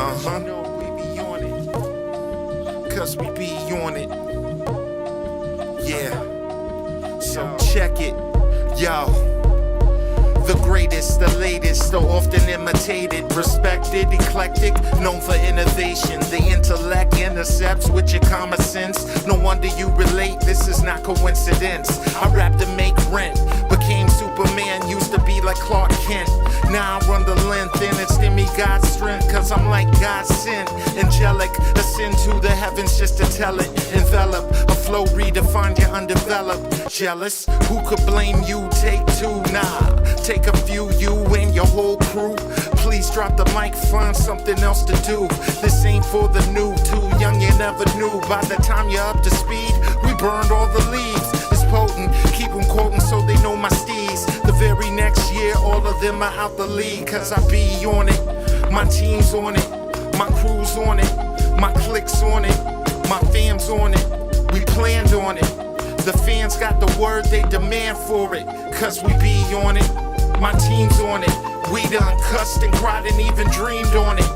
You know we be on it, cause we be on it. Yeah, so check it, yo. The greatest, the latest, so often imitated, respected, eclectic, known for innovation. The intellect intercepts with your common sense. No wonder you relate, this is not coincidence. I rap to make rent, became Superman, used to be like Clark Kent. Now I run the length and it's God's strength, cause I'm like God sent. Angelic, ascend to the heavens just to tell it. Envelop, a flow redefine your undeveloped. Jealous, who could blame you? Take two, nah. Take a few, you and your whole crew. Please drop the mic, find something else to do. This ain't for the new, too young, you never knew. By the time you're up to speed, we burned all the leaves. It's potent, keep them quoting so they know my steez. The very next year, all of them are out the league, cause I be on it. My team's on it, my crew's on it, my clique's on it, my fam's on it. We planned on it. The fans got the word, they demand for it, cause we be on it. My team's on it. We done cussed and cried and even dreamed on it.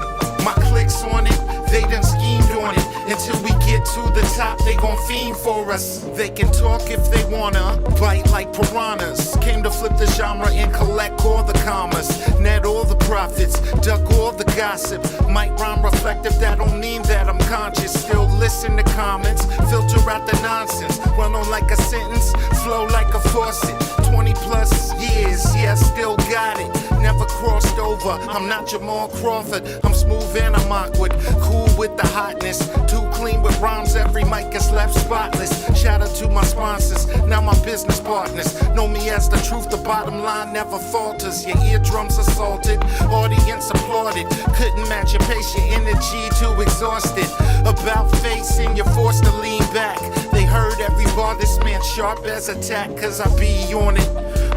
My clique's on it. They done schemed on it. Until we get to the top, they gon' fiend for us. They can talk if they wanna, bite like piranhas. Came to flip the genre and collect all the commas. Net all the profits, duck all the gossip. Might rhyme reflective, that don't mean that I'm conscious. Still listen to comments, filter out the nonsense. Run on like a sentence, flow like a faucet. 20 plus years, yeah, still got it. Never crossed over, I'm not Jamal Crawford. I'm smooth and I'm awkward, cool with the hotness. Too clean with rhymes, every mic is left spotless. Shout out to my sponsors, now my business partners. Know me as the truth, the bottom line never falters. Your eardrums assaulted, audience applauded. Couldn't match your pace, your energy too exhausted. About facing, you're forced to lean back. They heard every bar, this man sharp as a tack, cause I be on it.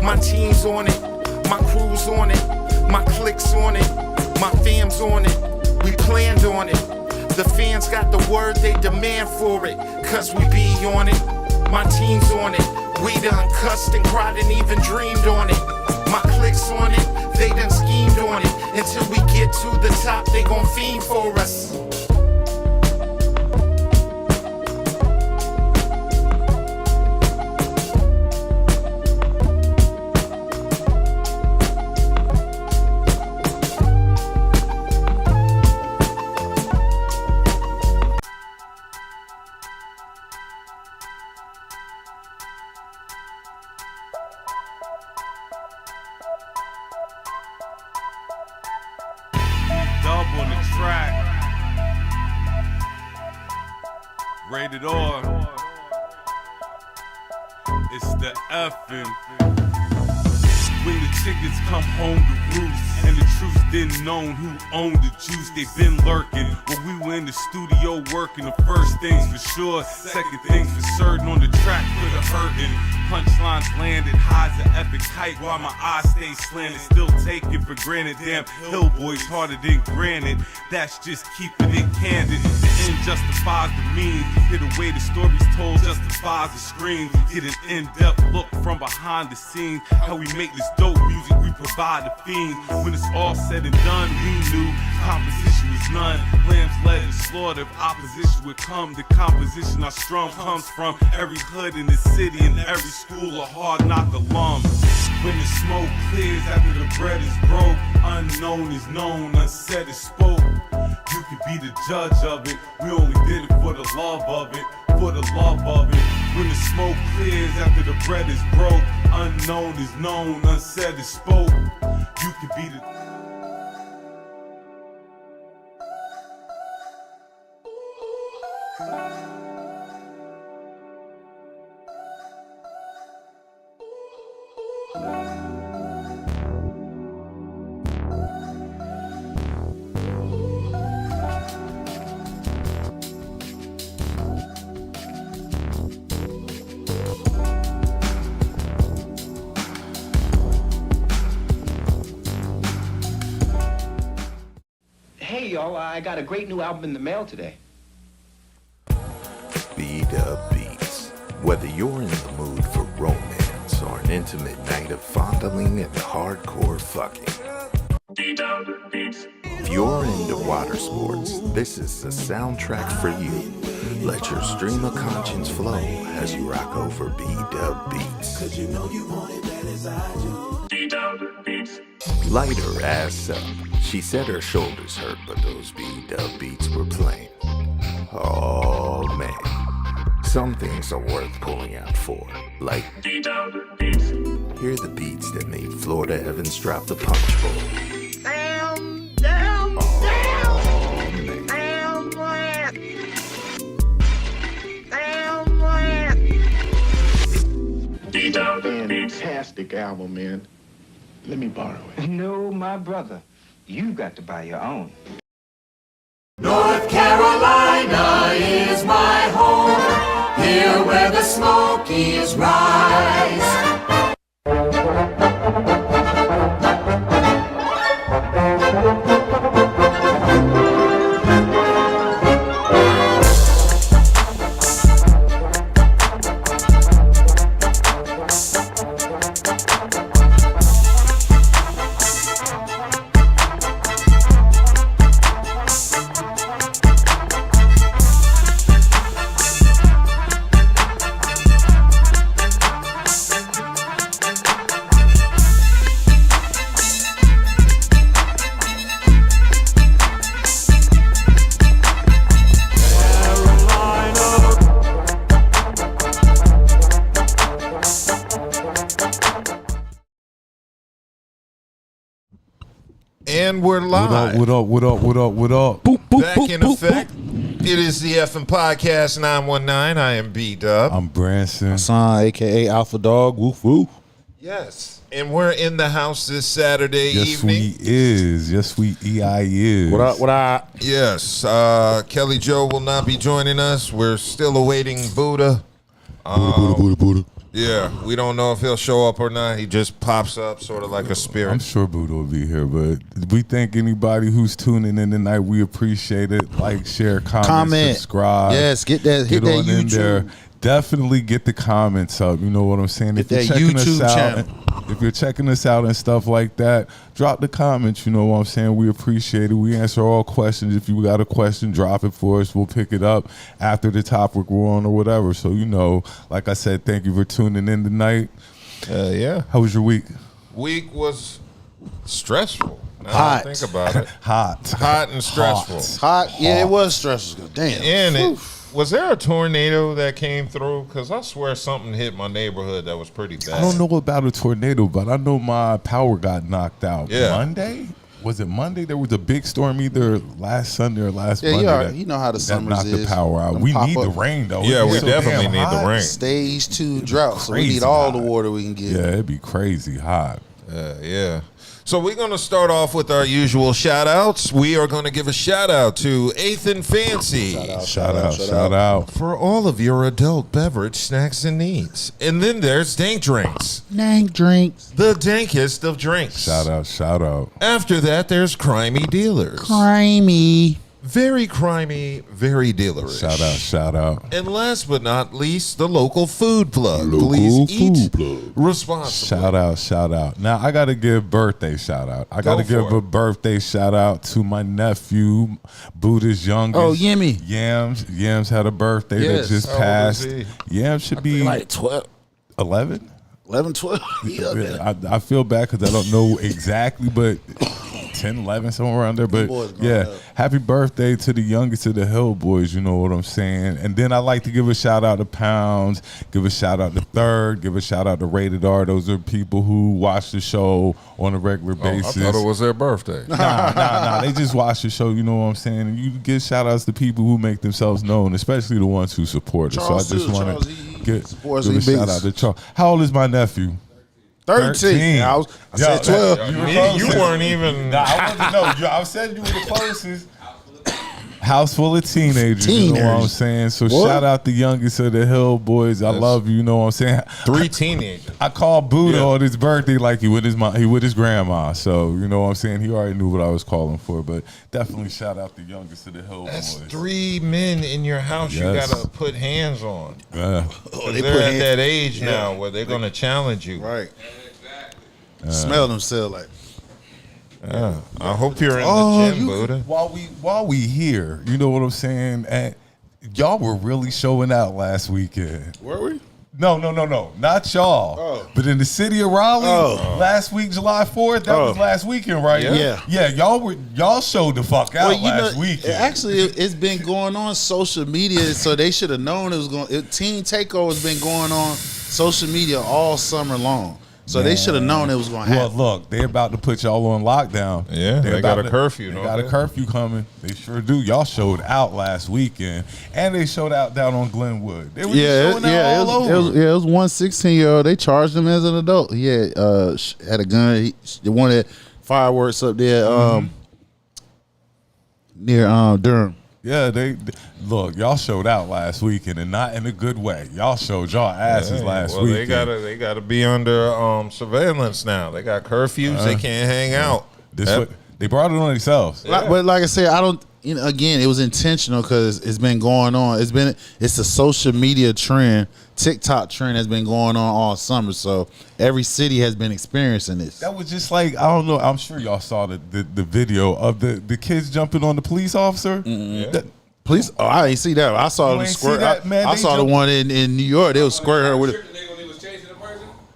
My team's on it, my crew's on it, my clique's on it, my fam's on it. We planned on it. The fans got the word, they demand for it, cause we be on it. My team's on it. We done cussed and cried and even dreamed on it. My clique's on it. They done schemed on it. Until we get to the top, they gon' fiend for us. On the track, rated R. It's the effing. When the chickens come home to roost, and the truth didn't know who owned the juice, they been lurking. When we were in the studio working, the first things for sure, second things for certain. On the track for the hurting, punchlines landed, highs an epic height while my eyes stay slanted. Still taken for granted, damn hill boys harder than granite. That's just keeping it candid. The end justifies the mean. Hear the way the story's told justifies the scream. Get an in-depth look from behind the scenes. How we make this dope music, we provide the fiend. When it's all said and done, we knew composition was none. Lambs led and slaughter, if opposition would come. The composition I strum comes from every hood in the city and every school of hard knock alums. When the smoke clears after the bread is broke, unknown is known, unsaid is spoke. You could be the judge of it, we only did it for the love of it, for the love of it. When the smoke clears after the bread is broke, unknown is known, unsaid is spoke. You could be the Hey, y'all, I got a great new album in the mail today. B-Dub Beats. Whether you're in the mood for romance or an intimate night of fondling and hardcore fucking, B-Dub Beats. If you're into water sports, this is the soundtrack for you. Let your stream of conscience flow as you rock over B-Dub Beats. Cause you know you want it bad as I do. B-Dub Beats. Light her ass up. She said her shoulders hurt, but those B-Dub Beats were playing. Oh man. Some things are worth pulling out for, like B-Dub Beats. Hear the beats that made Florida Evans drop the punch bowl. Fantastic album, man. Let me borrow it. No, my brother. You've got to buy your own. North Carolina is my home, here where the Smokies rise. And we're live. What up? Boop, boop, Back boop, in boop, effect. boop. It is the FM Podcast 919. I am B-Dub. I'm Branson. Son, a.k.a. Alpha Dog. Woof, woof. Yes. And we're in the house this Saturday evening. Yes, we is. What up? Yes. Kelly Joe will not be joining us. We're still awaiting Buddha. Buddha. Yeah, we don't know if he'll show up or not. He just pops up sort of like a I'm spirit. sure Buddha will be here, but we thank anybody who's tuning in tonight. We appreciate it. Like, share, comment, subscribe. Yes, hit that on YouTube. in there. Definitely get the comments up. You know what I'm saying? Get that YouTube channel. If you're checking us out and stuff like that, drop the comments. You know what I'm saying? We appreciate it. We answer all questions. If you got a question, drop it for us. We'll pick it up after the topic we're on or whatever. So, you know, like I said, thank you for tuning in tonight. Yeah. How was your week? Week was stressful. Now Hot. I think about it. Hot and stressful. Hot. Yeah, it was stressful. Damn. And was there a tornado that came through? Because I swear something hit my neighborhood that was pretty bad. I don't know about a tornado, but I know my power got knocked out. Yeah. Monday? Was it Monday? There was a big storm either last Sunday or last Monday. Yeah, you know how the that summers knocked is. the power out. Them We pop need up. the rain, though. Yeah, It's we so definitely damn need the hot. rain. Stage 2 drought, so we Crazy need all hot. the water we can get. Yeah, it'd be crazy hot. Yeah. So we're going to start off with our usual shout-outs. We are going to give a shout-out to Ethan Fancy. Shout out. For all of your adult beverage snacks and needs. And then there's Dank Drinks. Dank drinks. The dankest of drinks. Shout out. After that, there's Crimey Dealers. Crimey. Very crimey, very dealerish. Shout out. And last but not least, the local food plug. Please eat responsibly. Shout out. Now, I got to give birthday shout out. I got to give a birthday shout out to my nephew, Buddha's youngest. Oh, Yimmy. Yams had a birthday that just How old passed. is Yams should be Like 12. 11. 11, 12. Yeah. I feel bad because I don't know exactly, but 10, 11, somewhere around there. But yeah, happy birthday to the youngest of the Hill Boys, you know what I'm saying? And then I like to give a shout out to Pounds, give a shout out to Third, give a shout out to Rated R. Those are people who watch the show on a regular basis. I thought it was their birthday. Nah. They just watch the show, you know what I'm saying? And you give shout outs to people who make themselves known, especially the ones who support us. So I just want to give a shout out to Charles. How old is my nephew? 13. I said 12. You weren't even. Nah, I wasn't. No, I said you were the closest. House full of teenagers, you know what I'm saying? So shout out the youngest of the Hill Boys. I love you know what I'm saying? 3 teenagers. I called Buddha on his birthday like he with his grandma. So, you know what I'm saying? He already knew what I was calling for. But definitely shout out the youngest of the Hill That's Boys. 3 men in your house you Yes. got to put hands on. Yeah. They're at that age now where they're going to challenge you. Right. Smell themselves like. Yeah. I hope you're in the gym, Buddha. While we here, you know what I'm saying? And y'all were really showing out last weekend. Were we? No, not y'all. Oh. But in the city of Raleigh, last week, July 4th, that was last weekend, right? Yeah. Y'all showed the fuck out last weekend. Actually, it's been going on social media, so they should have known it was going. Teen Takeover has been going on social media all summer long. So they should have known it was going to happen. Well, look, they're about to put y'all on lockdown. Yeah, they got a curfew. They got a curfew coming. They sure do. Y'all showed out last weekend, and they showed out down on Glenwood. They were showing out all over. It was one 16-year-old. They charged him as an adult. He had a gun. They wanted fireworks up there near Durham. Yeah, they look. Y'all showed out last weekend, and not in a good way. Y'all showed y'all asses last weekend. They gotta be under surveillance now. They got curfews. They can't hang out. They brought it on themselves. Yeah. But like I said, I don't. Again, it was intentional because it's been going on. It's a social media trend, TikTok trend that's been going on all summer. So every city has been experiencing this. That was just like, I don't know. I'm sure y'all saw the video of the kids jumping on the police officer. Police? Oh, I didn't see that. I saw the squirt. I saw the one in New York. They was squirting her with it.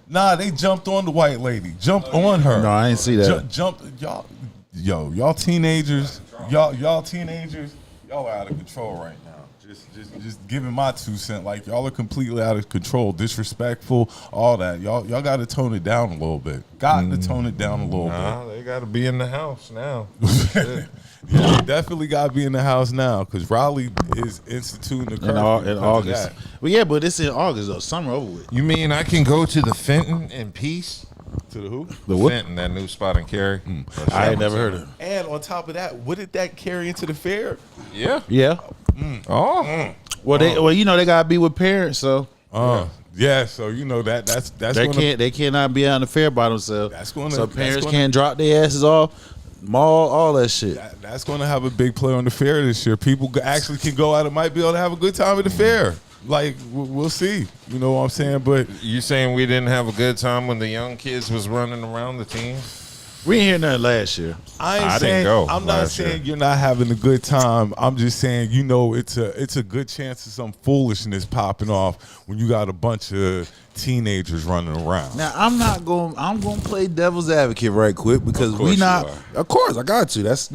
Nah, they jumped on the white lady. Jumped on her. No, I didn't see that. Jumped y'all teenagers. Y'all teenagers, y'all are out of control right now. Just giving my 2 cents. Like, y'all are completely out of control, disrespectful, all that. Y'all got to tone it down a little bit. They got to be in the house now. Yeah, they definitely got to be in the house now because Raleigh is instituting the curfew in August. Well, yeah, but it's in August though. Summer over with. You mean I can go to the Fenton in peace? To the who? The Fenton, that new spot in Cary. I ain't never heard of it. And on top of that, what did that carry into the fair? Yeah. Well, they gotta be with parents, so. Yeah, so that's they cannot be on the fair by themselves. So parents can't drop their asses off, mall, all that shit. That's going to have a big play on the fair this year. People actually can go out and might be able to have a good time at the fair. Like, we'll see. You know what I'm saying? But you saying we didn't have a good time when the young kids was running around the team? We didn't hear nothing last year. I didn't go. I'm not saying you're not having a good time. I'm just saying, it's a good chance of some foolishness popping off when you got a bunch of teenagers running around. Now, I'm going to play devil's advocate right quick because of course I got to. That's,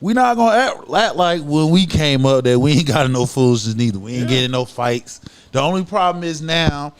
we not going to act like when we came up that we ain't got no foolishness neither. We ain't getting no fights. The only problem is now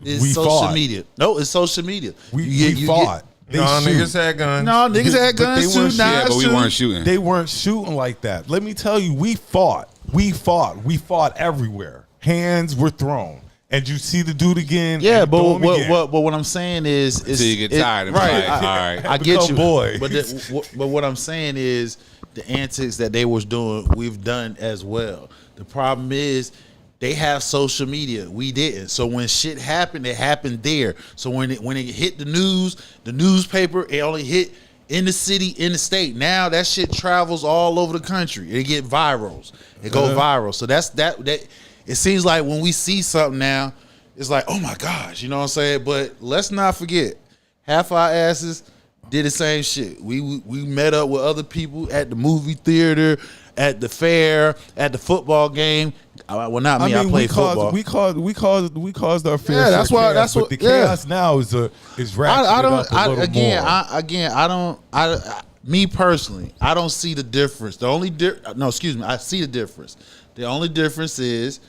is social media. No, it's social media. We fought. Niggas had guns. No, niggas had guns too. But we weren't shooting. They weren't shooting like that. Let me tell you, we fought. We fought everywhere. Hands were thrown. And you see the dude again. Yeah, but what I'm saying is until you get tired. Right. All right. I get you. Boy. But what I'm saying is the antics that they was doing, we've done as well. The problem is they have social media. We didn't. So when shit happened, it happened there. So when it hit the news, the newspaper, it only hit in the city, in the state. Now that shit travels all over the country. It get virals. It go viral. So that's that. It seems like when we see something now, it's like, oh my gosh, you know what I'm saying? But let's not forget, half our asses did the same shit. We met up with other people at the movie theater, at the fair, at the football game. Well, not me. I played football. We caused our fair. Yeah, that's why. That's what the chaos now is Me personally, I don't see the difference. I see the difference. The only difference is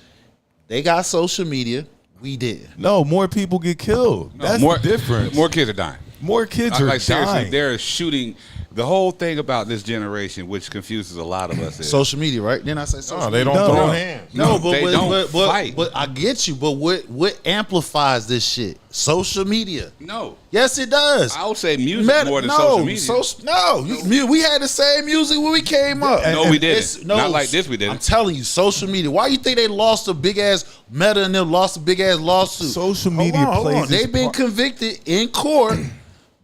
they got social media. We did. No, more people get killed. That's the difference. More kids are dying. More kids are seriously, dying. they're shooting. The whole thing about this generation, which confuses a lot of us, is social media, right? Then I say social media. They don't throw hands. No, they don't fight. But I get you. But what amplifies this shit? Social media. No. Yes, it does. I would say music more than social media. We had the same music when we came up. No, we didn't. Not like this, we didn't. I'm telling you, social media. Why you think they lost a big ass Meta and them lost a big ass lawsuit? Social media plays. They've been convicted in court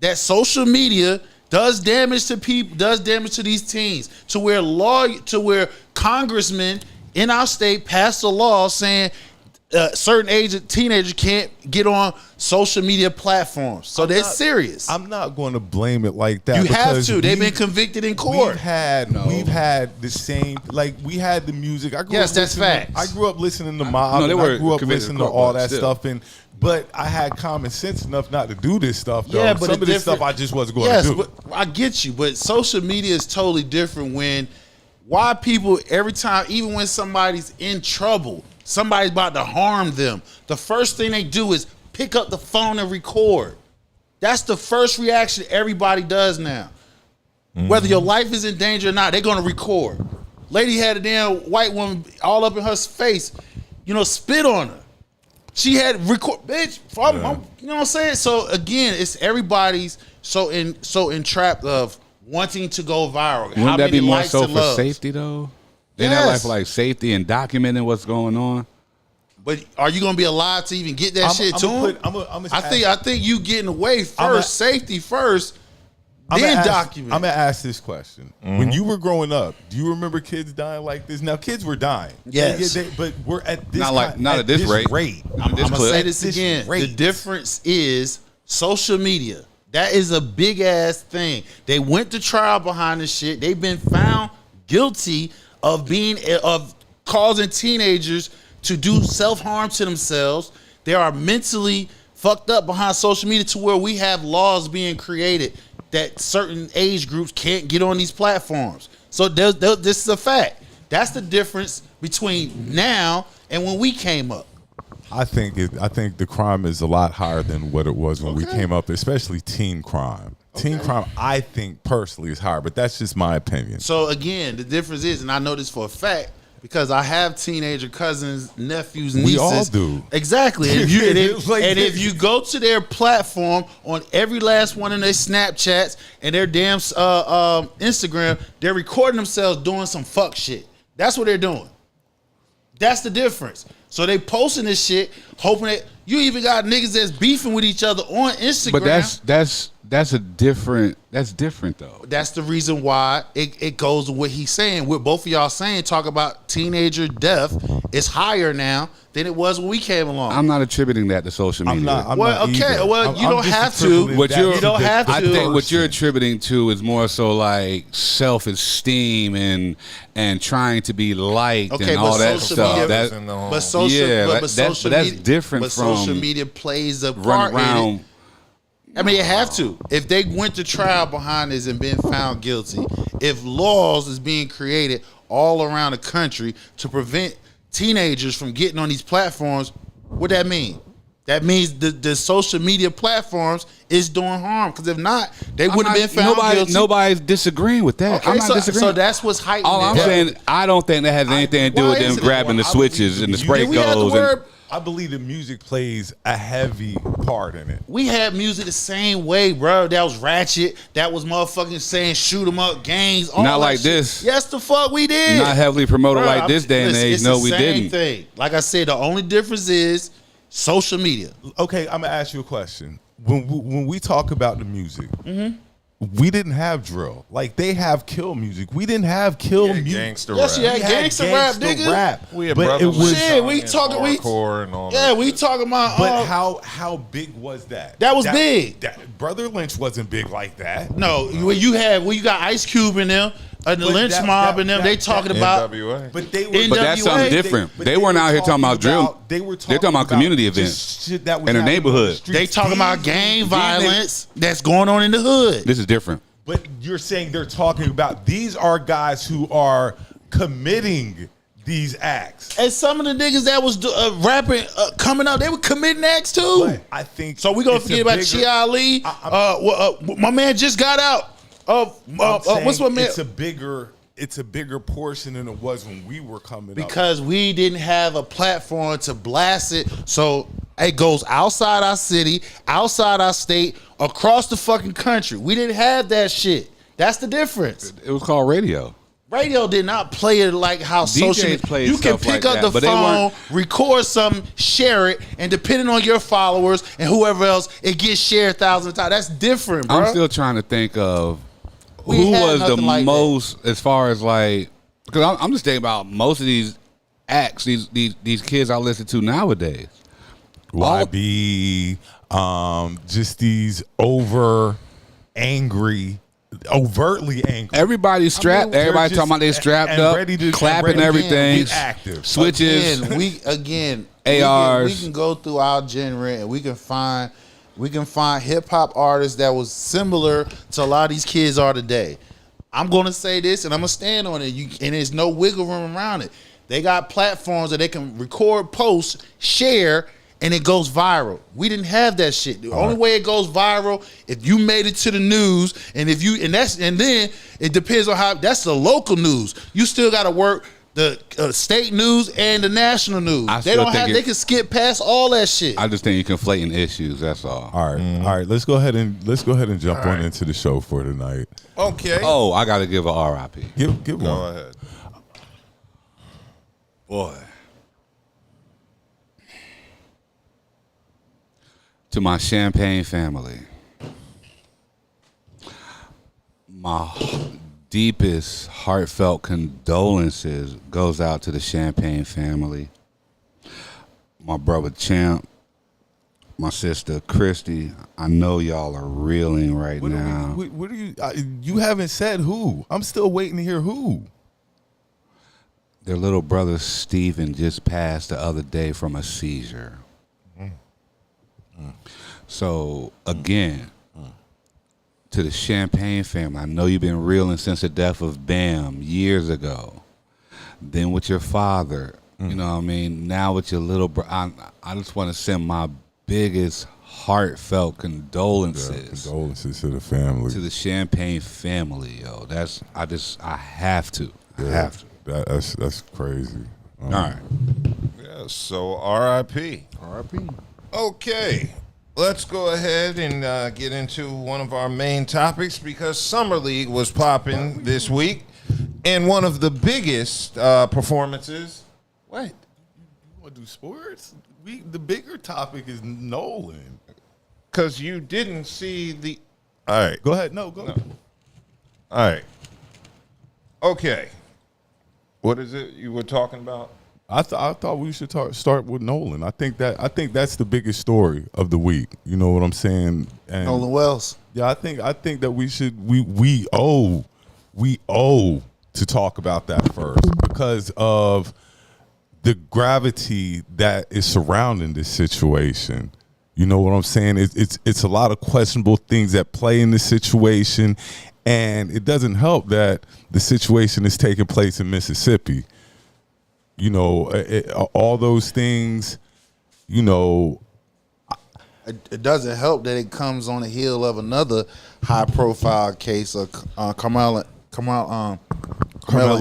that social media does damage to people, does damage to these teens, to where congressmen in our state passed a law saying certain age teenagers can't get on social media platforms. So they're serious. I'm not going to blame it like that. You have because to. They've been convicted in court. We've had the same, like we had the music. Yes, that's fact. I grew up listening to Mob. No, they were I grew up convicted in listening to court, all but that still. stuff, but I had common sense enough not to do this stuff. Though. Yeah, but some of this stuff I just wasn't going to do. But I get you, but social media is totally different. Why people every time, even when somebody's in trouble, somebody's about to harm them, the first thing they do is pick up the phone and record. That's the first reaction everybody does now. Whether your life is in danger or not, they're gonna record. Lady had a damn white woman all up in her face, spit on her. She had record, bitch. You know what I'm saying? So again, it's everybody's so entrapped of wanting to go viral. Wouldn't that be more so for safety though? Isn't that like for like safety and documenting what's going on? But are you gonna be alive to even get that shit to him? I think you getting away first, safety first, then document. I'm gonna ask this question: When you were growing up, do you remember kids dying like this? Now kids were dying, yes, but we're at this not at this rate. I'm gonna say this again: the difference is social media. That is a big ass thing. They went to trial behind this shit. They've been found guilty of causing teenagers to do self-harm to themselves. They are mentally fucked up behind social media to where we have laws being created that certain age groups can't get on these platforms. So this is a fact. That's the difference between now and when we came up. I think the crime is a lot higher than what it was when we came up, especially teen crime. Teen crime, I think personally, is higher, but that's just my opinion. So again, the difference is, and I know this for a fact because I have teenager cousins, nephews, nieces. We all do. Exactly. And if you go to their platform on every last one of their Snapchats and their damn Instagram, they're recording themselves doing some fuck shit. That's what they're doing. That's the difference. So they posting this shit, hoping that you even got niggas that's beefing with each other on Instagram. But that's different though. That's the reason why it goes to what he's saying. What both of y'all saying, talk about teenager death is higher now than it was when we came along. I'm not attributing that to social media. I'm not you don't have to. You don't have to. I think what you're attributing to is more so like self-esteem and trying to be liked and all that stuff. But that's different from social media plays a part in it. I mean, you have to. If they went to trial behind this and been found guilty, if laws is being created all around the country to prevent teenagers from getting on these platforms, what that mean? That means the social media platforms is doing harm. Because if not, they wouldn't have been found guilty. Nobody's disagreeing with that. Okay, I'm not disagreeing. So that's what's heightening. All I'm saying, I don't think that has anything to do with them grabbing the switches and the spray goes. I believe the music plays a heavy part in it. We had music the same way, bro. That was ratchet. That was motherfucking saying shoot 'em up gangs. All not like shit. this. Yes, the fuck we did. Not heavily promoted like this day and age. No, we didn't. It's the same thing. Like I said, the only difference is social media. Okay, I'm gonna ask you a question. When we talk about the music, we didn't have drill. Like they have kill music. We didn't have kill music. Gangster yes, rap. yeah, gangster rap, nigga. Rap. We had but Brother it was Lynch shit. We and talking. hardcore and all Yeah, that we shit. talking about. But how big was that? That was big. Brother Lynch wasn't big like that. No, you got Ice Cube in them, the Lynch Mob in them. They talking about. NWA. But they were. But that's something different. They weren't out here talking about drill. They were They're talking about community events shit that was in the happening on neighborhood. streets. They talking about gang violence that's going on in the hood. This is different. But you're saying they're talking about these are guys who are committing these acts. And some of the niggas that was rapping coming up, they were committing acts too. But I think so. We gonna forget about Chi Ali. My man just got out. What's my man? It's a bigger portion than it was when we were coming up. Because we didn't have a platform to blast it. So it goes outside our city, outside our state, across the fucking country. We didn't have that shit. That's the difference. It was called radio. Radio did not play it like how social media. You can pick up the phone, record something, share it, and depending on your followers and whoever else, it gets shared thousands of times. That's different, bro. I'm still trying to think of who was the most, as far as like, because I'm just thinking about most of these acts these kids I listen to nowadays. YB, just these overtly angry. Everybody's strapped. Everybody talking about they strapped up, ready to, clapping everything. Active switches. Again, ARs. We can go through our genre and we can find hip hop artists that was similar to a lot of these kids are today. I'm gonna say this and I'm gonna stand on it. And there's no wiggle room around it. They got platforms that they can record, post, share, and it goes viral. We didn't have that shit. The only way it goes viral if you made it to the news, and then it depends on how. That's the local news. You still got to work the state news and the national news. They can skip past all that shit. I just think you're conflating issues. That's all. All right. Let's go ahead and jump on into the show for tonight. Okay. Oh, I got to give a RIP. Give one. Go ahead. Boy. To my Champagne family, my deepest heartfelt condolences goes out to the Champagne family. My brother Champ, my sister Christy, I know y'all are reeling right now. What are you? You haven't said who. I'm still waiting to hear who. Their little brother Steven just passed the other day from a seizure. So again, to the Champagne family, I know you've been reeling since the death of Bam years ago. Then with your father, you know what I mean? Now with your little brother, I just want to send my biggest heartfelt condolences. Condolences to the family. To the Champagne family, yo. I have to. Yeah, I have to. That's crazy. All right. Yeah, so R.I.P. R.I.P. Okay, let's go ahead and get into one of our main topics because Summer League was popping this week, and one of the biggest performances. What? You want to do sports? The bigger topic is Nolan. Because you didn't see the. All right, go ahead. No, go. No. All right. Okay. What is it you were talking about? I thought we should start with Nolan. I think that's the biggest story of the week. You know what I'm saying? And Nolan Wells. Yeah, I think that we owe to talk about that first because of the gravity that is surrounding this situation. You know what I'm saying? It's a lot of questionable things that play in this situation, and it doesn't help that the situation is taking place in Mississippi. You know, all those things, you know. It doesn't help that it comes on the heel of another high-profile case of Carmelo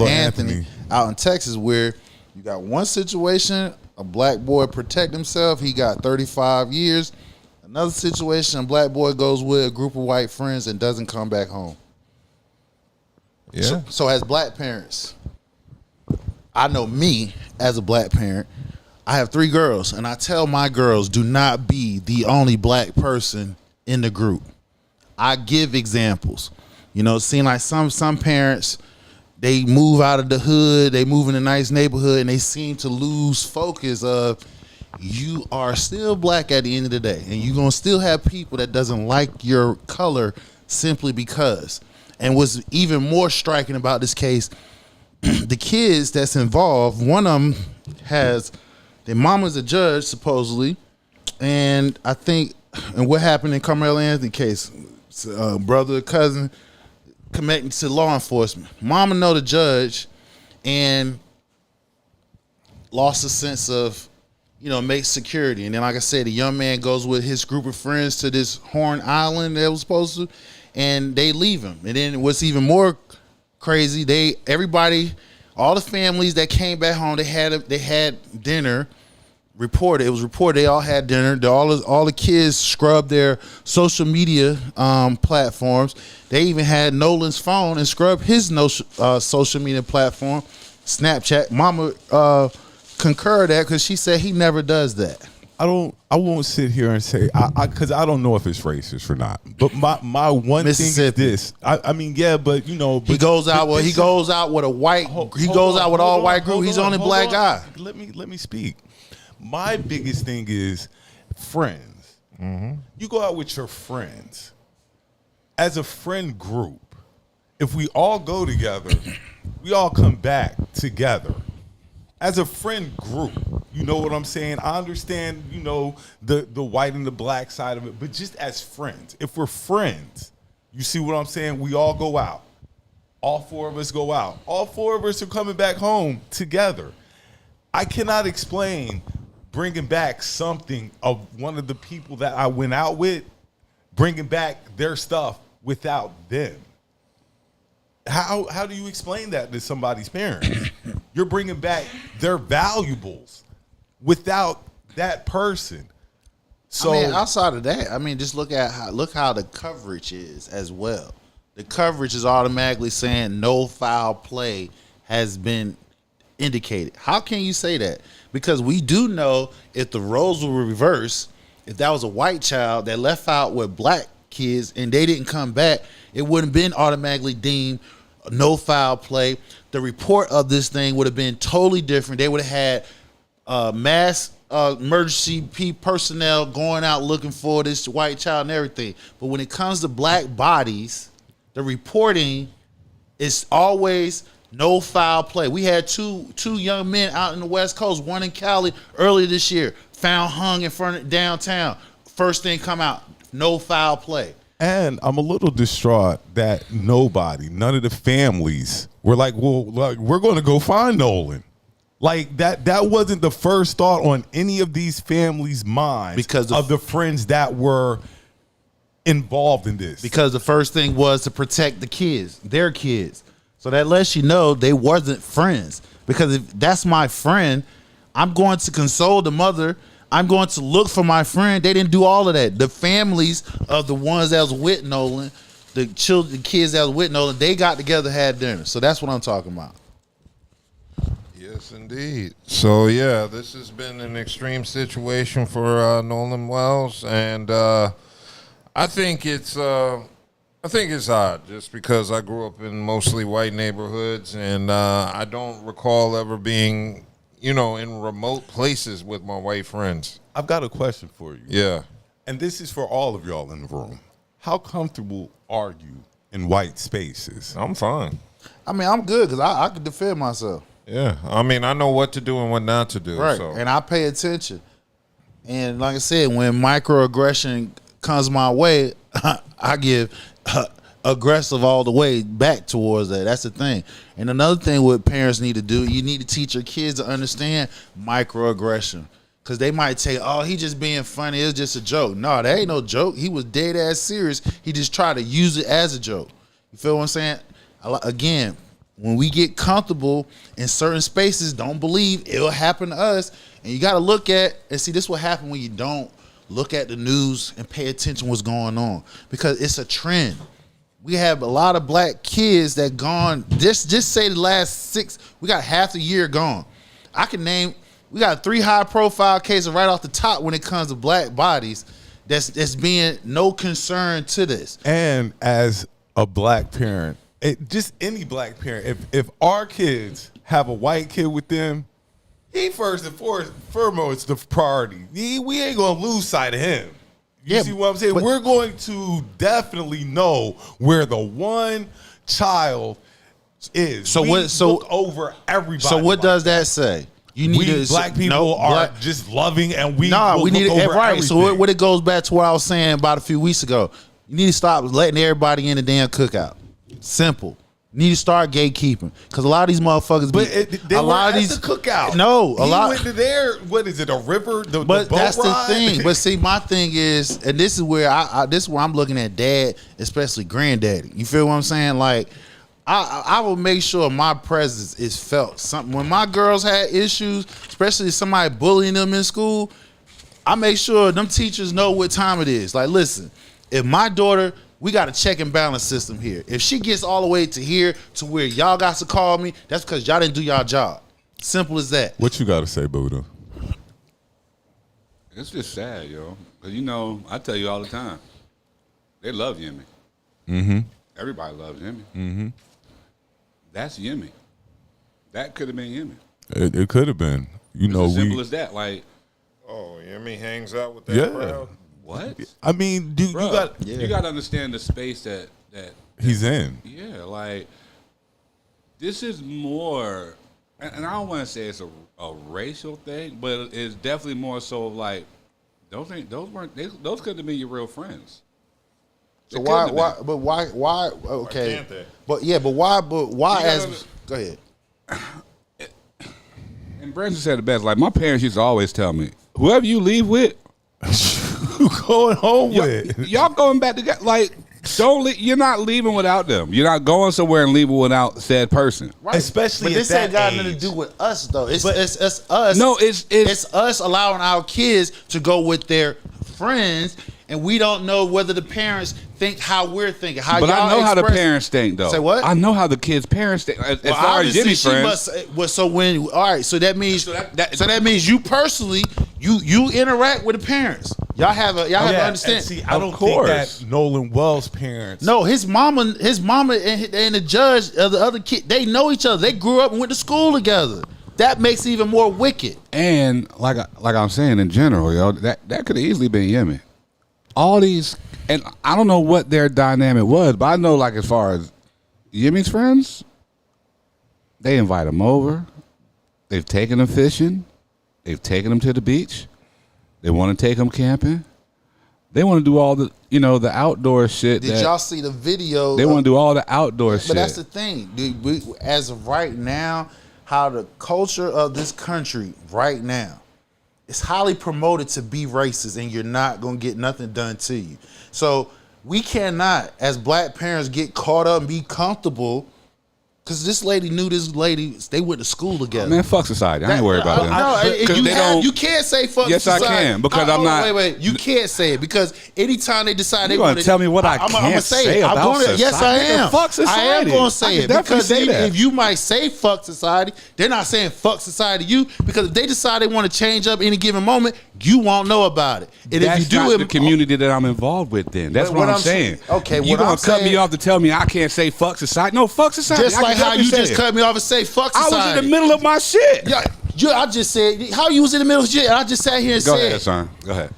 Anthony out in Texas, where you got one situation, a black boy protect himself, he got 35 years. Another situation, a black boy goes with a group of white friends and doesn't come back home. Yeah. So as black parents, I know me as a black parent, I have 3 girls, and I tell my girls, do not be the only black person in the group. I give examples. You know, it seems like some parents, they move out of the hood, they move in a nice neighborhood, and they seem to lose focus of you are still black at the end of the day, and you're going to still have people that doesn't like your color simply because. And what's even more striking about this case, the kids that's involved, one of them has, their mama's a judge supposedly, and I think, and what happened in Carmelo Anthony case, brother, cousin, connecting to law enforcement. Mama know the judge, and lost a sense of, you know, make security. And then, like I said, the young man goes with his group of friends to this Horn Island that was supposed to, and they leave him. And then what's even more crazy, everybody, all the families that came back home, they had dinner. It was reported they all had dinner. All the kids scrubbed their social media platforms. They even had Nolan's phone and scrubbed his social media platform, Snapchat. Mama concurred that because she said he never does that. I won't sit here and say because I don't know if it's racist or not. But my one thing is this. I mean, yeah, but you know, he goes out with a white. He goes out with all white group. He's the only black guy. Let me speak. My biggest thing is friends. You go out with your friends as a friend group. If we all go together, we all come back together. As a friend group, you know what I'm saying? I understand, you know, the white and the black side of it, but just as friends. If we're friends, you see what I'm saying? We all go out. All four of us go out. All four of us are coming back home together. I cannot explain bringing back something of one of the people that I went out with, bringing back their stuff without them. How do you explain that to somebody's parents? You're bringing back their valuables without that person. So I mean, outside of that, I mean, just look how the coverage is as well. The coverage is automatically saying no foul play has been indicated. How can you say that? Because we do know if the roles were reversed, if that was a white child that left out with black kids and they didn't come back, it wouldn't have been automatically deemed no foul play. The report of this thing would have been totally different. They would have had mass emergency personnel going out looking for this white child and everything. But when it comes to black bodies, the reporting is always no foul play. We had two young men out in the West Coast, one in Cali earlier this year, found hung in front of downtown. First thing come out, no foul play. And I'm a little distraught that none of the families were like, well, we're going to go find Nolan. Like that wasn't the first thought on any of these families' minds because of the friends that were involved in this. Because the first thing was to protect the kids, their kids. So that lets you know they wasn't friends. Because if that's my friend, I'm going to console the mother. I'm going to look for my friend. They didn't do all of that. The families of the ones that was with Nolan, the kids that was with Nolan, they got together, had dinner. So that's what I'm talking about. Yes, indeed. So yeah, this has been an extreme situation for Nolan Wells, and I think it's odd just because I grew up in mostly white neighborhoods, and I don't recall ever being, in remote places with my white friends. I've got a question for you. Yeah. And this is for all of y'all in the room. How comfortable are you in white spaces? I'm fine. I mean, I'm good because I can defend myself. Yeah. I mean, I know what to do and what not to do. Right. So. And I pay attention. And like I said, when microaggression comes my way, I give aggressive all the way back towards that. That's the thing. And another thing what parents need to do, you need to teach your kids to understand microaggression. Because they might say, oh, he just being funny. It's just a joke. No, that ain't no joke. He was dead ass serious. He just tried to use it as a joke. You feel what I'm saying? Again, when we get comfortable in certain spaces, don't believe it'll happen to us. And you got to look at and see this will happen when you don't look at the news and pay attention to what's going on. Because it's a trend. We have a lot of black kids that gone, just say the last we got half the year gone. We got 3 high-profile cases right off the top when it comes to black bodies that's being no concern to this. And as a black parent, just any black parent, if our kids have a white kid with them, he first and foremost the priority. We ain't going to lose sight of him. You see what I'm saying? We're going to definitely know where the one child is. So look over everybody. So what does that say? You need black people are just loving, and we need it right. Everything. So what it goes back to what I was saying about a few weeks ago. You need to stop letting everybody in the damn cookout. Simple. You need to start gatekeeping because a lot of these motherfuckers. But they were at the cookout. No, he went to there. What is it? A river? But that's ride? The thing. But see, my thing is, and this is where I'm looking at dad, especially granddaddy. You feel what I'm saying? Like, I will make sure my presence is felt. When my girls had issues, especially somebody bullying them in school, I make sure them teachers know what time it is. Like, listen, if my daughter, we got a check and balance system here. If she gets all the way to here to where y'all got to call me, that's because y'all didn't do y'all job. Simple as that. What you got to say, Buddha? It's just sad, yo. Cause I tell you all the time, they love Yemi. Mm-hmm. Everybody loves Yemi. Mm-hmm. That's Yemi. That could have been Yemi. It could have been. As simple as that. Like, oh, Yemi hangs out with that crowd. what? I mean, dude, Bruh, you got to understand the space that he's in. Yeah, like this is more, and I don't want to say it's a racial thing, but it's definitely more so like those could have been your real friends. So why? Okay, can't they? but why? As go ahead. And Brandon said it best. Like my parents used to always tell me, whoever you leave with, Who going home with? y'all going back together. Like, you're not leaving without them. You're not going somewhere and leaving without said person. Right. Especially but this at ain't that got nothing to age. do with us though. It's us. No, it's us allowing our kids to go with their friends, and we don't know whether the parents think how we're thinking. But I know how the parents think, though. Say what? I know how the kids' parents think. As far as Jimmy's friends. So that means that means you personally you interact with the parents. Y'all have an understanding. See, I don't think that Nolan Wells' parents. No, his mama and the judge of the other kid, they know each other. They grew up and went to school together. That makes it even more wicked. And like I'm saying in general, yo, that could have easily been Yemi. All these, and I don't know what their dynamic was, but I know like as far as Yemi's friends, they invite him over. They've taken him fishing. They've taken him to the beach. They want to take him camping. They want to do all the, the outdoor shit. Did y'all see the video? They want to do all the outdoor shit. But that's the thing. As of right now, how the culture of this country right now, it's highly promoted to be racist, and you're not going to get nothing done to you. So we cannot, as black parents, get caught up and be comfortable. Because this lady knew this lady, they went to school together. Man, fuck society. I ain't worried about that. You can't say fuck society. Yes, I can, because I'm not. Wait. You can't say it, because anytime they decide they want to tell me what I can't say about society. Yes, I am. Fuck society. I am going to say it. Because that. if you might say fuck society, they're not saying fuck society to you, because if they decide they want to change up any given moment, you won't know about it. And that's if you do not the community that I'm involved with, then. That's what I'm saying. Okay, you going to cut me off to tell me I can't say fuck society? No, fuck society. Just like how you just cut me off and say fuck society. I was in the middle of my shit. Yeah, I just said how you was in the middle of shit. I just sat here and Go said. ahead, son. Go ahead.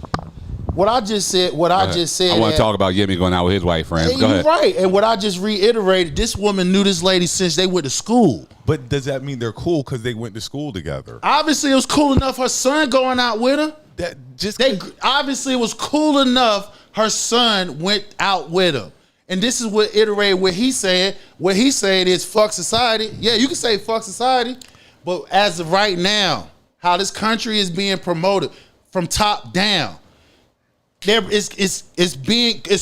What I just said. I want to talk about Yemi going out with his white friends. Go ahead. Right, and what I just reiterated, this woman knew this lady since they went to school. But does that mean they're cool because they went to school together? Obviously, it was cool enough her son going out with her. Obviously, it was cool enough her son went out with her. And this is what iterated what he said. What he said is fuck society. Yeah, you can say fuck society, but as of right now, how this country is being promoted from top down, it's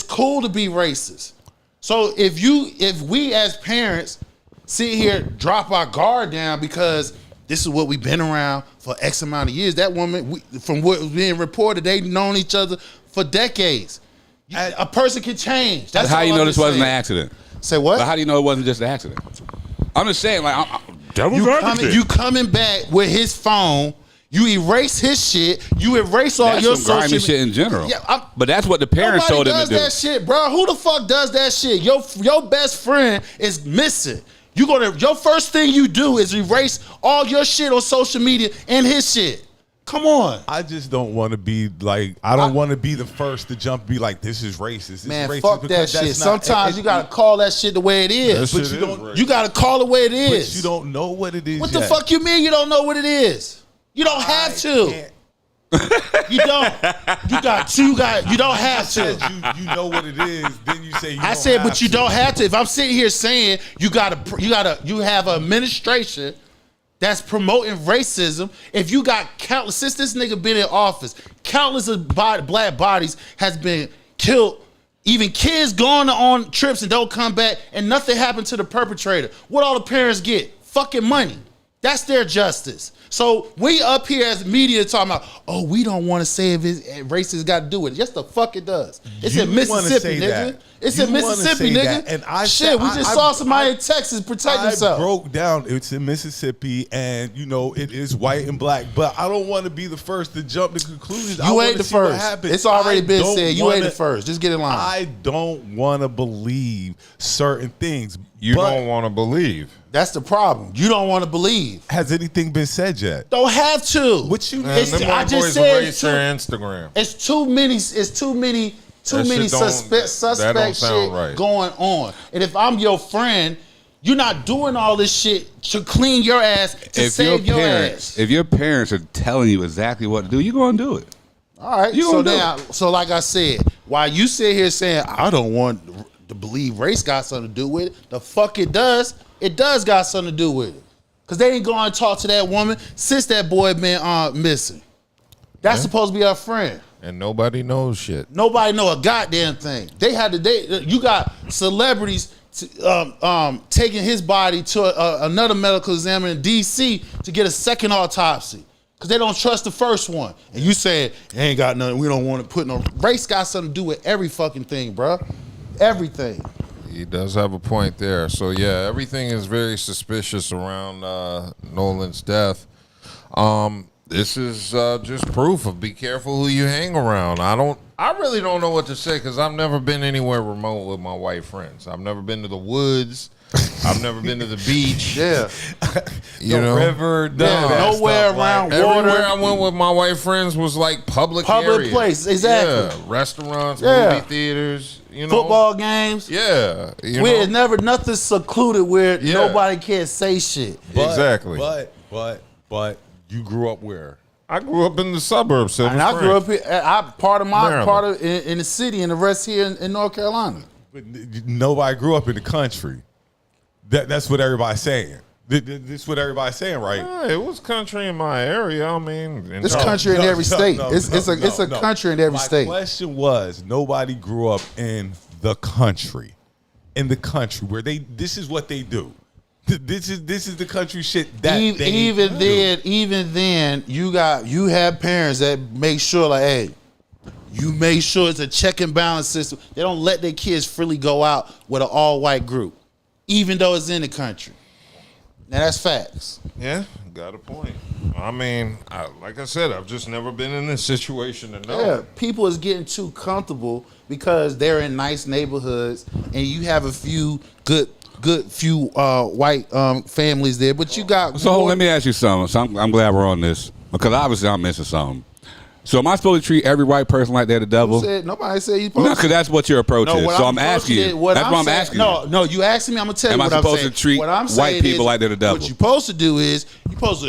cool to be racist. So if we as parents sit here, drop our guard down because this is what we've been around for X amount of years. That woman, from what was being reported, they've known each other for decades. A person can change. That's how you know this wasn't an accident. Say what? But how do you know it wasn't just an accident? I'm just saying, like, you coming back with his phone. You erase his shit. You erase all your social grimy shit in general. Yeah, but that's what the parents told him to do. Nobody does that shit, bro. Who the fuck does that shit? Your best friend is missing. Your first thing you do is erase all your shit on social media and his shit. Come on. I just don't want to be like, I don't want to be the first to jump and be like, this is racist. This man, is racist, fuck that shit. Sometimes you got to call that shit the way it is. But you got to call it the way it is. But you don't know what it is What the fuck you mean you don't know what it is? You don't have to. You don't. You don't have to. You know what it is. Then you say I said, but you don't have to. If I'm sitting here saying you have an administration that's promoting racism. If you got countless, since this nigga been in office, countless of black bodies has been killed. Even kids going on trips and don't come back, and nothing happened to the perpetrator. What all the parents get? Fucking money. That's their justice. So we up here as media talking about, oh, we don't want to say if racist got to do with it. Yes, the fuck it does. It's in Mississippi, nigga. It's in Mississippi, nigga. And we just saw somebody in Texas protect himself. I broke down. It's in Mississippi, and it is white and black. But I don't want to be the first to jump to conclusions. You ain't the first. It's already been said. You ain't the first. Just get in line. I don't want to believe certain things. You don't want to believe. That's the problem. You don't want to believe. Has anything been said yet? Don't have to. What you? I just said their Instagram. It's too many. It's too many suspect shit right. going on. And if I'm your friend, you're not doing all this shit to clean your ass to save your ass. If your parents are telling you exactly what to do, you're gonna do it. All right. So like I said, while you sit here saying I don't want to believe race got something to do with it, the fuck it does. It does got something to do with it. Cause they ain't going to talk to that woman since that boy been missing. That's supposed to be our friend. And nobody knows shit. Nobody know a goddamn thing. You got celebrities taking his body to another medical examiner in D.C. to get a second autopsy because they don't trust the first one. And you said it ain't got nothing. We don't want to put no race. Got something to do with every fucking thing, bro. Everything. He does have a point there. So yeah, everything is very suspicious around Nolan's death. This is just proof of be careful who you hang around. I really don't know what to say because I've never been anywhere remote with my white friends. I've never been to the woods. I've never been to the beach. Yeah. The river. Nowhere around water. Everywhere I went with my white friends was like public areas. Place. Exactly. Yeah. Restaurants, movie theaters. Football games. Yeah. There's never nothing secluded where nobody can say shit. Exactly. But you grew up where? I grew up in the suburbs. And I grew up here. In the city, and the rest here in North Carolina. But nobody grew up in the country. That's what everybody's saying. This is what everybody's saying, right? Yeah, it was country in my area. I mean, it's country in every state. It's a country in every state. My question was, nobody grew up in the country. In the country where this is what they do. This is the country shit that even then you have parents that make sure like, hey, you make sure it's a check and balance system. They don't let their kids freely go out with an all white group, even though it's in the country. Now that's facts. Yeah, got a point. I mean, like I said, I've just never been in this situation to know. Yeah, people is getting too comfortable because they're in nice neighborhoods and you have a few good white families there, but you got. So let me ask you something. So I'm glad we're on this because obviously I'm missing something. So am I supposed to treat every white person like they're the devil? Nobody said you supposed to. No, because that's what your approach is. So I'm asking you. That's what I'm asking you. No, you asking me, I'm going to tell you what I'm saying. Am I supposed to treat white people like they're the devil? What you're supposed to do is,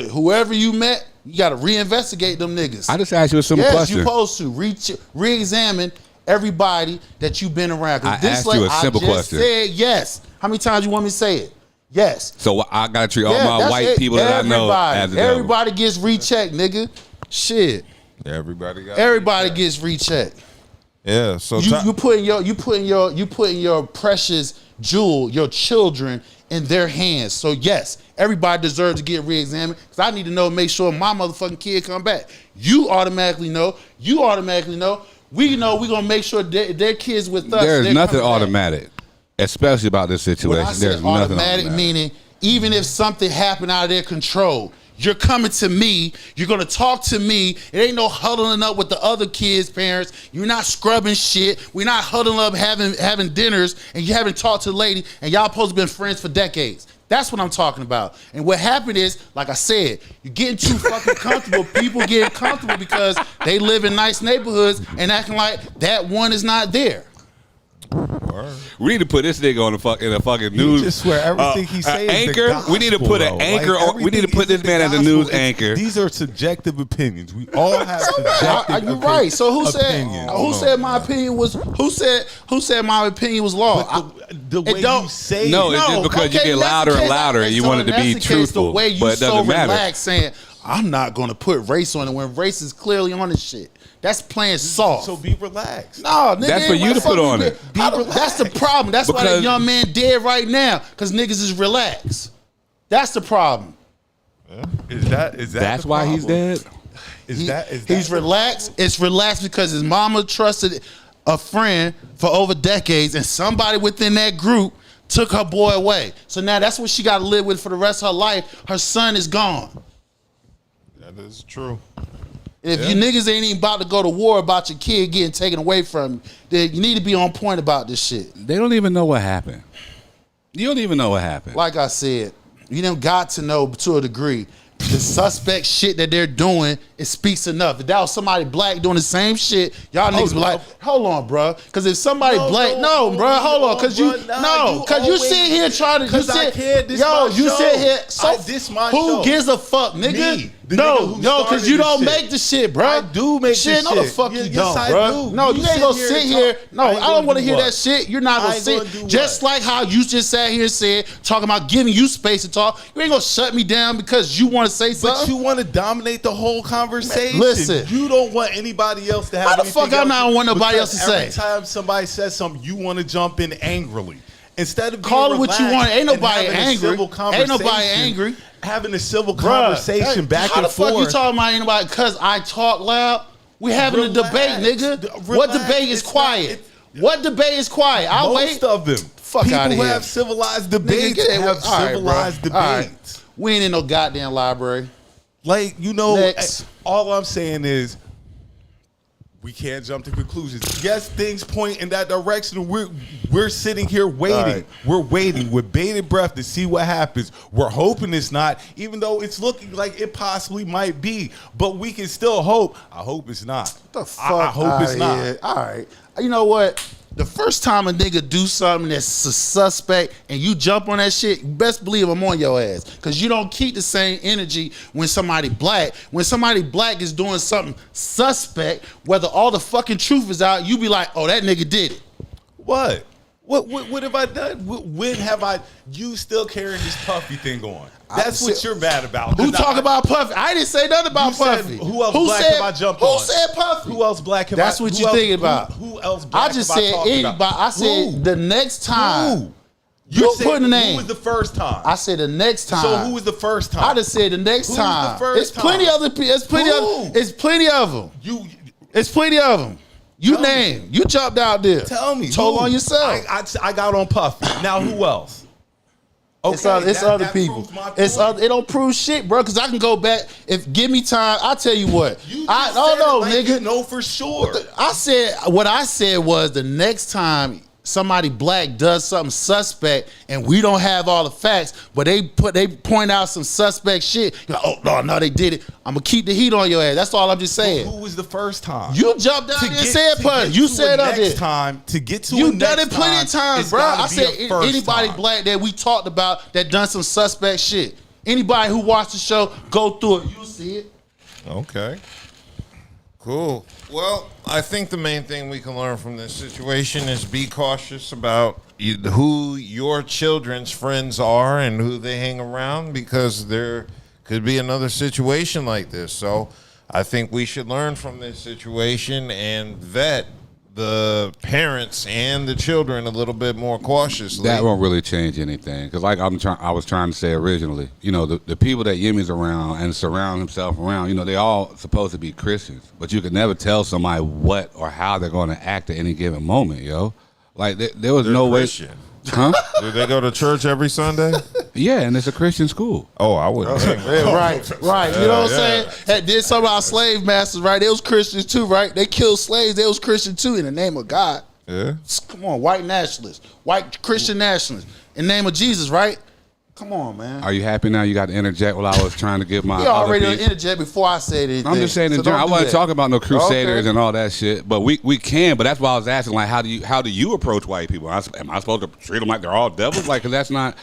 whoever you met, you got to reinvestigate them niggas. I just asked you a simple question. Yes, you're supposed to re-examine everybody that you've been around. I asked you a simple question. I just said yes. How many times you want me to say it? Yes. So I got to treat all my white people that I know as the devil. Everybody gets rechecked, nigga. Shit. Everybody gets rechecked. Yeah, so you putting your precious jewel, your children, in their hands. So yes, everybody deserves to get re-examined because I need to know, make sure my motherfucking kid come back. You automatically know. We know we're gonna make sure their kids with us. There's nothing automatic, especially about this situation. There's nothing automatic. Meaning, even if something happened out of their control, you're coming to me. You're gonna talk to me. It ain't no huddling up with the other kids' parents. You're not scrubbing shit. We're not huddling up having dinners, and you haven't talked to the lady, and y'all supposed to been friends for decades. That's what I'm talking about. And what happened is, like I said, you're getting too fucking comfortable. People getting comfortable because they live in nice neighborhoods and acting like that one is not there. We need to put this nigga on in a fucking news. Just swear everything he says anchor. Gospel, we need to put an anchor on. We need to put this man as a news anchor. These are subjective opinions. We all have subjective. You're right. So who said my opinion was? Who said my opinion was law? The way you say no, it's just because you get louder and louder, and you want it to be truthful. The way you but it doesn't matter. Relaxed saying, I'm not going to put race on it when race is clearly on this shit. That's playing soft. So be relaxed. No, nigga, that's for you to put on it. That's the problem. That's why that young man dead right now, because niggas is relaxed. That's the problem. Is that That's the why he's problem? dead. Is that He's relaxed. It's relaxed because his mama trusted a friend for over decades, and somebody within that group took her boy away. So now that's what she got to live with for the rest of her life. Her son is gone. That is true. If you niggas ain't even about to go to war about your kid getting taken away from you, then you need to be on point about this shit. They don't even know what happened. You don't even know what happened. Like I said, you done got to know to a degree. The suspect shit that they're doing, it speaks enough. If that was somebody black doing the same shit, y'all niggas be like, hold on, bro. Because if somebody black, bro, hold on. Because you sit here trying to, you sit here. So this my who show. gives a fuck, nigga? Me, the nigga who because you started don't this shit. make the shit, bro. I do make shit. the No, the shit. fuck you Yes, don't, I bro. do. No, You you ain't gonna sit here. No, I don't want to hear that shit. You're not gonna sit. Just like how you just sat here and said, talking about giving you space to talk. You ain't gonna shut me down because you want to say something. But you want to dominate the whole conversation. Listen. You don't want anybody else to have Why the anything fuck I don't want nobody else to because say? Every time somebody says something, you want to jump in angrily. Instead of Call being it what you want. Ain't relaxed nobody and having a angry. civil Ain't nobody conversation, angry. Having a civil conversation back how and the fuck forth. you talking about anybody? Because I talk loud. We having a debate, nigga. What debate is quiet? What debate is quiet? I'll wait. Most of them. Fuck People outta who here. have civilized debates Nigga, have all right, civilized bro. All right. debates. We ain't in no goddamn library. Like, you know, Next. all I'm saying is we can't jump to conclusions. Yes, things point in that direction. We're sitting here waiting. right. We're waiting with bated breath to see what happens. We're hoping it's not, even though it's looking like it possibly might be. But we can still hope. I hope it's not. What the fuck? I hope it's outta not. here. All right. You know what? The first time a nigga do something that's a suspect and you jump on that shit, you best believe I'm on your ass. Because you don't keep the same energy when somebody black. When somebody black is doing something suspect, whether all the fucking truth is out, you be like, oh, that nigga did it. What? What have I done? When have I? You still carrying this Puffy thing on? That's what you're mad about. Who talk about Puffy? I didn't say nothing about Puffy. Who else black have I jumped on? Who said Puffy? Who else black have That's I? what who you're else- thinking about. Who else black I just have said talked anybody. about? I said Who? the next time. Who? You said- put the name. Who was the first time? I said the next time. So who was the first time? I just said the next Who was time. the first It's plenty time? other people. It's plenty. Who? It's plenty of them. It's plenty of them. You Tell name. You jumped out there. Tell me. Told who? on yourself. I got on Puffy. Now who else? It's other people. proves my It's point. it don't prove shit, bro. Because I can go back. If give me time, I'll tell you what. You I just don't said know, it like nigga. You know for sure. I said what I said was the next time somebody black does something suspect and we don't have all the facts, but they point out some suspect shit. You're like, oh no, they did it. I'm gonna keep the heat on your ass. That's all I'm just saying. Who was the first time? You jumped out there and said punch. You said up there. Time to get to You a done next it plenty of time, times, it's bro. gotta I be said a first anybody time. black that we talked about that done some suspect shit. Anybody who watched the show, go through it. You'll see it. Okay. Cool. Well, I think the main thing we can learn from this situation is be cautious about who your children's friends are and who they hang around, because there could be another situation like this. So I think we should learn from this situation and vet the parents and the children a little bit more cautiously. That won't really change anything, because like I was trying to say originally, you know, the people that Yimmy's around and surround himself around, you know, they all supposed to be Christians, but you could never tell somebody what or how they're going to act at any given moment, yo. Like there was no Christian. way. Huh? Do they go to church every Sunday? Yeah, and it's a Christian school. Oh, I wouldn't. Yeah, right. You know what I'm saying? That did some of our slave masters, right? They was Christians too, right? They killed slaves. They was Christian too in the name of God. Yeah. Come on, white nationalists, white Christian nationalists, in the name of Jesus, right? Come on, man. Are you happy now? You got to interject while I was trying to give my. You already other piece? interject before I said anything. I'm just saying in so general. I don't do wasn't that. talking about no crusaders Okay. and all that shit, but we can. But that's why I was asking, like, how do you approach white people? Am I supposed to treat them like they're all devils? Like, 'cause that's not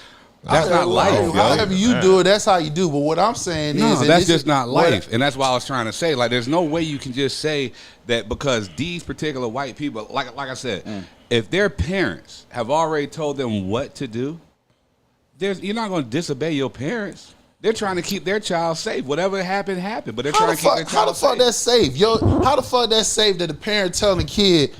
life. Yo. However you do it, that's how you do. But what I'm saying No, is, and that's this just is not what- life. And that's why I was trying to say, like, there's no way you can just say that because these particular white people, like I said, if their parents have already told them what to do, you're not going to disobey your parents. They're trying to keep their child safe. Whatever happened, happened. But they're trying to keep their child How the fuck safe. that's safe? Yo, how the fuck that's safe that the parent telling the kid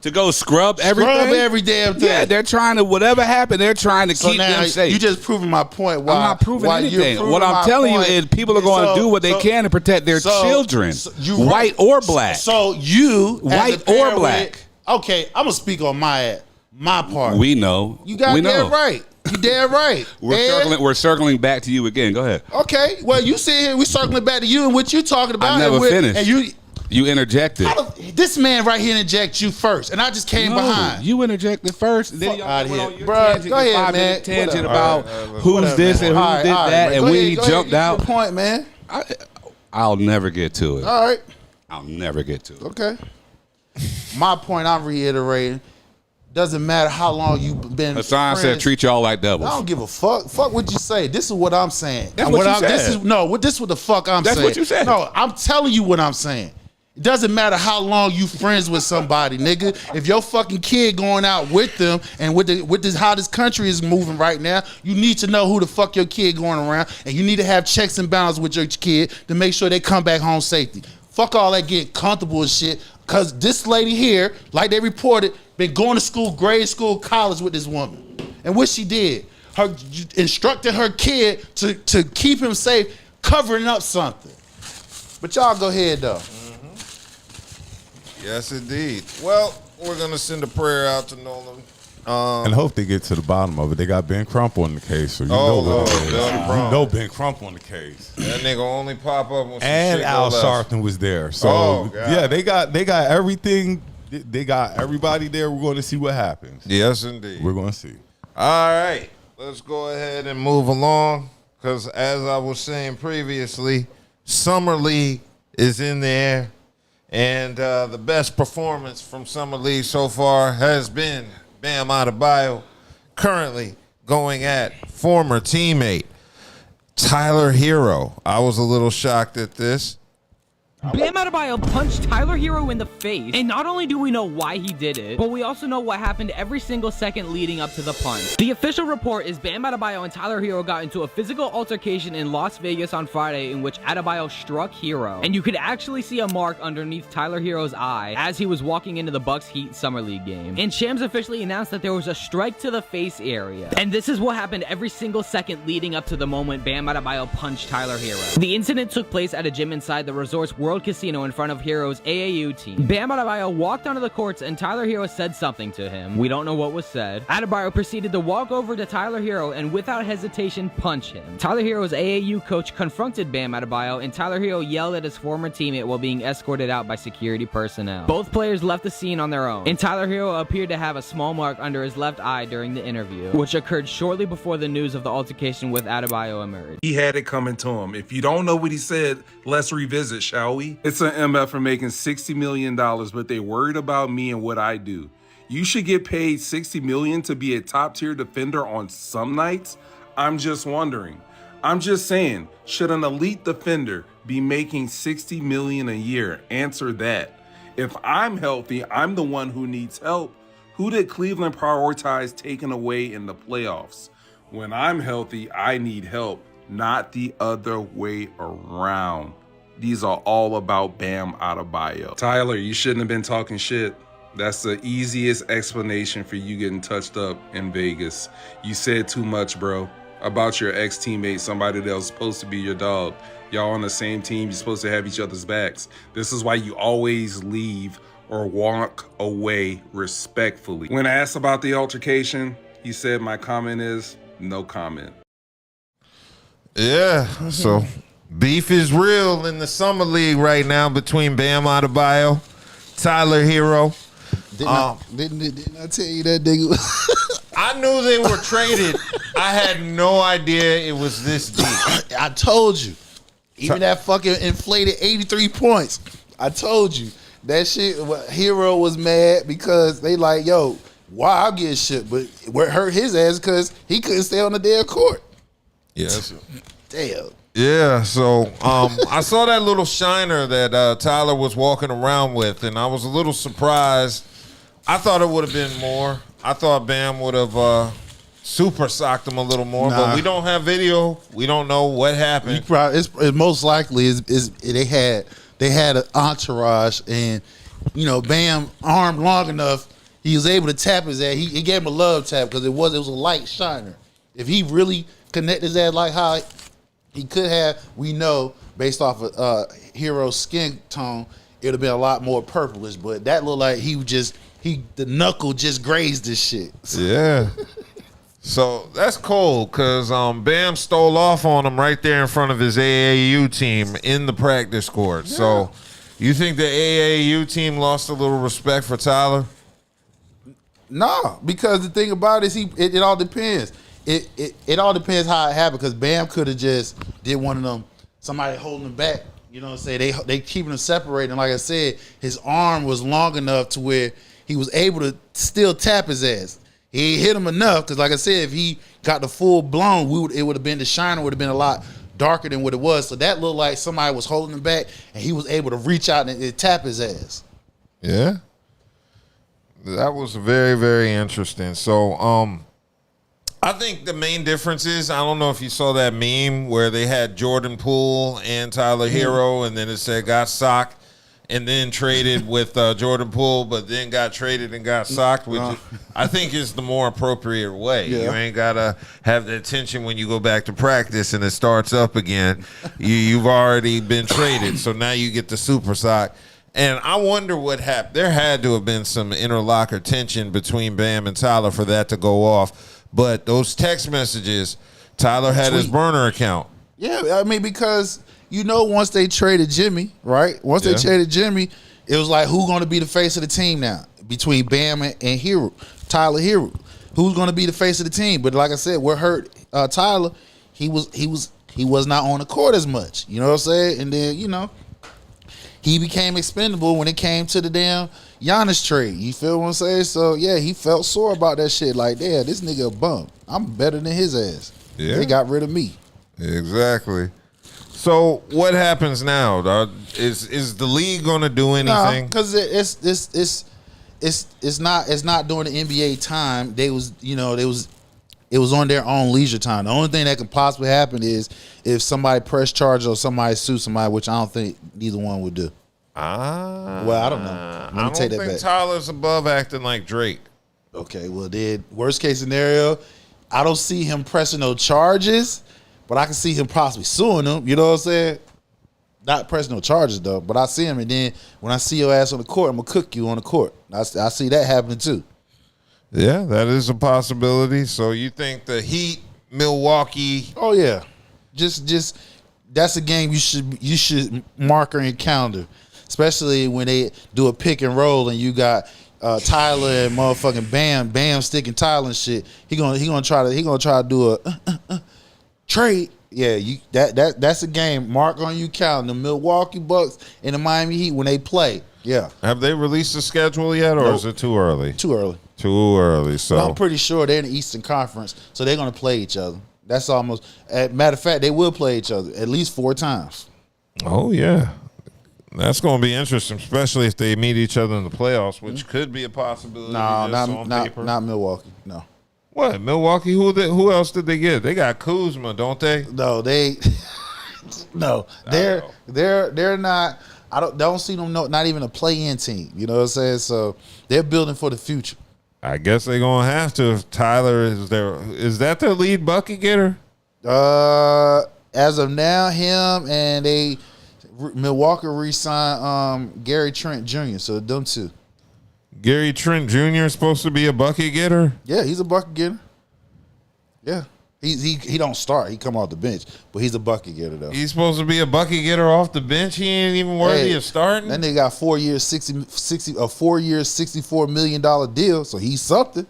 To go scrub everything? Scrub every damn thing. Yeah, they're trying to, whatever happened, they're trying to keep them safe. You just proving my point. Why, I'm not proving anything. Proving what I'm telling you is people are going to do what they can to protect their children, white or black. So you, white or black. Okay, I'm going to speak on my part. We know. You got that right. You damn right. We're circling back to you again. Go ahead. Okay. Well, you sit here, we circling back to you and what you talking about. I never finished. And you interjected. This man right here interjects you first, and I just came behind. You interjected first, and then y'all went on your tangent, go ahead, man. Tangent about who's this and who did that, and when he jumped out. Your point, man. I'll never get to it. All right. I'll never get to it. Okay. My point I'm reiterating. Doesn't matter how long you've been. Hassan said, "Treat y'all like devils." I don't give a fuck. Fuck what you say. This is what I'm saying. That's what you said. This is what the fuck I'm saying. That's what you said. No, I'm telling you what I'm saying. It doesn't matter how long you friends with somebody, nigga. If your fucking kid going out with them and with this how this country is moving right now, you need to know who the fuck your kid going around, and you need to have checks and balances with your kid to make sure they come back home safely. Fuck all that getting comfortable and shit. Cause this lady here, like they reported, been going to school, grade school, college with this woman. And what she did, her instructing her kid to keep him safe, covering up something. But y'all go ahead though. Yes, indeed. Well, we're gonna send a prayer out to Nolan. And hope they get to the bottom of it. They got Ben Crump on the case, so you know what it is. You know Ben Crump on the case. That nigga only pop up when some and shit Al go left. Sharpton was there. So yeah, they got everything. They got everybody there. We're going to see what happens. Yes, indeed. We're going to see. All right, let's go ahead and move along because, as I was saying previously, Summer League is in the air, and the best performance from Summer League so far has been Bam Adebayo, currently going at former teammate Tyler Herro. I was a little shocked at this. Bam Adebayo punched Tyler Herro in the face, and not only do we know why he did it, but we also know what happened every single second leading up to the punch. The official report is Bam Adebayo and Tyler Herro got into a physical altercation in Las Vegas on Friday in which Adebayo struck Herro, and you could actually see a mark underneath Tyler Herro's eye as he was walking into the Bucks Heat Summer League game. And Shams officially announced that there was a strike to the face area, and this is what happened every single second leading up to the moment Bam Adebayo punched Tyler Herro. The incident took place at a gym inside the resort's World Casino in front of Herro's AAU team. Bam Adebayo walked onto the courts and Tyler Herro said something to him. We don't know what was said. Adebayo proceeded to walk over to Tyler Herro and without hesitation punch him. Tyler Herro's AAU coach confronted Bam Adebayo and Tyler Herro yelled at his former teammate while being escorted out by security personnel. Both players left the scene on their own, and Tyler Herro appeared to have a small mark under his left eye during the interview, which occurred shortly before the news of the altercation with Adebayo emerged. He had it coming to him. If you don't know what he said, let's revisit, shall we? It's an MF for making $60 million, but they worried about me and what I do. You should get paid $60 million to be a top-tier defender on some nights? I'm just wondering. I'm just saying, should an elite defender be making $60 million a year? Answer that. If I'm healthy, I'm the one who needs help. Who did Cleveland prioritize taking away in the playoffs? When I'm healthy, I need help, not the other way around. These are all about Bam Adebayo. Tyler, you shouldn't have been talking shit. That's the easiest explanation for you getting touched up in Vegas. You said too much, bro, about your ex-teammate, somebody that was supposed to be your dog. Y'all on the same team, you're supposed to have each other's backs. This is why you always leave or walk away respectfully. When asked about the altercation, he said, my comment is no comment. Yeah, so beef is real in the Summer League right now between Bam Adebayo, Tyler Herro. Didn't I tell you that nigga? I knew they were traded. I had no idea it was this deep. I told you. Even that fucking inflated 83 points. I told you. That shit, Herro was mad because they like, yo, why I get shit? But what hurt his ass because he couldn't stay on the damn court. Yes. Damn. Yeah, so I saw that little shiner that Tyler was walking around with, and I was a little surprised. I thought it would have been more. I thought Bam would have super socked him a little more, but we don't have video. We don't know what happened. It's most likely is they had an entourage, and you know Bam armed long enough he was able to tap his ass. He gave him a love tap because it was a light shiner. If he really connected his ass like how he could have, we know based off of Herro's skin tone, it would have been a lot more purplish. But that looked like the knuckle just grazed this shit. Yeah. So that's cold because Bam stole off on him right there in front of his AAU team in the practice court. Yeah. So you think the AAU team lost a little respect for Tyler? No, because the thing about it is it all depends. It all depends how it happened because Bam could have just did one of them, somebody holding him back. You know what I'm saying? They keeping him separated. And like I said, his arm was long enough to where he was able to still tap his ass. He hit him enough because, like I said, if he got the full blown, it would have been the shiner would have been a lot darker than what it was. So that looked like somebody was holding him back, and he was able to reach out and tap his ass. Yeah, that was very, very interesting. So, I think the main difference is I don't know if you saw that meme where they had Jordan Poole and Tyler Herro, and then it said got socked. And then traded with Jordan Poole, but then got traded and got socked, which I think is the more appropriate way. Yeah. You ain't got to have the tension when you go back to practice and it starts up again. You've already been traded, so now you get the super sock. And I wonder what happened. There had to have been some interlocker tension between Bam and Tyler for that to go off. But those text messages, Tyler had his burner account. Yeah, I mean, because once they traded Jimmy, right? Once they traded Jimmy, it was like, who's going to be the face of the team now? Between Bam and Herro, Tyler Herro. Who's going to be the face of the team? But like I said, what hurt Tyler, he was not on the court as much. You know what I'm saying? And then, he became expendable when it came to the damn Giannis trade. You feel what I'm saying? So, yeah, he felt sore about that shit. Like, damn, this nigga a bum. I'm better than his ass. Yeah. They got rid of me. Exactly. So what happens now, dog? Is the league gonna do anything? Because it's not during the NBA time. It was on their own leisure time. The only thing that can possibly happen is if somebody press charges or somebody sue somebody, which I don't think neither one would do. Well, I don't know. Let me take that back. I don't think Tyler's above acting like Drake. Okay, well then, worst case scenario, I don't see him pressing no charges. But I can see him possibly suing them. You know what I'm saying? Not pressing no charges, though. But I see him, and then when I see your ass on the court, I'm going to cook you on the court. I see that happening, too. Yeah, that is a possibility. So you think the Heat, Milwaukee... Oh, yeah. Just that's a game you should mark on your calendar, especially when they do a pick and roll and you got Tyler and motherfucking Bam sticking Tyler and shit. He gonna try to do a... trade, yeah. That's a game. Mark on your calendar. Milwaukee Bucks and the Miami Heat when they play. Yeah. Have they released the schedule yet, or is it too early? Too early. Too early. So I'm pretty sure they're in the Eastern Conference, so they're gonna play each other. That's almost. Matter of fact, they will play each other at least 4 times. Oh yeah, that's gonna be interesting, especially if they meet each other in the playoffs, which could be a possibility. No, not Milwaukee. No. What, Milwaukee? Who else did they get? They got Kuzma, don't they? No, they're not. I don't see them. Not even a play-in team. You know what I'm saying? So they're building for the future. I guess they're gonna have to. If Tyler is there, is that their lead bucket getter? As of now, him and Milwaukee re-signed Gary Trent Jr. So them two. Gary Trent Jr. is supposed to be a bucket getter? Yeah, he's a bucket getter. Yeah. He don't start. He come off the bench, but he's a bucket getter, though. He's supposed to be a bucket getter off the bench? He ain't even worthy of starting? That nigga got 4 years, $64 million deal, so he's something.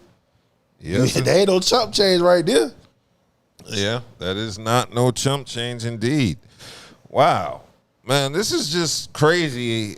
Yes. They ain't no chump change right there. Yeah, that is not no chump change indeed. Wow. Man, this is just crazy.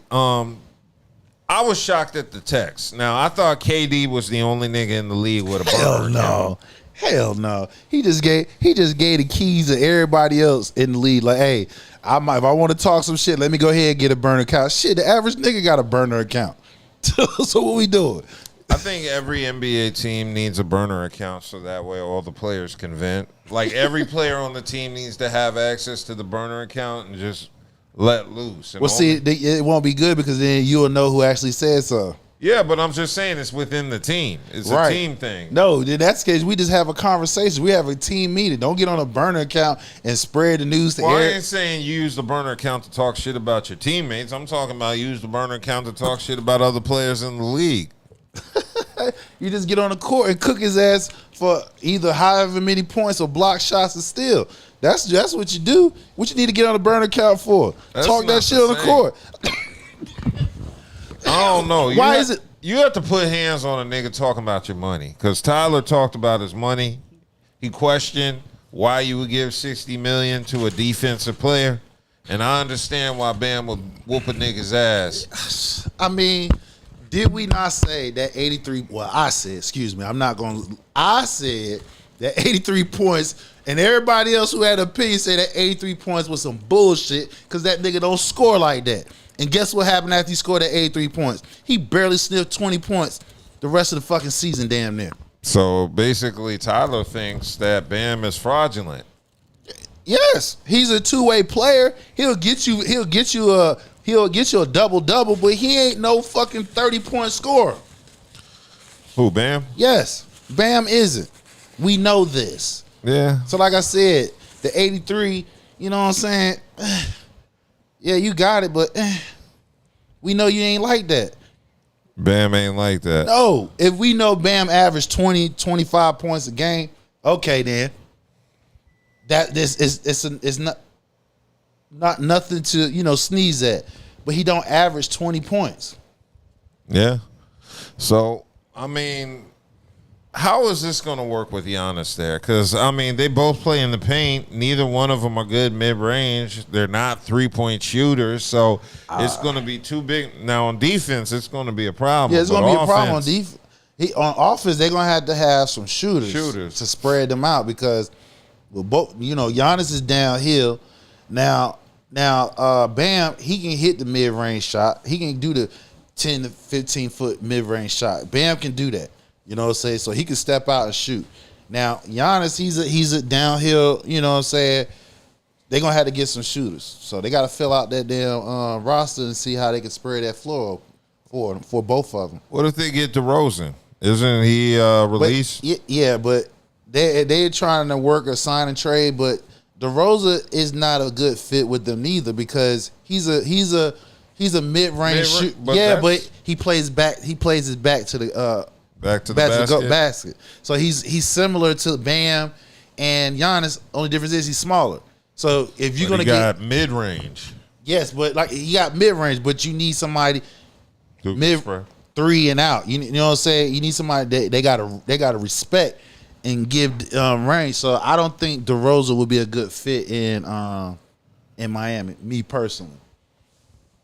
I was shocked at the text. Now, I thought KD was the only nigga in the league with a burner account. Hell no. He just gave the keys to everybody else in the league. Like, hey, if I want to talk some shit, let me go ahead and get a burner account. Shit, the average nigga got a burner account. So what we doing? I think every NBA team needs a burner account so that way all the players can vent. Like, every player on the team needs to have access to the burner account and just let loose. Well, see, it won't be good because then you'll know who actually said so. Yeah, but I'm just saying it's within the team. It's a team thing. No, in that case, we just have a conversation. We have a team meeting. Don't get on a burner account and spread the news to Well, I air. ain't saying use the burner account to talk shit about your teammates. I'm talking about use the burner account to talk shit about other players in the league. You just get on the court and cook his ass for either however many points or block shots or steal. That's what you do. What you need to get on the burner account for? That's Talk not that shit the on the same. court. I don't know. Why is it? You have to put hands on a nigga talking about your money. Because Tyler talked about his money. He questioned why you would give $60 million to a defensive player. And I understand why Bam would whoop a nigga's ass. I mean, did we not say that 83? Well, I said, excuse me, I'm not going to. I said that 83 points, and everybody else who had an opinion said that 83 points was some bullshit because that nigga don't score like that. And guess what happened after he scored that 83 points? He barely sniffed 20 points the rest of the fucking season, damn near. So basically, Tyler thinks that Bam is fraudulent. Yes, he's a two-way player. He'll get you a double-double, but he ain't no fucking 30-point scorer. Who, Bam? Yes, Bam isn't. We know this. Yeah. So like I said, the 83, you know what I'm saying? Yeah, you got it, but we know you ain't like that. Bam ain't like that. No, if we know Bam averaged 20, 25 points a game, okay then. It's not nothing to, sneeze at. But he don't average 20 points. Yeah. So, I mean, how is this going to work with Giannis there? Because, I mean, they both play in the paint. Neither one of them are good mid-range. They're not three-point shooters. So, it's going to be too big. Now, on defense, it's going to be a problem. Yeah, it's going to be a problem on defense. On offense, they're going to have some shooters to spread them out because, Giannis is downhill. Now, Bam, he can hit the mid-range shot. He can do the 10 to 15-foot mid-range shot. Bam can do that. You know what I'm saying? So he can step out and shoot. Now, Giannis, he's a downhill, you know what I'm saying? They're going to have to get some shooters. So they got to fill out that damn roster and see how they can spread that floor for both of them. What if they get DeRozan? Isn't he released? But they're trying to work a sign and trade, but DeRozan is not a good fit with them neither because he's a mid-range shooter. Yeah, but he plays his back to the basket. So he's similar to Bam and Giannis. Only difference is he's smaller. So if you're gonna get mid-range, yes, but like he got mid-range, but you need somebody three and out. You know what I'm saying? You need somebody they gotta respect and give range. So I don't think DeRozan would be a good fit in Miami. Me personally.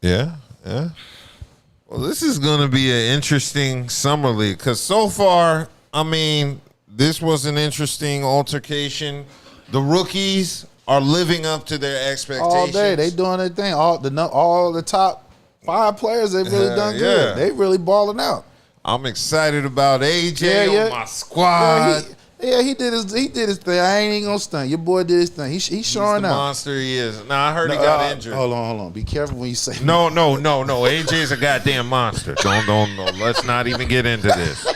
Yeah. Well, this is going to be an interesting summer league because so far, I mean, this was an interesting altercation. The rookies are living up to their expectations. All day, they doing their thing. All the top 5 players, they really done good. They really balling out. I'm excited about AJ on my squad. He did his thing. I ain't even gonna stunt. Your boy did his thing. He's showing the out. Monster he is. Nah, I heard he got injured. Hold on. Be careful when you say No. AJ's a goddamn monster. Don't. Let's not even get into this.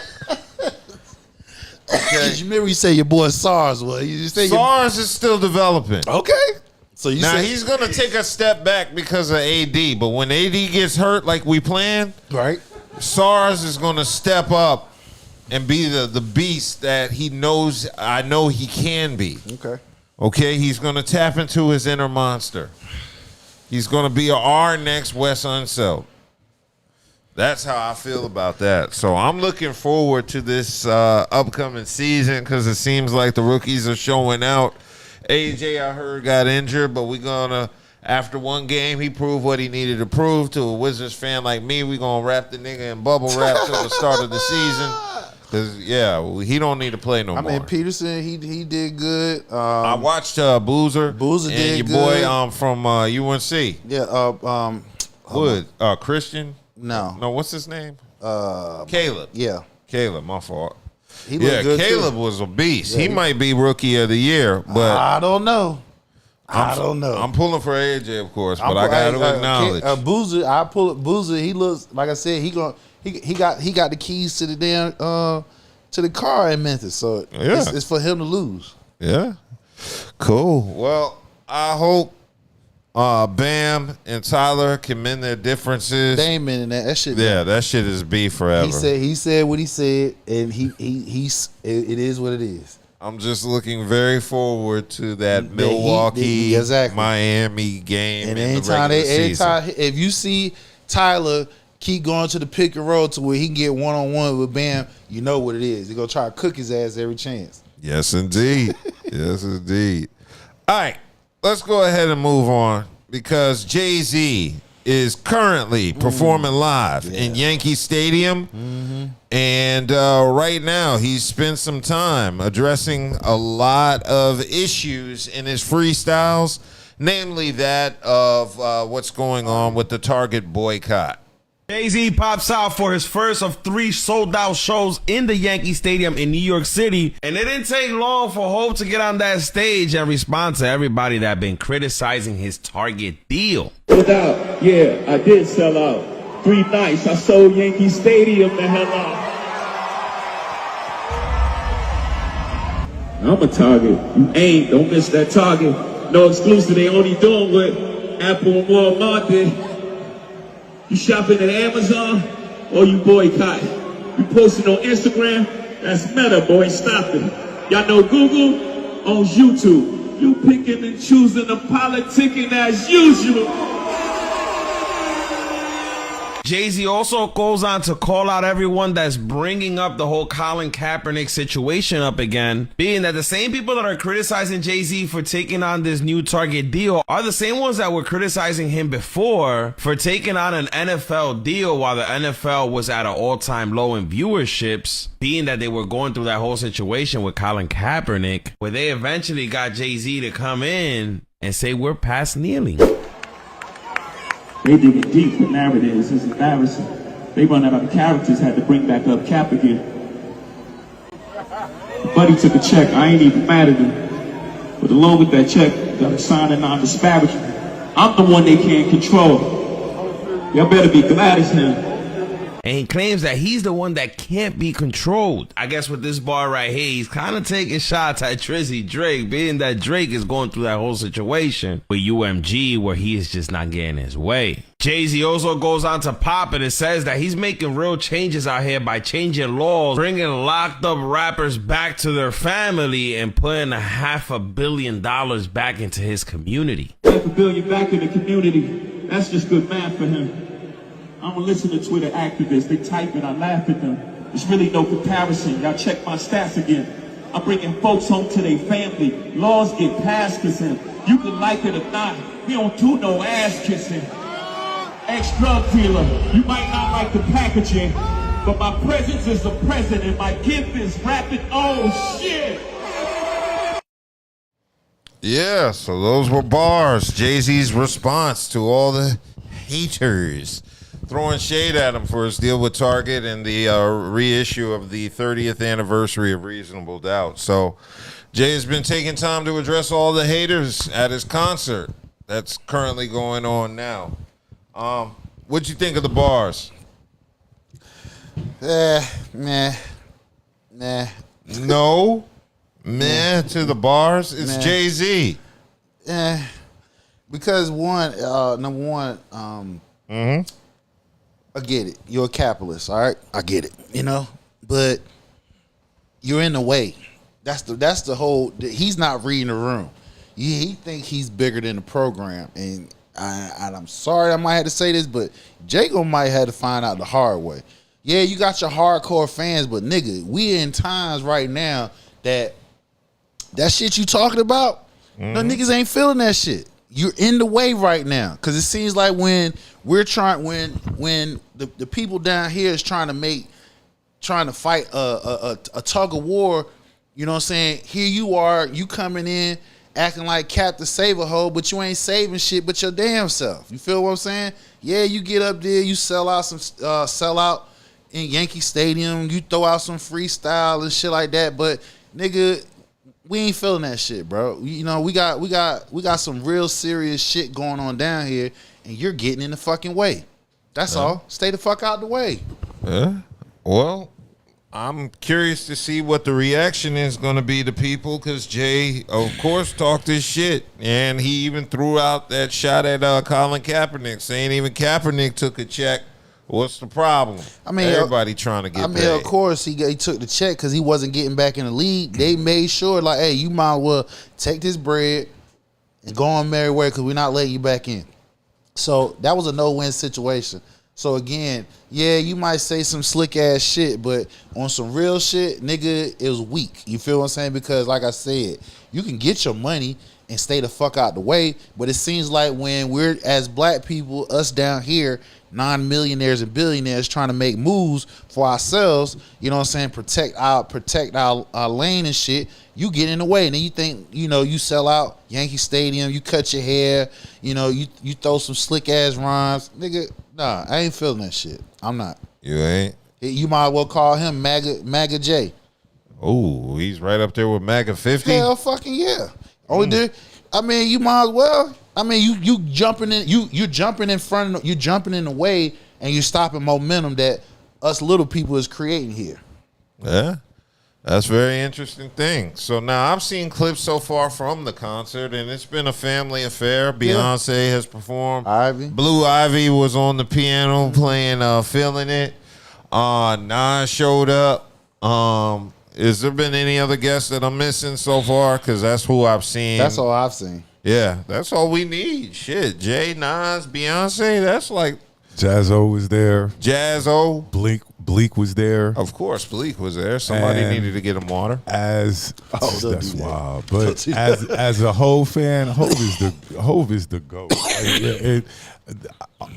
Okay. You remember you say your boy SARS was? SARS is still developing. Okay. So he's gonna take a step back because of AD, but when AD gets hurt like we planned, right? SARS is gonna step up and be the beast that I know he can be. Okay, he's going to tap into his inner monster. He's going to be our next Wes Unseld. That's how I feel about that. So I'm looking forward to this upcoming season because it seems like the rookies are showing out. AJ, I heard, got injured, but we're going to, after one game, he proved what he needed to prove. To a Wizards fan like me, we're going to wrap the nigga in bubble wrap till the start of the season. Because, he don't need to play no more. I mean, Peterson, he did good. I watched Boozer. Boozer and did your good. boy from UNC. Yeah. Wood. Christian? No, what's his name? Caleb. Yeah. Caleb, my fault. He looked good Caleb too. was a beast. Yeah, he might be rookie of the year, but I don't know. I'm pulling for AJ, of course, but I got to acknowledge. Boozer, I pull it. Boozer, he looks, like I said, he got the keys to the damn to the car in Memphis. So it's for him to lose. Yeah. Cool. Well, I hope Bam and Tyler can mend their differences. They ain't mending that. That shit. Yeah, that shit is beef forever. He said what he said, and it is what it is. I'm just looking very forward to that Milwaukee, Miami game. And anytime if you see Tyler keep going to the pick and roll to where he can get one-on-one with Bam, you know what it is. He's going to try to cook his ass every chance. Yes, indeed. Yes, indeed. All right, let's go ahead and move on because Jay-Z is currently performing live in Yankee Stadium. And right now, he's spent some time addressing a lot of issues in his freestyles, namely that of what's going on with the Target boycott. Jay-Z pops out for his first of 3 sold-out shows in the Yankee Stadium in New York City. And it didn't take long for Hope to get on that stage and respond to everybody that been criticizing his Target deal. Sold out. Yeah, I did sell out. 3 nights, I sold Yankee Stadium the hell out. I'm a Target. You ain't. Don't miss that Target. No exclusive. They only doing what Apple and Walmart did. You shopping at Amazon or you boycott? You posting on Instagram? That's Meta, boy. Stop it. Y'all know Google owns YouTube. You picking and choosing and politicking as usual. Jay-Z also goes on to call out everyone that's bringing up the whole Colin Kaepernick situation up again, being that the same people that are criticizing Jay-Z for taking on this new Target deal are the same ones that were criticizing him before for taking on an NFL deal while the NFL was at an all-time low in viewerships, being that they were going through that whole situation with Colin Kaepernick, where they eventually got Jay-Z to come in and say, we're past kneeling. They digging deep with narratives. It's embarrassing. They run out of characters, had to bring back up Cap again. Buddy took a check. I ain't even mad at him. But along with that check, got to sign a non-disparagement. I'm the one they can't control. Y'all better be glad as him. And he claims that he's the one that can't be controlled. I guess with this bar right here, he's kind of taking shots at Drizzy Drake, being that Drake is going through that whole situation with UMG where he is just not getting his way. Jay-Z also goes on to pop it and says that he's making real changes out here by changing laws, bringing locked up rappers back to their family, and putting $500 million back into his community. $500 million back in the community. That's just good math for him. I don't listen to Twitter activists. They type and I laugh at them. There's really no comparison. Y'all check my stats again. I'm bringing folks home to their family. Laws get passed because him. You can like it or not. We don't do no ass kissing. Ex-drug dealer. You might not like the packaging, but my presence is the present and my gift is rapid. Oh, shit. Yeah, so those were bars. Jay-Z's response to all the haters throwing shade at him for his deal with Target and the reissue of the 30th anniversary of Reasonable Doubt. So Jay has been taking time to address all the haters at his concert that's currently going on now. What'd you think of the bars? Nah. No? Meh to the bars? It's Jay-Z. Because number one, I get it. You're a capitalist, all right? I get it, but you're in the way. That's the whole. He's not reading the room. He think he's bigger than the program, and I'm sorry I might have to say this, but Jacob might have to find out the hard way. Yeah, you got your hardcore fans, but nigga, we in times right now that shit you talking about, no niggas ain't feeling that shit. You're in the way right now because it seems like when the people down here is trying to fight a tug of war, you know what I'm saying? Here you are, you coming in acting like Captain Save-A-Ho, but you ain't saving shit but your damn self. You feel what I'm saying? Yeah, you get up there, you sell out in Yankee Stadium, you throw out some freestyle and shit like that, but nigga, we ain't feeling that shit, bro. We got some real serious shit going on down here, and you're getting in the fucking way. That's all. Stay the fuck out the way. Yeah. Well, I'm curious to see what the reaction is going to be to people because Jay, of course, talked his shit. And he even threw out that shot at Colin Kaepernick, saying even Kaepernick took a check. What's the problem? I mean, everybody trying to get paid. Of course, he took the check because he wasn't getting back in the league. They made sure, like, hey, you might well take this bread and go on merry way because we're not letting you back in. So that was a no-win situation. So again, yeah, you might say some slick ass shit, but on some real shit, nigga, it was weak. You feel what I'm saying? Because like I said, you can get your money and stay the fuck out the way, but it seems like when we're, as black people, us down here, non-millionaires and billionaires trying to make moves for ourselves, you know what I'm saying, protect our lane and shit, you get in the way. And then you think, you know, you sell out Yankee Stadium, you cut your hair, you know, you throw some slick ass rhymes. Nigga, nah, I ain't feeling that shit. I'm not. You ain't? You might well call him MAGA J. Oh, he's right up there with MAGA 50? Hell fucking yeah. I mean, you might as well. I mean, you jumping in, you're jumping in front of, you're jumping in the way, and you're stopping momentum that us little people is creating here. Yeah, that's a very interesting thing. So now I've seen clips so far from the concert, and it's been a family affair. Beyonce has performed. Blue Ivy was on the piano playing Feeling It. Nas showed up. Has there been any other guests that I'm missing so far? Because that's who I've seen. That's all I've seen. Yeah, that's all we need. Shit, Jay, Nas, Beyonce, that's like... Jazzo was there. Jazzo. Bleak was there. Of course, Bleak was there. Somebody needed to get him water. That's wild. But as a Hove fan, Hove is the GOAT.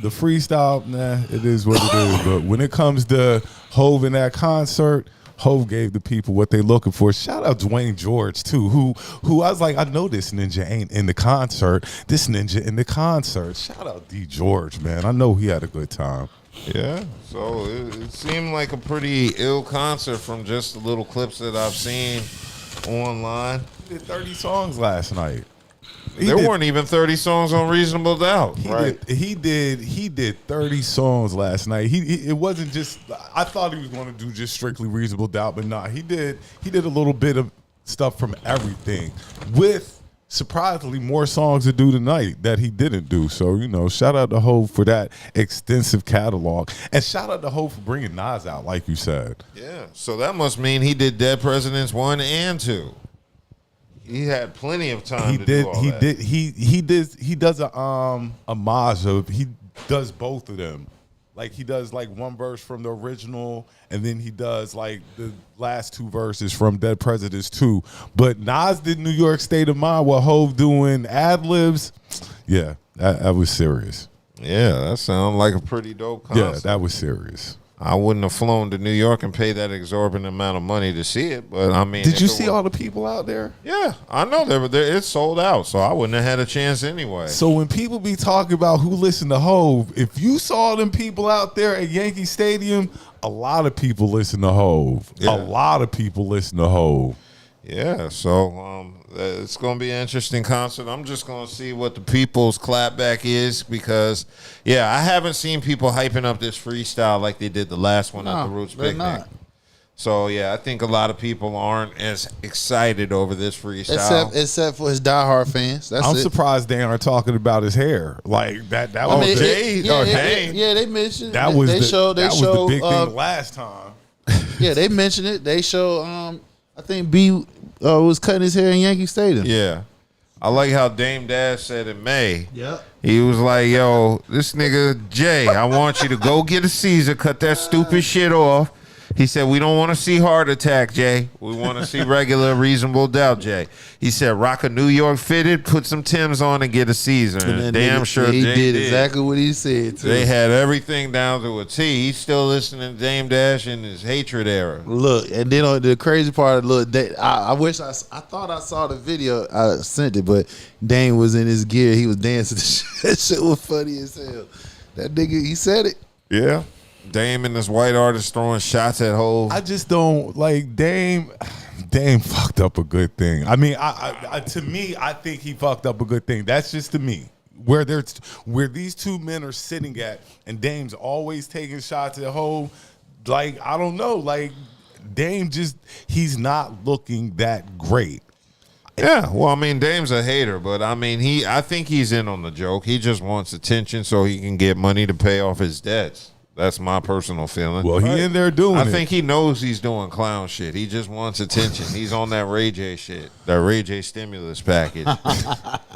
The freestyle, it is what it is. But when it comes to Hove in that concert, Hove gave the people what they looking for. Shout out Dwayne George too, who I was like, I know this ninja ain't in the concert. This ninja in the concert. Shout out D George, man. I know he had a good time. Yeah, so it seemed like a pretty ill concert from just the little clips that I've seen online. He did 30 songs last night. There weren't even 30 songs on Reasonable Doubt. He did 30 songs last night. It wasn't just, I thought he was going to do just strictly Reasonable Doubt, but nah, he did a little bit of stuff from everything with surprisingly more songs to do tonight that he didn't do. So, you know, shout out to Hov for that extensive catalog, and shout out to Hov for bringing Nas out, like you said. Yeah, so that must mean he did Dead Presidents 1 and 2. He had plenty of time to do all that. He does a homage of, he does both of them. Like he does like one verse from the original, and then he does like the last two verses from Dead Presidents 2. But Nas did New York State of Mind while Hov doing ad-libs. Yeah, that was serious. Yeah, that sounded like a pretty dope concert. Yeah, that was serious. I wouldn't have flown to New York and paid that exorbitant amount of money to see it, but I mean... Did you see all the people out there? Yeah, I know they were there. It's sold out, so I wouldn't have had a chance anyway. So when people be talking about who listened to Hov, if you saw them people out there at Yankee Stadium, a lot of people listen to Hov. Yeah. A lot of people listen to Hov. Yeah, so it's going to be an interesting concert. I'm just going to see what the people's clapback is because, yeah, I haven't seen people hyping up this freestyle like they did the last one at the Roots Picnic. Not. So, yeah, I think a lot of people aren't as excited over this freestyle. Except for his diehard fans. I'm surprised they aren't talking about his hair. Like, that was Jay or Dane. Yeah, they mentioned that was the big thing last time. Yeah, they mentioned it. They showed, I think B was cutting his hair in Yankee Stadium. Yeah. I like how Dame Dash said in May. Yep. He was like, yo, this nigga Jay, I want you to go get a Caesar, cut that stupid shit off. He said, we don't want to see Heart Attack, Jay. We want to see regular Reasonable Doubt, Jay. He said, rock a New York fitted, put some Timbs on and get a Caesar. And damn sure he Jay did exactly what he said, too. They had everything down to a T. He's still listening to Dame Dash in his hatred era. Look, and then the crazy part, I wish I thought I saw the video. I sent it, but Dame was in his gear. He was dancing. That shit was funny as hell. That nigga, he said it. Yeah. Dame and this white artist throwing shots at Hov. I just don't like Dame. Dame fucked up a good thing. I mean, to me, I think he fucked up a good thing. That's just to me. Where these two men are sitting at, and Dame's always taking shots at Hov. like, I don't know. Like, Dame he's not looking that great. Yeah, well, I mean, Dame's a hater, but I mean, I think he's in on the joke. He just wants attention so he can get money to pay off his debts. That's my personal feeling. Well, he in there doing it. I think he knows he's doing clown shit. He just wants attention. He's on that Ray J shit, that Ray J stimulus package.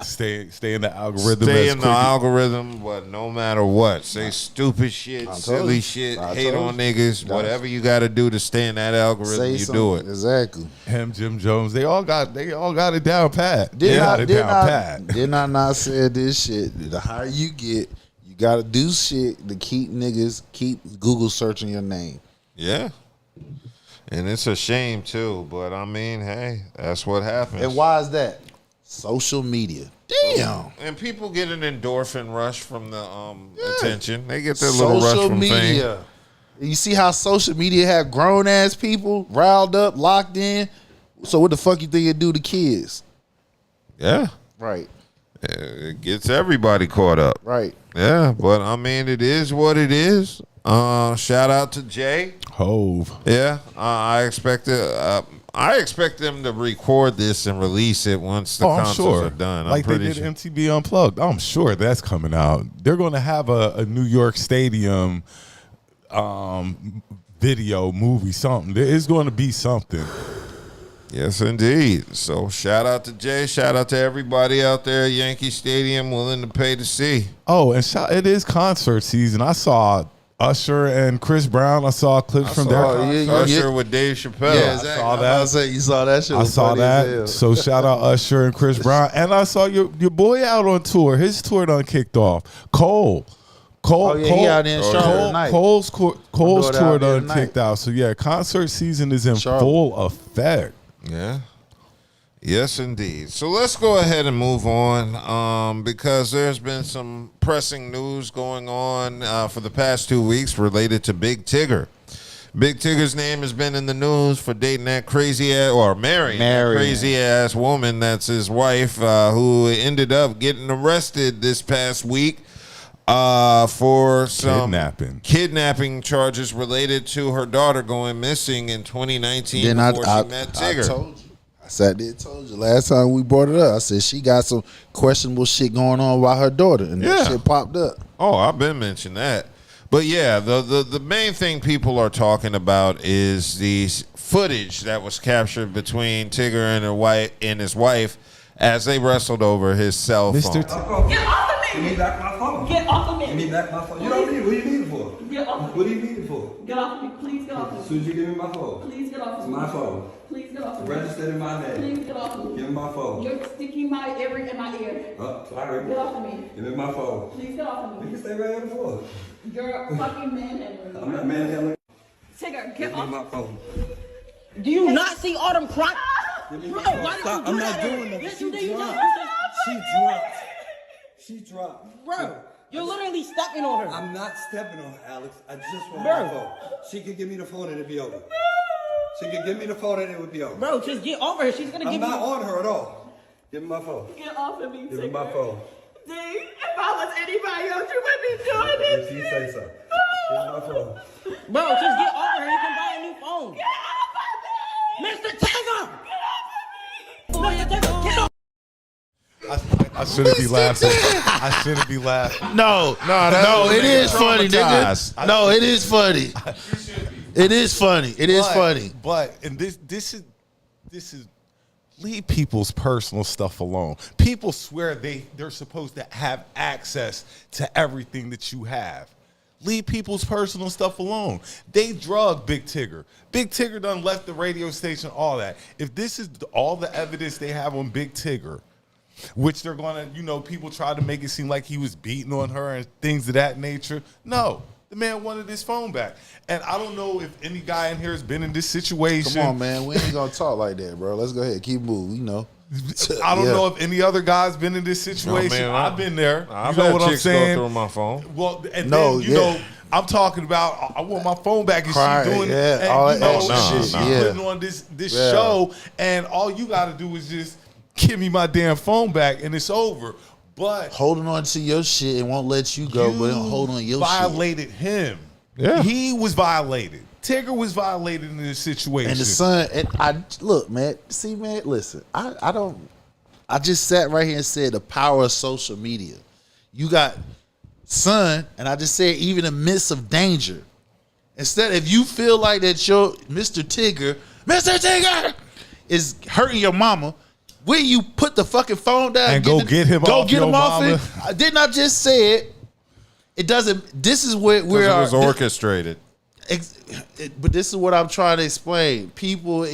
Stay in the algorithm. Stay in the algorithm, but no matter what, say stupid shit, silly shit, hate on niggas, whatever you got to do to stay in that algorithm, you do it. Exactly. Him, Jim Jones, they all got it down pat. Did I not say this shit? The higher you get, you gotta do shit to keep Google searching your name. Yeah. And it's a shame too, but I mean, hey, that's what happens. And why is that? Social media. Damn. And people get an endorphin rush from the attention. They get their little rush from media. Fame. You see how social media have grown ass people riled up, locked in. So what the fuck you think it do to kids? Yeah. Right. It gets everybody caught up. Right. Yeah, but I mean, it is what it is. Shout out to Jay Hove. Yeah, I expect them to record this and release it once the concerts are done. Like they did MTV Unplugged. I'm sure that's coming out. They're going to have a New York Stadium video, movie, something. There is going to be something. Yes, indeed. So shout out to Jay. Shout out to everybody out there at Yankee Stadium willing to pay to see. Oh, and it is concert season. I saw Usher and Chris Brown. I saw clips from their concert. Usher with Dave Chappelle. Yeah, exactly. I saw that. You saw that shit. I saw that. So shout out Usher and Chris Brown. And I saw your boy out on tour. His tour done kicked off. Cole, he out in Charlotte tonight. Cole's tour done kicked out. So yeah, concert season is in full effect. Yeah. Yes, indeed. So let's go ahead and move on because there's been some pressing news going on for the past 2 weeks related to Big Tigger. Big Tigger's name has been in the news for dating that crazy ass, or marrying that crazy ass woman that's his wife, who ended up getting arrested this past week for some kidnapping charges related to her daughter going missing in 2019 before she met Tigger. I told you. Told you last time we brought it up. I said she got some questionable shit going on about her daughter, and that shit popped up. Oh, I've been mentioning that. But yeah, the main thing people are talking about is the footage that was captured between Tigger and his wife as they wrestled over his cell phone. Get off of me! Give me back my phone. Get off of me! Give me back my phone. You don't need it. What do you need it for? Get off of me. What do you need it for? Get off of me. Please get off of me. As soon as you give me my phone. Please get off of me. It's my phone. Please get off of me. Registered in my name. Please get off of me. Give me my phone. You're sticking my ear in my ear. Oh, sorry. Get off of me. Give me my phone. Please get off of me. You can stay right on the floor. You're a fucking manhandler. I'm not manhandling. Tigger, get off. Give me my phone. Do you not see all them crime? Bro, why did you do I'm not doing that. Yes, She you did. dropped. She dropped. Bro, you're literally stepping on her. I'm not stepping on her, Alex. I just want Bro. my phone. She can give me the phone and it'll be over. She can give me the phone and it would be over. Bro, just get over her. She's gonna give you. I'm not on her at all. Give me my phone. Get off of me, Give me my phone. D, if I was anybody else, you wouldn't be doing this. If you say so. Give me my phone. Bro, just get over her. You can buy a new phone. Get off of me! Mr. Tigger! Get off of me! Mr. Tigger, get off! I shouldn't be laughing. I shouldn't be laughing. No, it is funny, nigga. No, it is funny. It is funny. It is funny. But and this is leave people's personal stuff alone. People swear they're supposed to have access to everything that you have. Leave people's personal stuff alone. They drug Big Tigger. Big Tigger done left the radio station, all that. If this is all the evidence they have on Big Tigger, which they're going to, people try to make it seem like he was beating on her and things of that nature. No, the man wanted his phone back. And I don't know if any guy in here has been in this situation. Come on, man. We ain't going to talk like that, bro. Let's go ahead. Keep moving, I don't know if any other guy's been in this situation. No, man, I've been there. I've you know had what I'm chicks saying? go through my phone. Well, and then, you know, I'm talking about I want my phone back, and Crying, she's doing all that she's putting on this show, and all you got to do is just give me my damn phone back, and it's over. But holding on to your shit and won't let you go, but hold on your violated him. Yeah, he was violated. Tigger was violated in this situation. And the son, and I look, man. See, man, listen. I don't. I just sat right here and said the power of social media. You got son, and I just said even in the midst of danger. Instead, if you feel like that your Mr. Tigger is hurting your mama, will you put the fucking phone down and go get him off your mama? Didn't I just say it? It doesn't. This is where it was orchestrated. But this is what I'm trying to explain. People,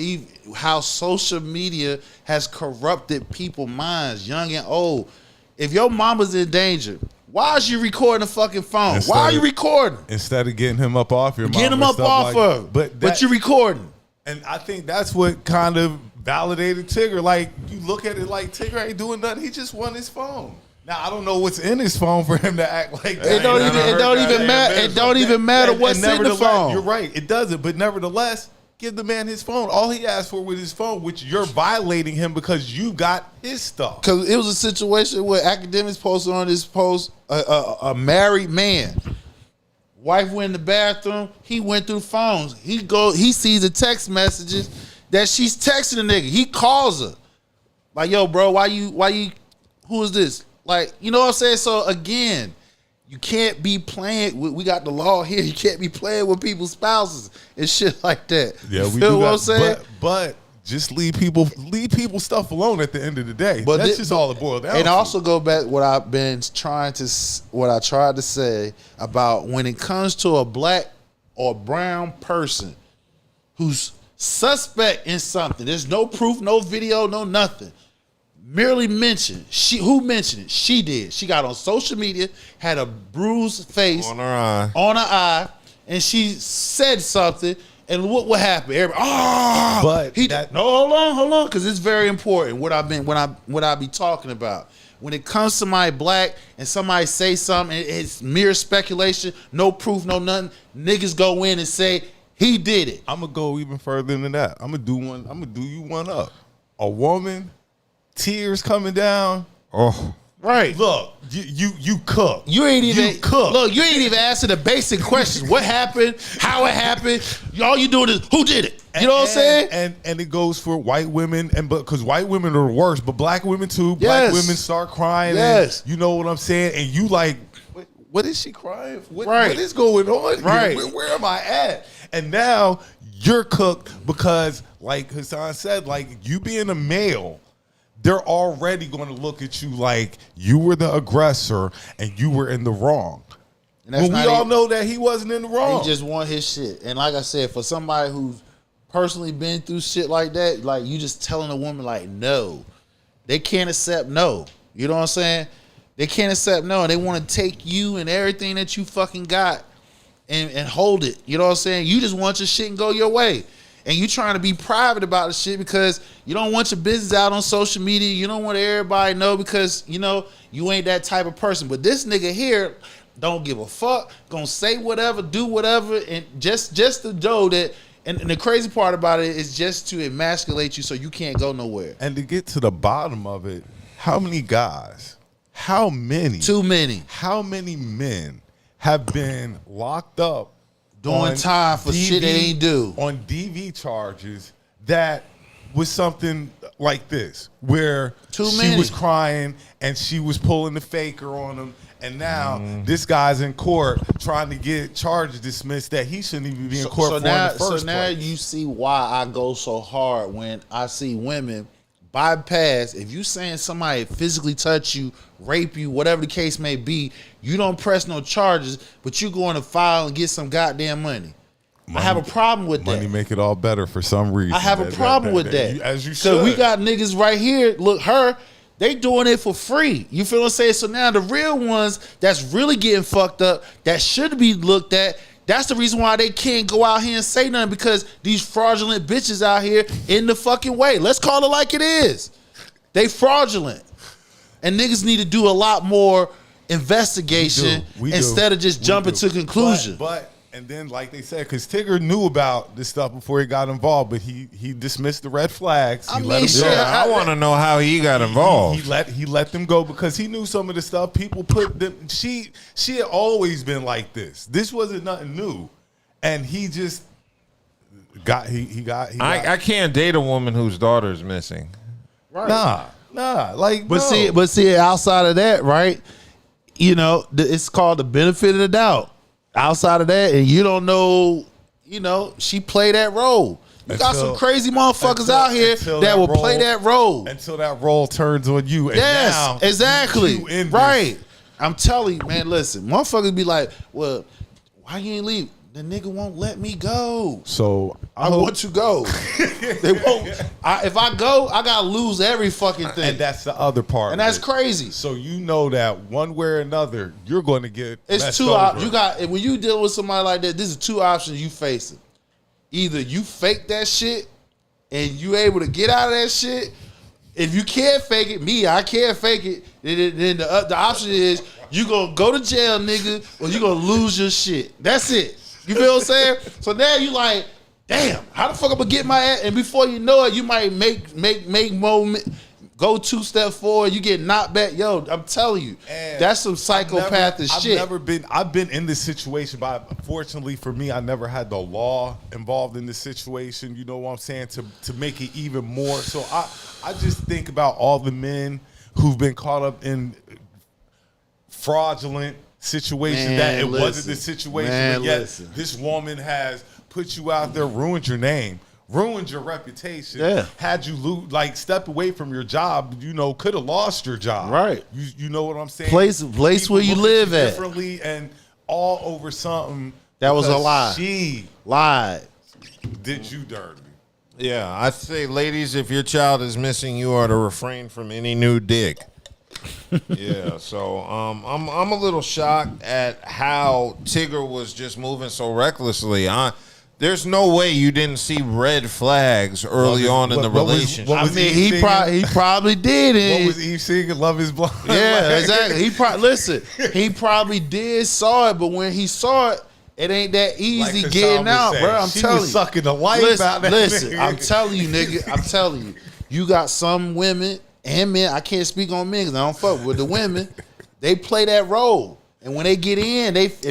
how social media has corrupted people's minds, young and old. If your mama's in danger, why is you recording the fucking phone? Why are you recording? Instead of getting him up off your mama. Get him up off her. But you're recording. And I think that's what kind of validated Tigger. Like, you look at it like Tigger ain't doing nothing. He just won his phone. Now, I don't know what's in his phone for him to act like that. It don't even matter what's in the phone. You're right. It doesn't. But nevertheless, give the man his phone. All he asked for was his phone, which you're violating him because you got his stuff. Because it was a situation where academics posted on this post, a married man. Wife went in the bathroom. He went through phones. He sees the text messages that she's texting the nigga. He calls her. Like, yo, bro, why you, who is this? Like, you know what I'm saying? So, again, you can't be playing. We got the law here. You can't be playing with people's spouses and shit like that. Yeah, you feel what I'm saying? But just leave people stuff alone at the end of the day. But that's just all it boils down to. And also go back what I tried to say about when it comes to a black or brown person who's suspect in something. There's no proof, no video, no nothing. Merely mentioned. Who mentioned it? She did. She got on social media, had a bruised face on her eye, and she said something. And what happened? Everybody, hold on, because it's very important. What I be talking about when it comes to somebody black and somebody say something, it's mere speculation, no proof, no nothing. Niggas go in and say he did it. I'm gonna go even further than that. I'm gonna do you one up. A woman. Tears coming down. Oh, right. Look, you cook. You ain't even cook. Look, you ain't even answer the basic questions. What happened? How it happened? All you doing is who did it? You know what I'm saying? And it goes for white women, because white women are the worst, but black women too. Black women start crying. Yes. And you know what I'm saying? And you like, what is she crying for? Right. What is going on? Right. Where am I at? And now you're cooked because, like Hassan said, like you being a male, they're already going to look at you like you were the aggressor and you were in the wrong. And when we all know that he wasn't in the wrong. He just want his shit. And like I said, for somebody who's personally been through shit like that, like you just telling a woman like no. They can't accept no. You know what I'm saying? They can't accept no. And they want to take you and everything that you fucking got and hold it. You know what I'm saying? You just want your shit and go your way. And you trying to be private about the shit because you don't want your business out on social media. You don't want everybody to know because, you know, you ain't that type of person. But this nigga here don't give a fuck, gonna say whatever, do whatever, and just to know that. And the crazy part about it is just to emasculate you so you can't go nowhere. And to get to the bottom of it, how many guys, how many? Too many. How many men have been locked up doing time for shit they ain't do on DV charges that was something like this, where she was crying and she was pulling the faker on him, and now this guy's in court trying to get charges dismissed that he shouldn't even be in court for in the first place. So now you see why I go so hard when I see women bypass. If you saying somebody physically touch you, rape you, whatever the case may be, you don't press no charges, but you go in to file and get some goddamn money. I have a problem with that. Money make it all better for some reason. I have a problem with that. As you should. Because we got niggas right here, look, they doing it for free. You feel what I'm saying? So now the real ones that's really getting fucked up, that should be looked at, that's the reason why they can't go out here and say nothing, because these fraudulent bitches out here in the fucking way. Let's call it like it is. They fraudulent. And niggas need to do a lot more investigation instead of just jumping to conclusion. And then, like they said, because Tigger knew about this stuff before he got involved, but he dismissed the red flags. He let them go. I want to know how he got involved. He let them go because he knew some of the stuff people put them. She had always been like this. This wasn't nothing new, and he just I can't date a woman whose daughter is missing. Right. Nah. Like, but see, outside of that, right? You know, it's called the benefit of the doubt. Outside of that, and you don't know, you know, she played that role. You got some crazy motherfuckers out here that will play that role until that role turns on you. And yes, now exactly. you in right. I'm telling you, man. Listen, motherfuckers be like, "Well, why you ain't leave?" The nigga won't let me go. So I want to go. They won't. If I go, I gotta lose every fucking thing. And that's the other part. And that's crazy. So you know that one way or another, you're going to get. It's two options. You got when you deal with somebody like that. This is two options you facing. Either you fake that shit and you able to get out of that shit. If you can't fake it, I can't fake it. Then the option is you gonna go to jail, nigga, or you gonna lose your shit. That's it. You feel what I'm saying? So now you like, damn, how the fuck I'm gonna get my ass? And before you know it, you might make moment, go 2 steps forward, you get knocked back. Yo, I'm telling you, that's some psychopathic shit. I've been in this situation, but fortunately for me, I never had the law involved in this situation. You know what I'm saying? To make it even more. So I just think about all the men who've been caught up in fraudulent situation wasn't the situation, but yet this woman has put you out there, ruined your name, ruined your reputation, had you step away from your job, you know, could have lost your job. Right. You know what I'm saying? Place where you live at. Differently and all over something. That was a lie. She lied. Did you dirty. Yeah, I say, ladies, if your child is missing, you are to refrain from any new dick. Yeah, so I'm a little shocked at how Tigger was just moving so recklessly. There's no way you didn't see red flags early on in the relationship. He probably did. What was Eve singing? Love is blind. Yeah, exactly. He probably did saw it, but when he saw it, it ain't that easy getting out, bro. I'm telling you, was sucking the life out of that listen, nigga. I'm telling you, nigga. I'm telling you, you got some women and men. I can't speak on men because I don't fuck with the women. They play that role, and when they get in, if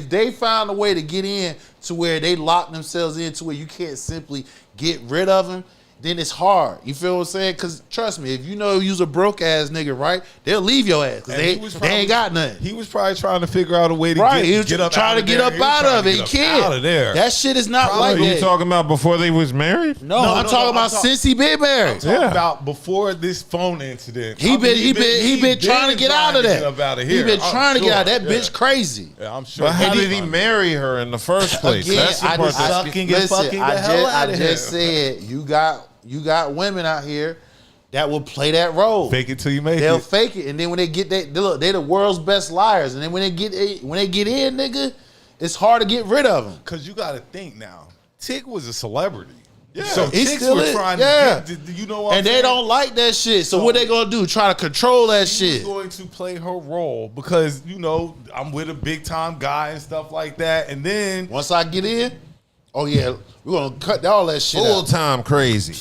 they find a way to get in to where they lock themselves into where you can't simply get rid of them, then it's hard. You feel what I'm saying? Because trust me, if you know you's a broke ass nigga, right? They'll leave your ass because they ain't got nothing. He was probably trying to figure out a way to get up trying to get up out of it. He can't. Out of there. That shit is not like that. You talking about before they was married? No, I'm talking about since he been married. I'm talking about before this phone incident. He been trying to get out of that. He been trying to get out. That bitch crazy. Yeah, I'm sure. But how did he marry her in the first place? Again, That's the part I just said you got women out here that will play that role. Fake it till you make it. They'll fake it, and then when they get that, look, they the world's best liars. And then when they get in, nigga, it's hard to get rid of them. Cause you got to think now. Tig was a celebrity. Yeah, so he chicks still were is. trying Yeah. to get, you know what? And they don't like that shit. So what they gonna do? Try to control that shit. She's going to play her role because you know I'm with a big time guy and stuff like that. And then once I get in, oh yeah, we're gonna cut all that shit full out. time crazy.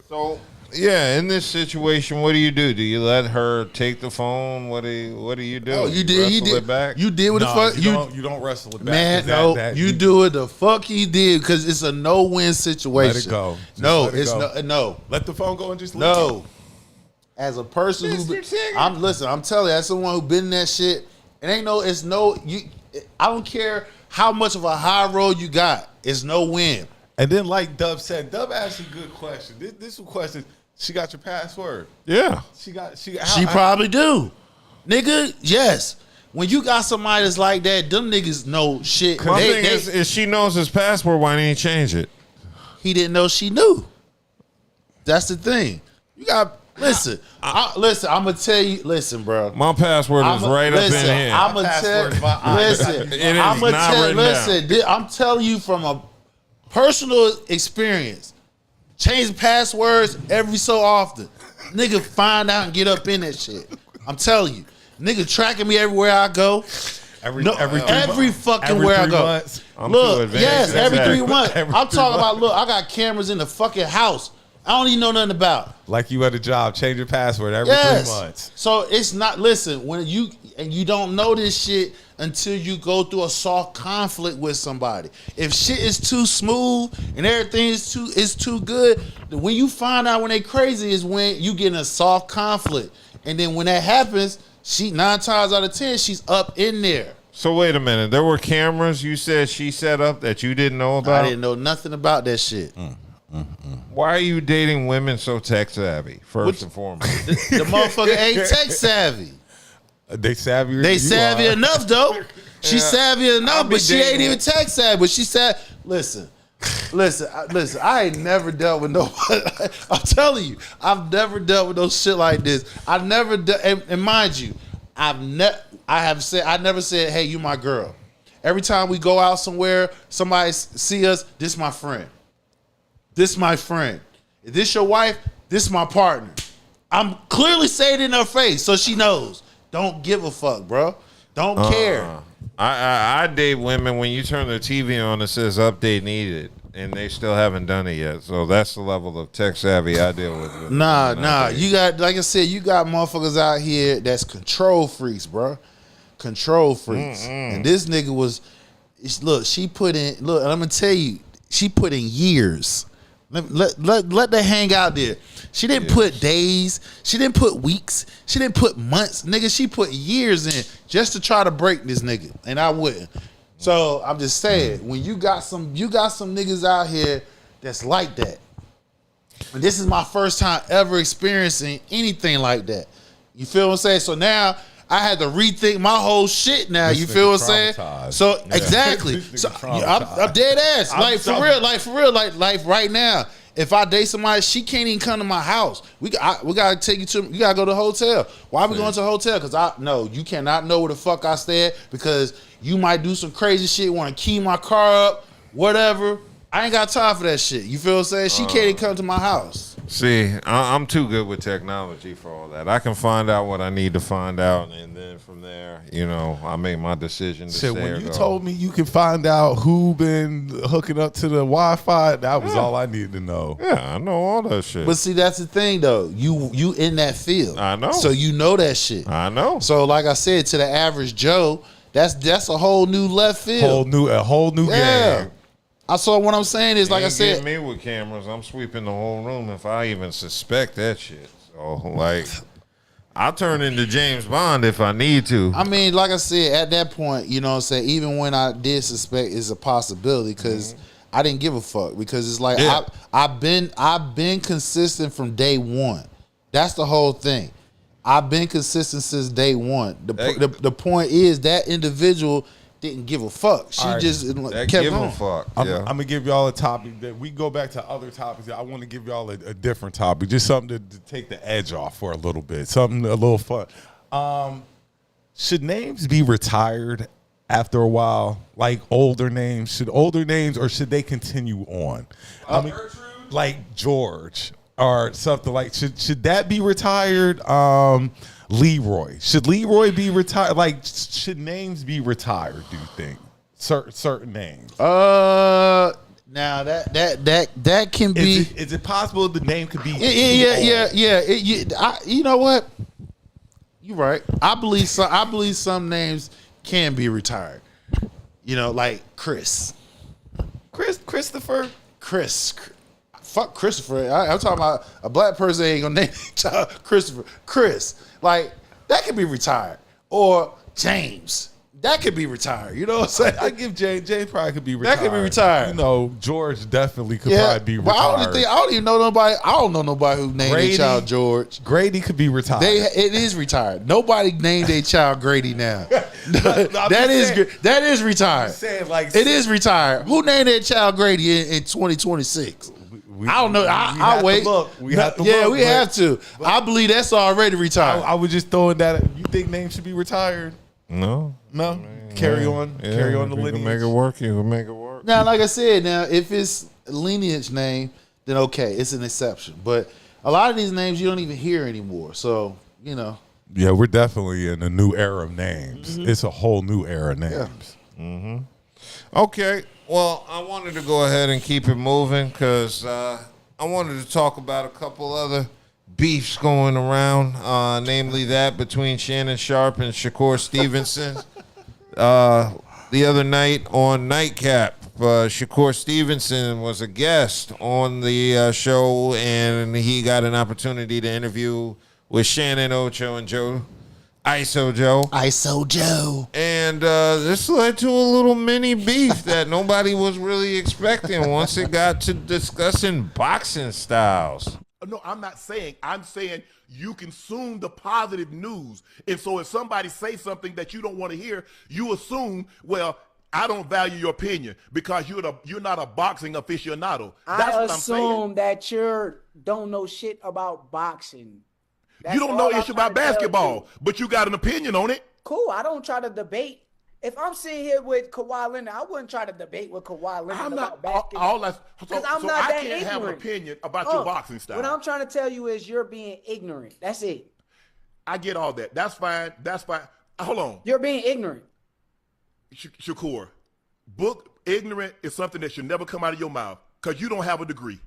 So yeah, in this situation, what do you do? Do you let her take the phone? What do you do? Oh, you did. Wrestle it back? You did what the fuck. You don't wrestle it back. Man, you do it the fuck he did because it's a no-win situation. Let it go. No. Let the phone go and just no. As a person I'm telling you, as someone who been in that shit, I don't care how much of a high road you got. It's no win. And then, like Dub said, Dub asked a good question. This is a question. She got your password. Yeah. She probably do. Nigga, yes. When you got somebody that's like that, them niggas know shit. My thing is, if she knows his password, why didn't he change it? He didn't know she knew. That's the thing. You got listen. I'm gonna tell you. Listen, bro. My password is right up in here. I'm gonna tell. Listen. I'm telling you from a personal experience. Change passwords every so often. Nigga find out and get up in that shit. I'm telling you. Nigga tracking me everywhere I go. Every fucking where I go. Months. Look, yes, every 3 months. I'm talking about, look, I got cameras in the fucking house. I don't even know nothing about. Like you at a job, change your password every 3 months. So it's not, listen, when you, And you don't know this shit until you go through a soft conflict with somebody. If shit is too smooth and everything is too good, when you find out when they crazy is when you get in a soft conflict. And then when that happens, 9 times out of 10, she's up in there. So wait a minute. There were cameras you said she set up that you didn't know about? I didn't know nothing about that shit. Why are you dating women so tech savvy, first and foremost? The motherfucker ain't tech savvy. They savvy. They savvy enough though. She's savvy enough, but she ain't even tech savvy. But she said, listen. I ain't never dealt with nobody. I'm telling you, I've never dealt with no shit like this. I've never and mind you, I never said, hey, you my girl. Every time we go out somewhere, somebody see us, this my friend. This my friend. If this your wife, this my partner. I'm clearly saying it in her face so she knows. Don't give a fuck, bro. Don't care. I date women when you turn the TV on, it says update needed, and they still haven't done it yet. So that's the level of tech savvy I deal with. Nah. You got, like I said, you got motherfuckers out here that's control freaks, bro. Control freaks. And this nigga was, look, I'm gonna tell you, she put in years. Let that hang out there. She didn't put days. She didn't put weeks. She didn't put months. Nigga, she put years in just to try to break this nigga. And I wouldn't. So I'm just saying, when you got some niggas out here that's like that. And this is my first time ever experiencing anything like that. You feel what I'm saying? So now I had to rethink my whole shit now. You feel what I'm saying? So exactly. So I'm dead ass. Like for real, like right now. If I date somebody, she can't even come to my house. We gotta take you to. You gotta go to the hotel. Why are we going to the hotel? Because you cannot know where the fuck I stay at, because you might do some crazy shit. Want to key my car up, whatever. I ain't got time for that shit. You feel what I'm saying? She can't even come to my house. See, I'm too good with technology for all that. I can find out what I need to find out, and then from there, I make my decision to stay when or you go. told me you can find out who been hooking up to the Wi-Fi, that was all I needed to know. Yeah, I know all that shit. But see, that's the thing though. You in that field. I know. So you know that shit. I know. So like I said, to the average Joe, that's a whole new left field. A whole new game. So what I'm saying is, like I said, get me with cameras, I'm sweeping the whole room if I even suspect that shit. So like, I'll turn into James Bond if I need to. I mean, like I said, at that point, you know what I'm saying, even when I did suspect, it's a possibility, because I didn't give a fuck, because it's like I've been consistent from day one. That's the whole thing. I've been consistent since day one. The point is that individual didn't give a fuck. She just kept on. I'm gonna give y'all a topic that we go back to other topics. I want to give y'all a different topic, just something to take the edge off for a little bit, something a little fun. Should names be retired after a while, like older names? Should older names, or should they continue on? I mean, like George or something like. Should that be retired? Leroy. Should Leroy be retired? Like, should names be retired, do you think? Certain names. Now that can be. Is it possible the name could be? Yeah. You know what? You're right. I believe some names can be retired. Like Christopher. Fuck Christopher. I'm talking about a black person ain't gonna name their child Christopher. Chris. Like, that could be retired. Or James. That could be retired. You know what I'm saying? I give James probably could be retired. That could be retired. George definitely could probably be retired. I don't even know nobody. I don't know nobody who named their child George. Grady could be retired. It is retired. Nobody named their child Grady now. That is retired. It is retired. Who named their child Grady in 2026? I don't know. I'll wait. We have to look. We have to. I believe that's already retired. I was just throwing that. You think names should be retired? No. Carry on. Carry on the lineage. You can make it work. Now, like I said, if it's a lineage name, then okay, it's an exception. But a lot of these names you don't even hear anymore. So, Yeah, we're definitely in a new era of names. It's a whole new era of names. Yeah. Okay. Well, I wanted to go ahead and keep it moving because I wanted to talk about a couple other beefs going around, namely that between Shannon Sharpe and Shakur Stevenson. The other night on Nightcap, Shakur Stevenson was a guest on the show, and he got an opportunity to interview with Shannon Ocho and Joe. ISO Joe. And this led to a little mini beef that nobody was really expecting once it got to discussing boxing styles. No, I'm not saying. I'm saying you consume the positive news. And so if somebody says something that you don't want to hear, you assume, well, I don't value your opinion because you're not a boxing aficionado. That's what I'm saying. I assume that you don't know shit about boxing. That's you don't know issue about basketball, but you got an opinion on it. Cool. I don't try to debate. If I'm sitting here with Kawhi Leonard, I wouldn't try to debate with Kawhi Leonard about basketball. So I can't have an opinion about your boxing style. What I'm trying to tell you is you're being ignorant. That's it. I get all that. That's fine. That's fine. Hold on. You're being ignorant. Shakur, ignorant is something that should never come out of your mouth because you don't have a degree.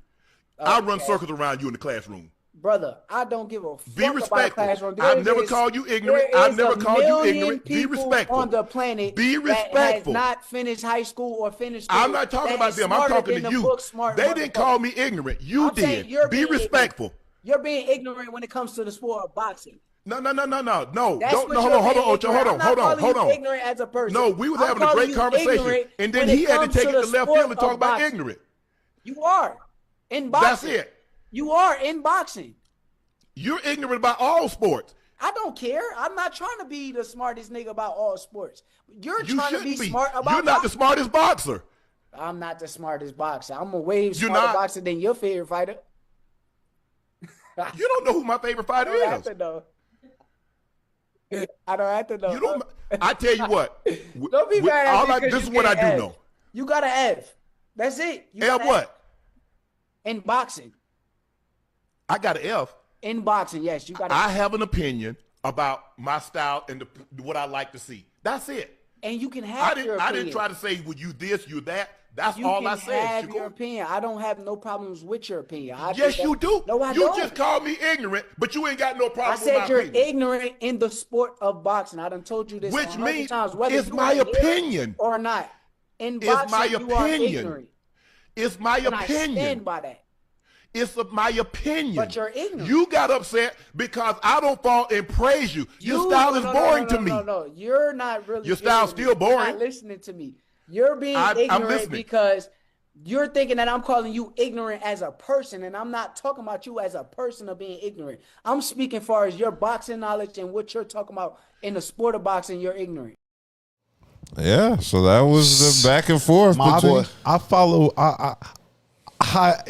Okay. I run circles around you in the classroom. Brother, I don't give a fuck. Be respectful. I've never called you ignorant. I've never called you ignorant. Be respectful. On the planet, be respectful. That has not finished high school or finished school. I'm not talking about them. I'm talking to you. They didn't call me ignorant. You did. Be respectful. You're being ignorant when it comes to the sport of boxing. No. Hold on. Ignorant as a person. No, we was having a great conversation, and then he had to take it to left field and talk about ignorant. You are in boxing. That's it. You are in boxing. You're ignorant about all sports. I don't care. I'm not trying to be the smartest nigga about all sports. You're trying to be smart about You're not the smartest boxer. I'm not the smartest boxer. I'm a way smarter boxer than your favorite fighter. You don't know who my favorite fighter is. I don't have to know. You don't. I tell you what. Don't be mad at me. This is what I do know. You got an F. That's it. F what? In boxing. I got an F. In boxing, yes, you got. I have an opinion about my style and what I like to see. That's it. And you can have your opinion. I didn't try to say, "Would you this, you that." That's you all I said. You can have your opinion. I don't have no problems with your opinion. Yes, you do. No, I don't. You just called me ignorant, but you ain't got no problem with my opinion. I said you're opinion. ignorant in the sport of boxing. I done told you this Which means times. Whether it's my opinion or not. In boxing, it's my opinion. You are ignorant. It's my and opinion. I stand by that. It's my opinion. But you're ignorant. You got upset because I don't fall and praise you. Your style is boring to me. No, you're not really. Your style's still boring. You're not listening to me. You're being ignorant because you're thinking that I'm calling you ignorant as a person, and I'm not talking about you as a person of being ignorant. I'm speaking as far as your boxing knowledge and what you're talking about in the sport of boxing. You're ignorant. Yeah, so that was the back and forth. I follow.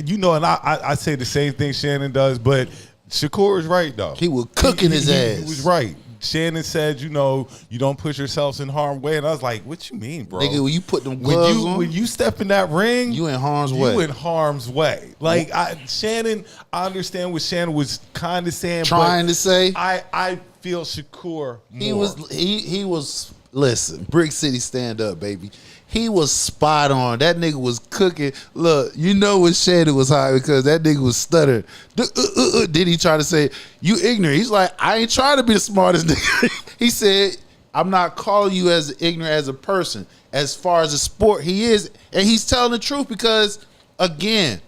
You know, and I say the same thing Shannon does, but Shakur is right though. He was cooking his ass. He was right. Shannon said, you know, you don't put yourselves in harm's way, and I was like, "What you mean, bro? Nigga, when you put them gloves on, when you step in that ring, you in harm's way. You in harm's way. Like Shannon, I understand what Shannon was kind of saying, trying to say. I feel Shakur more. He was. Listen, Brick City stand up, baby. He was spot on. That nigga was cooking. Look, you know when Shannon was high because that nigga was stuttering. Then he tried to say, you ignorant. He's like, I ain't trying to be the smartest nigga. He said, I'm not calling you as ignorant as a person. As far as the sport, he is. And he's telling the truth because, again,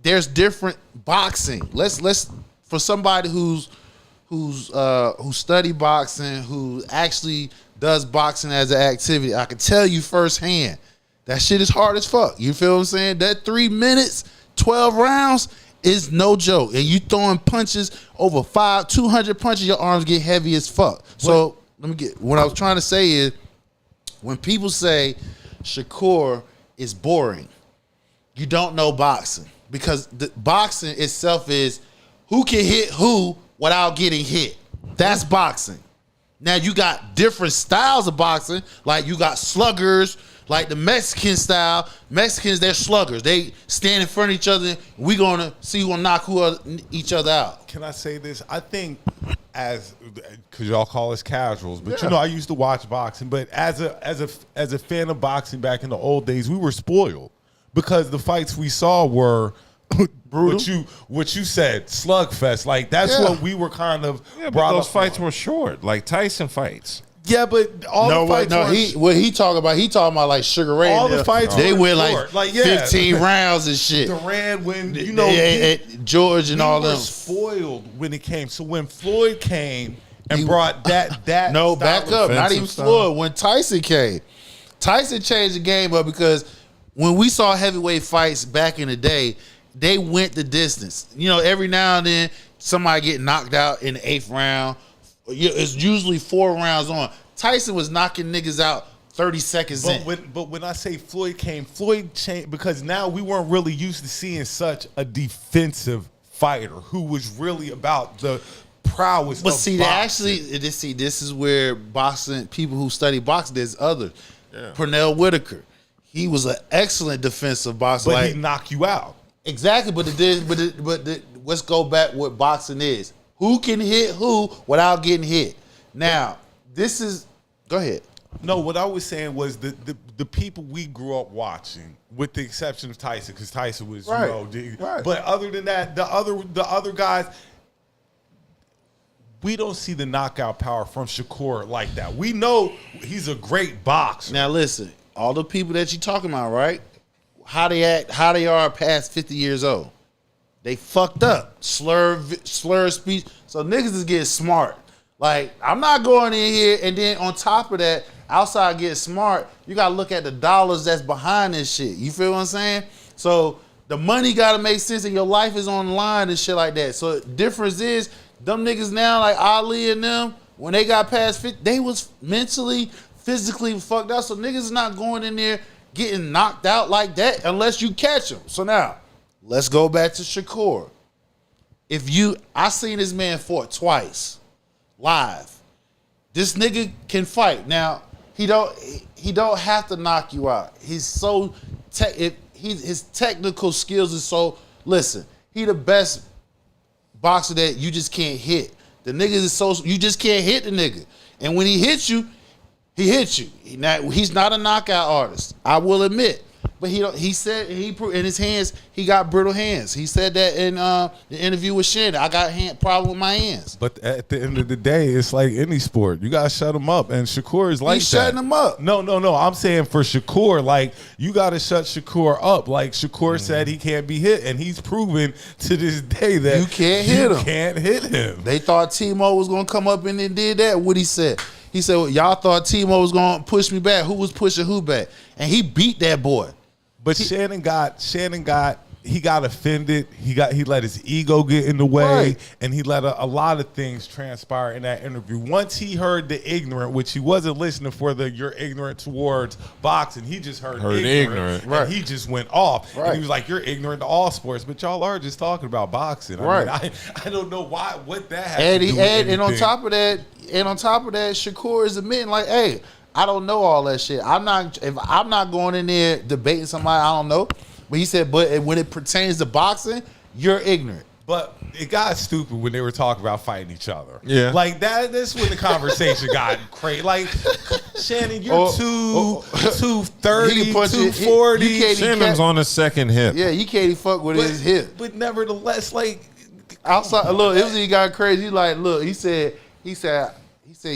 there's different boxing. Let's for somebody who study boxing, who actually does boxing as an activity, I can tell you firsthand, that shit is hard as fuck. You feel what I'm saying? That 3 minutes, 12 rounds is no joke. And you throwing punches over 200 punches, your arms get heavy as fuck. So what I was trying to say is, when people say Shakur is boring, you don't know boxing. Because the boxing itself is who can hit who without getting hit. That's boxing. Now you got different styles of boxing, like you got sluggers, like the Mexican style. Mexicans, they're sluggers. They stand in front of each other. We gonna see who gonna knock each other out. Can I say this? I think because y'all call us casuals, but you know I used to watch boxing. But as a fan of boxing back in the old days, we were spoiled because the fights we saw were Brutal. What you said, slugfest. Like that's what we were kind of brought those up fights on. were short, like Tyson fights. Yeah, but all the fights he talking about like Sugar Ray. All the fights they were went short. like yeah. 15 rounds and shit. Durant when George and all them spoiled when it came. So when Floyd came and brought that no back up, not even Floyd. When Tyson came, Tyson changed the game up because when we saw heavyweight fights back in the day, they went the distance. You know, every now and then somebody get knocked out in the 8th round. It's usually 4 rounds on. Tyson was knocking niggas out 30 seconds in. But when I say Floyd came, Floyd changed because now we weren't really used to seeing such a defensive fighter who was really about the prowess but of see, boxing. this is where boxing, people who study boxing, there's others. Yeah. Pernell Whitaker, he was an excellent defensive boxer. But he knocked you out. Exactly, but let's go back what boxing is. Who can hit who without getting hit? Now, this is... Go ahead. No, what I was saying was the people we grew up watching, with the exception of Tyson, because Tyson was, right. But other than that, the other guys, we don't see the knockout power from Shakur like that. We know he's a great boxer. Now, listen, all the people that you talking about, right? How they are past 50 years old. They fucked up. Slur speech. So niggas is getting smart. Like, I'm not going in here and then on top of that, outside getting smart, you gotta look at the dollars that's behind this shit. You feel what I'm saying? So the money gotta make sense and your life is on the line and shit like that. So the difference is, them niggas now, like Ali and them, when they got past 50, they was mentally, physically fucked up. So niggas is not going in there getting knocked out like that unless you catch them. So now, let's go back to Shakur. I seen this man fought twice, live. This nigga can fight. Now, he don't have to knock you out. He's so his technical skills is so. Listen, he the best boxer that you just can't hit. The niggas is so you just can't hit the nigga. And when he hits you, he hits you. He's not a knockout artist, I will admit. But he said in his hands, he got brittle hands. He said that in the interview with Shannon. I got problem with my hands. But at the end of the day, it's like any sport. You gotta shut him up. And Shakur is like He's shutting him up. No. I'm saying for Shakur, like, you gotta shut Shakur up. Like Shakur said he can't be hit, and he's proven to this day that you can't hit him. Can't hit him. They thought Timo was gonna come up and then did that. What he said? He said, well, y'all thought Timo was gonna push me back. Who was pushing who back? And he beat that boy. But Shannon got offended. He let his ego get in the way, right. And he let a lot of things transpire in that interview. Once he heard the ignorant, which he wasn't listening for you're ignorant towards boxing, he just heard ignorant. Right. And he just went off. Right. And he was like, you're ignorant to all sports, but y'all are just talking about boxing. Right. I mean, I don't know what that has to do with anything. And on top of that, Shakur is admitting like, hey, I don't know all that shit. I'm not going in there debating somebody I don't know. But he said, but when it pertains to boxing, you're ignorant. But it got stupid when they were talking about fighting each other. Yeah. Like that's when the conversation got crazy. Like, Shannon, you're 230, 240. Shannon's on the second hip. Yeah, you can't even fuck with his hip. But nevertheless, like, outside, look, he got crazy. He like, look, he said,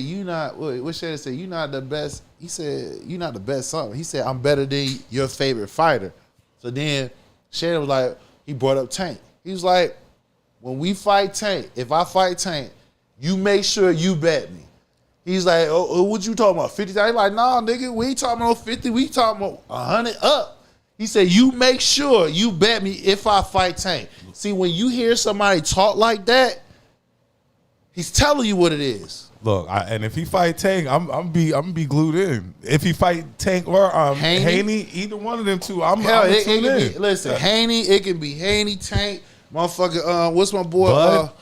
you not, what Shannon said, you not the best. He said, you not the best something. He said, I'm better than your favorite fighter. So then Shannon was like, he brought up Tank. He was like, when we fight Tank, if I fight Tank, you make sure you bet me. He's like, oh, what you talking about, 50? He's like, nah, nigga, we ain't talking about 50. We talking about 100 up. He said, you make sure you bet me if I fight Tank. See, when you hear somebody talk like that, he's telling you what it is. Look, and if he fight Tank, I'm be glued in. If he fight Tank or Haney, either one of them two, I'm tuned in. Listen, Haney, it can be Haney, Tank, motherfucker. What's my boy? Bud?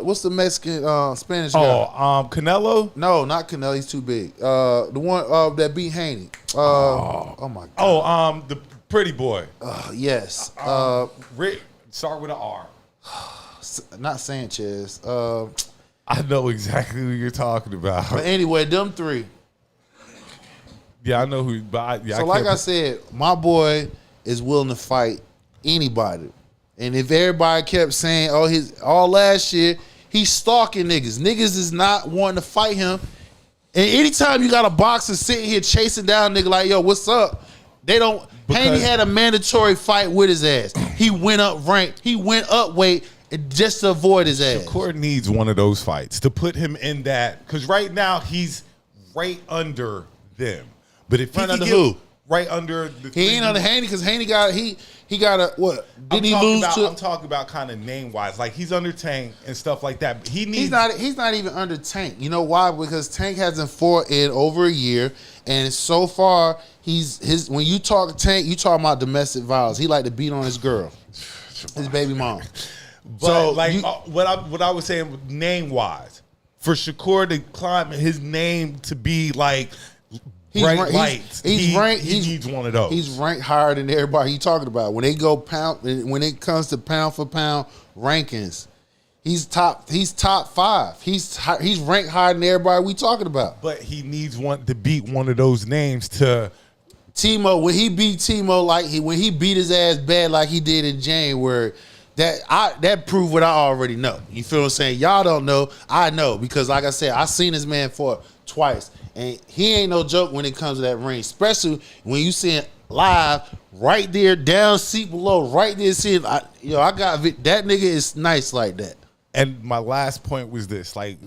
What's the Mexican Spanish guy? Canelo? No, not Canelo. He's too big. The one that beat Haney. Oh my God. The pretty boy. Yes. Rick, start with an R. Not Sanchez. I know exactly who you're talking about. But anyway, them three. Yeah, I know who. But I said, my boy is willing to fight anybody. And if everybody kept saying, "Oh, all last year he's stalking niggas," niggas is not wanting to fight him. And anytime you got a boxer sitting here chasing down a nigga like, "Yo, what's up?" They don't. Haney had a mandatory fight with his ass. He went up rank. He went up weight just to avoid his ass. Shakur needs one of those fights to put him in that, because right now he's right under them. But if Right he under get who? Right under the He ain't under Haney because Haney got he got a what? Didn't he lose to? I'm talking about kind of name wise, like he's under Tank and stuff like that. But he needs. He's not even under Tank. You know why? Because Tank hasn't fought in over a year, and so far when you talk Tank, you talking about domestic violence. He like to beat on his girl, his baby mom. But so what I was saying name wise, for Shakur to climb his name to be like. He needs one of those. He's ranked higher than everybody you talking about. When they go when it comes to pound for pound rankings, he's top 5. He's ranked higher than everybody we talking about. But he needs one to beat one of those names to Timo. When he beat Timo, when he beat his ass bad like he did in January, that proved what I already know. You feel what I'm saying? Y'all don't know. I know because like I said, I seen this man for twice. And he ain't no joke when it comes to that ring, especially when you see it live right there, down seat below, right there. I got that nigga is nice like that. And my last point was this: like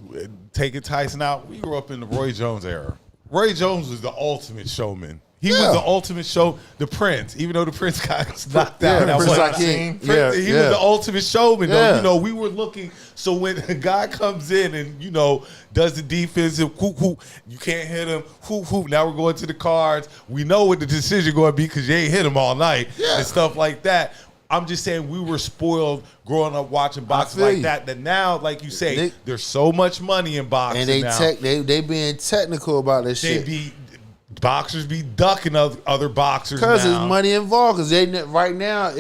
taking Tyson out, we grew up in the Roy Jones era. Roy Jones was the ultimate showman. He was the ultimate show. The Prince, even though the Prince got knocked out, he was the ultimate showman. Though, you know, we were looking. So when a guy comes in and does the defensive, you can't hit him. Now we're going to the cards. We know what the decision going to be because you ain't hit him all night and stuff like that. I'm just saying we were spoiled growing up watching boxing like that. That now, like you say, there's so much money in boxing and now. they being technical about this shit. Boxers be ducking other boxers because there's money involved. Because right now,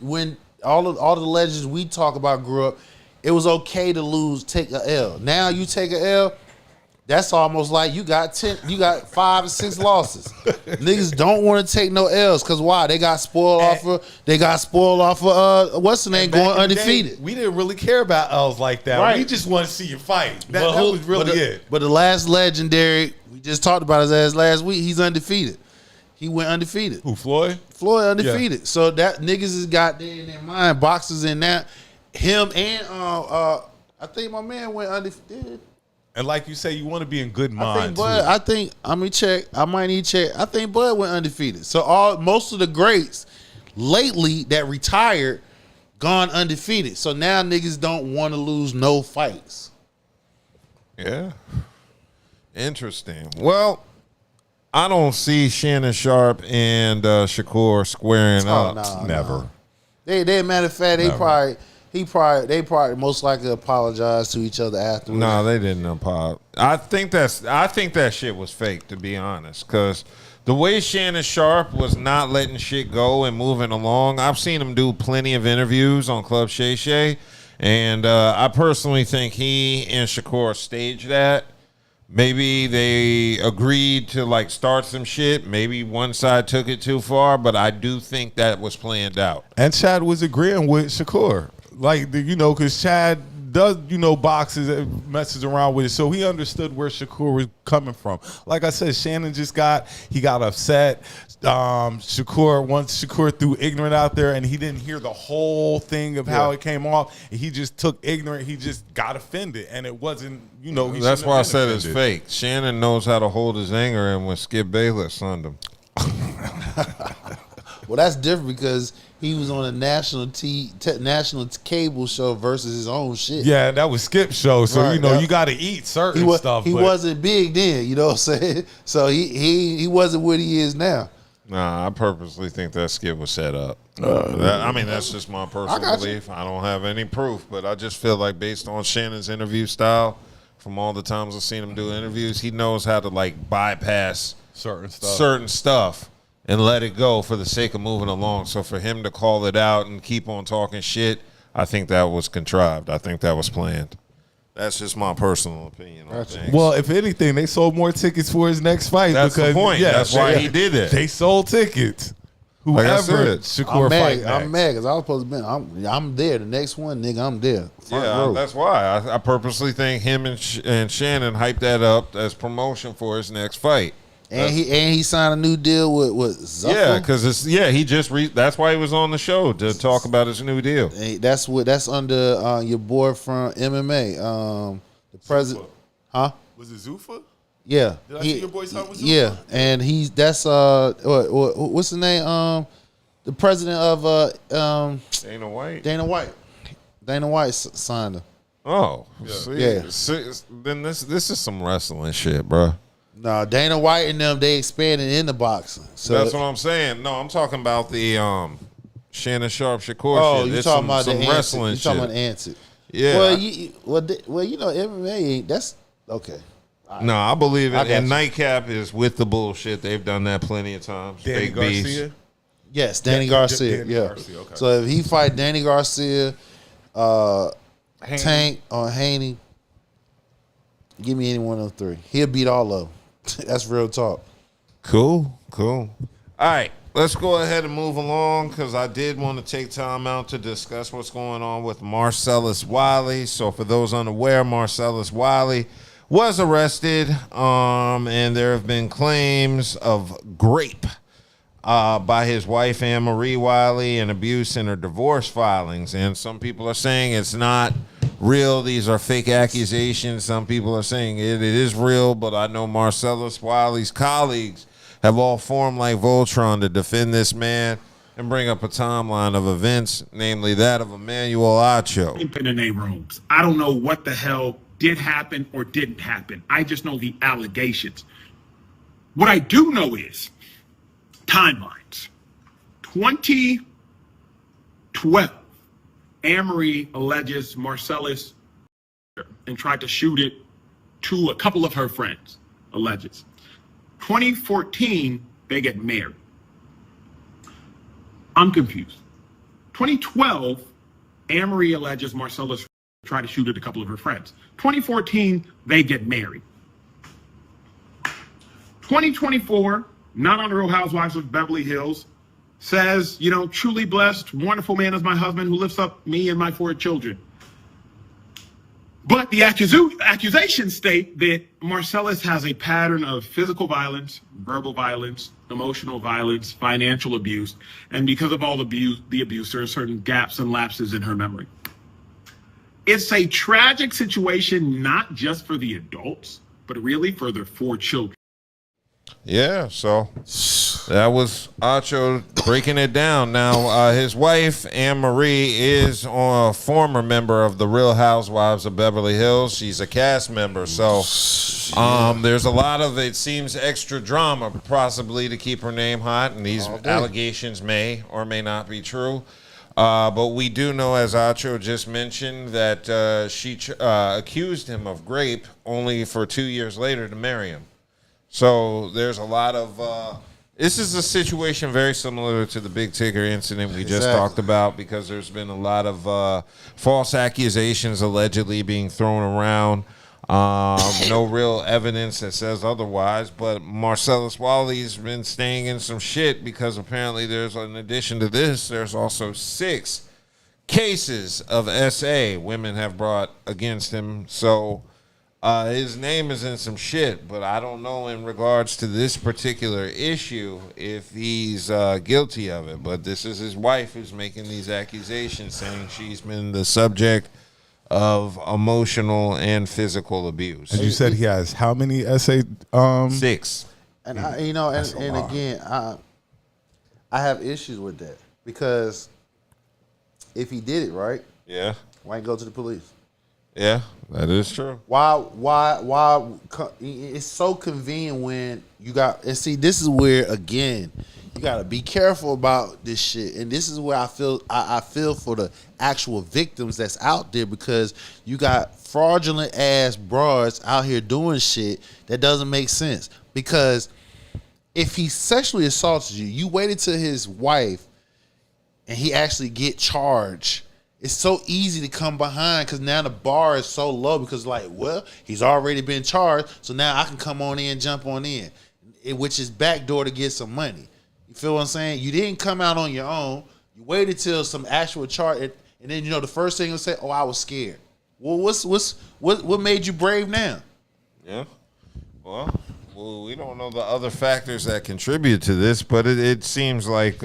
when all the legends we talk about grew up, it was okay to take a L. Now you take a L, that's almost like you got 5 or 6 losses. Niggas don't want to take no L's because why? They got spoiled off of what's the name going undefeated. We didn't really care about L's like that. Right. We just want to see you fight. That was really it. But the last legendary. We just talked about his ass last week. He's undefeated. He went undefeated. Who, Floyd? Floyd undefeated. Yeah. So that niggas has got there in their mind. Boxers in that. Him and I think my man went undefeated. And like you say, you want to be in good mind. I might need to check. I think Bud went undefeated. So most of the greats lately that retired gone undefeated. So now niggas don't want to lose no fights. Yeah. Interesting. Well, I don't see Shannon Sharp and Shakur squaring up. Never. They matter of fact, they probably most likely apologize to each other afterwards. No, they didn't apologize. I think that shit was fake, to be honest, because the way Shannon Sharp was not letting shit go and moving along, I've seen him do plenty of interviews on Club Shay Shay, and I personally think he and Shakur staged that. Maybe they agreed to start some shit. Maybe one side took it too far, but I do think that was planned out. And Chad was agreeing with Shakur. Because Chad does, boxes, messes around with it. So he understood where Shakur was coming from. Like I said, Shannon he got upset. Once Shakur threw ignorant out there and he didn't hear the whole thing of how it came off. He just took ignorant. He just got offended. And it wasn't, that's why I said it's fake. Shannon knows how to hold his anger in when Skip Bayless sunned him. Well, that's different because he was on a national cable show versus his own shit. Yeah, that was Skip's show. So, right, you got to eat certain stuff. He wasn't big then, you know what I'm saying? So he wasn't what he is now. Nah, I purposely think that Skip was set up. That's just my personal belief. I don't have any proof, but I just feel like based on Shannon's interview style, from all the times I've seen him do interviews, he knows how to bypass certain stuff and let it go for the sake of moving along. So for him to call it out and keep on talking shit, I think that was contrived. I think that was planned. That's just my personal opinion on things. Well, if anything, they sold more tickets for his next fight. That's the point. Yeah, that's why he did it. They sold tickets. whoever Shakur fight next. I'm mad because I was supposed to be. I'm there. The next one, nigga, I'm there. Front row. That's why I purposely think him and Shannon hyped that up as promotion for his next fight. And he signed a new deal with Zuffa. Yeah, because he just that's why he was on the show to talk about his new deal. That's under your boy from MMA, the president. Huh? Was it Zuffa? Yeah. Did I see your boy talking with Zuffa? Yeah, and that's what's the name? The president of Dana White. Dana White signed him. Oh, yeah. Then this is some wrestling shit, bro. No, Dana White and them, they expanded into boxing. So that's what I'm saying. No, I'm talking about the Shannon Sharp Shakur shit. You talking about some wrestling shit. You talking about Antic. Yeah. Well, you know, MMA ain't. That's okay. No, I believe it. And Nightcap is with the bullshit. They've done that plenty of times. Danny Garcia? Yes, Danny Garcia. Garcia, okay. So if he fight Danny Garcia, Tank, or Haney, give me any one of those three. He'll beat all of them. That's real talk. Cool. All right, let's go ahead and move along because I did want to take time out to discuss what's going on with Marcellus Wiley. So for those unaware, Marcellus Wiley was arrested, and there have been claims of grape by his wife, Anne Marie Wiley, and abuse in her divorce filings. And some people are saying it's not real. These are fake accusations. Some people are saying it is real, but I know Marcellus Wiley's colleagues have all formed like Voltron to defend this man and bring up a timeline of events, namely that of Emmanuel Acho. In their rooms. I don't know what the hell did happen or didn't happen. I just know the allegations. What I do know is timelines. 2012, Anne-Marie alleges Marcellus and tried to shoot it to a couple of her friends, alleges. 2014, they get married. I'm confused. 2012, Anne-Marie alleges Marcellus tried to shoot at a couple of her friends. 2014, they get married. 2024, not on the Real Housewives of Beverly Hills, says, you know, truly blessed, wonderful man is my husband who lifts up me and my 4 children. But the accusations state that Marcellus has a pattern of physical violence, verbal violence, emotional violence, financial abuse, and because of all the abuse, there are certain gaps and lapses in her memory. It's a tragic situation, not just for the adults, but really for their 4 children. Yeah, so that was Acho breaking it down. Now, his wife, Anne Marie, is a former member of the Real Housewives of Beverly Hills. She's a cast member, so there's a lot of, it seems, extra drama, possibly to keep her name hot, and these allegations may or may not be true. But we do know, as Acho just mentioned, that she accused him of rape only for 2 years later to marry him. So there's a lot of this is a situation very similar to the Big Tigger incident we just talked about, because there's been a lot of false accusations allegedly being thrown around. No real evidence that says otherwise, but Marcellus Wiley's been staying in some shit because apparently there's, in addition to this, there's also 6 cases of SA women have brought against him. So his name is in some shit, but I don't know in regards to this particular issue if he's guilty of it. But this is his wife who's making these accusations, saying she's been the subject of emotional and physical abuse. And you said he has how many SA? 6. And again, I have issues with that, because if he did it right, why ain't go to the police? Yeah, that is true. Why? It's so convenient when you got, and see, this is where, again, you got to be careful about this shit. And this is where I feel for the actual victims that's out there, because you got fraudulent ass broads out here doing shit that doesn't make sense. Because if he sexually assaulted you, you waited till his wife and he actually get charged. It's so easy to come behind, because now the bar is so low, because he's already been charged, so now I can come on in, jump on in, which is backdoor to get some money. You feel what I'm saying? You didn't come out on your own. You waited till some actual charge, and then the first thing you'll say, "Oh, I was scared." Well, what made you brave now? Yeah. Well, we don't know the other factors that contribute to this, but it seems like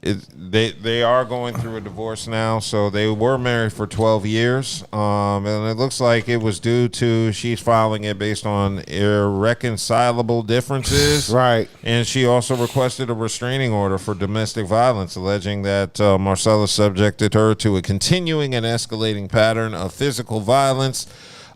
they are going through a divorce now. So they were married for 12 years, and it looks like it was due to she's filing it based on irreconcilable differences. Right. And she also requested a restraining order for domestic violence, alleging that Marcellus subjected her to a continuing and escalating pattern of physical violence,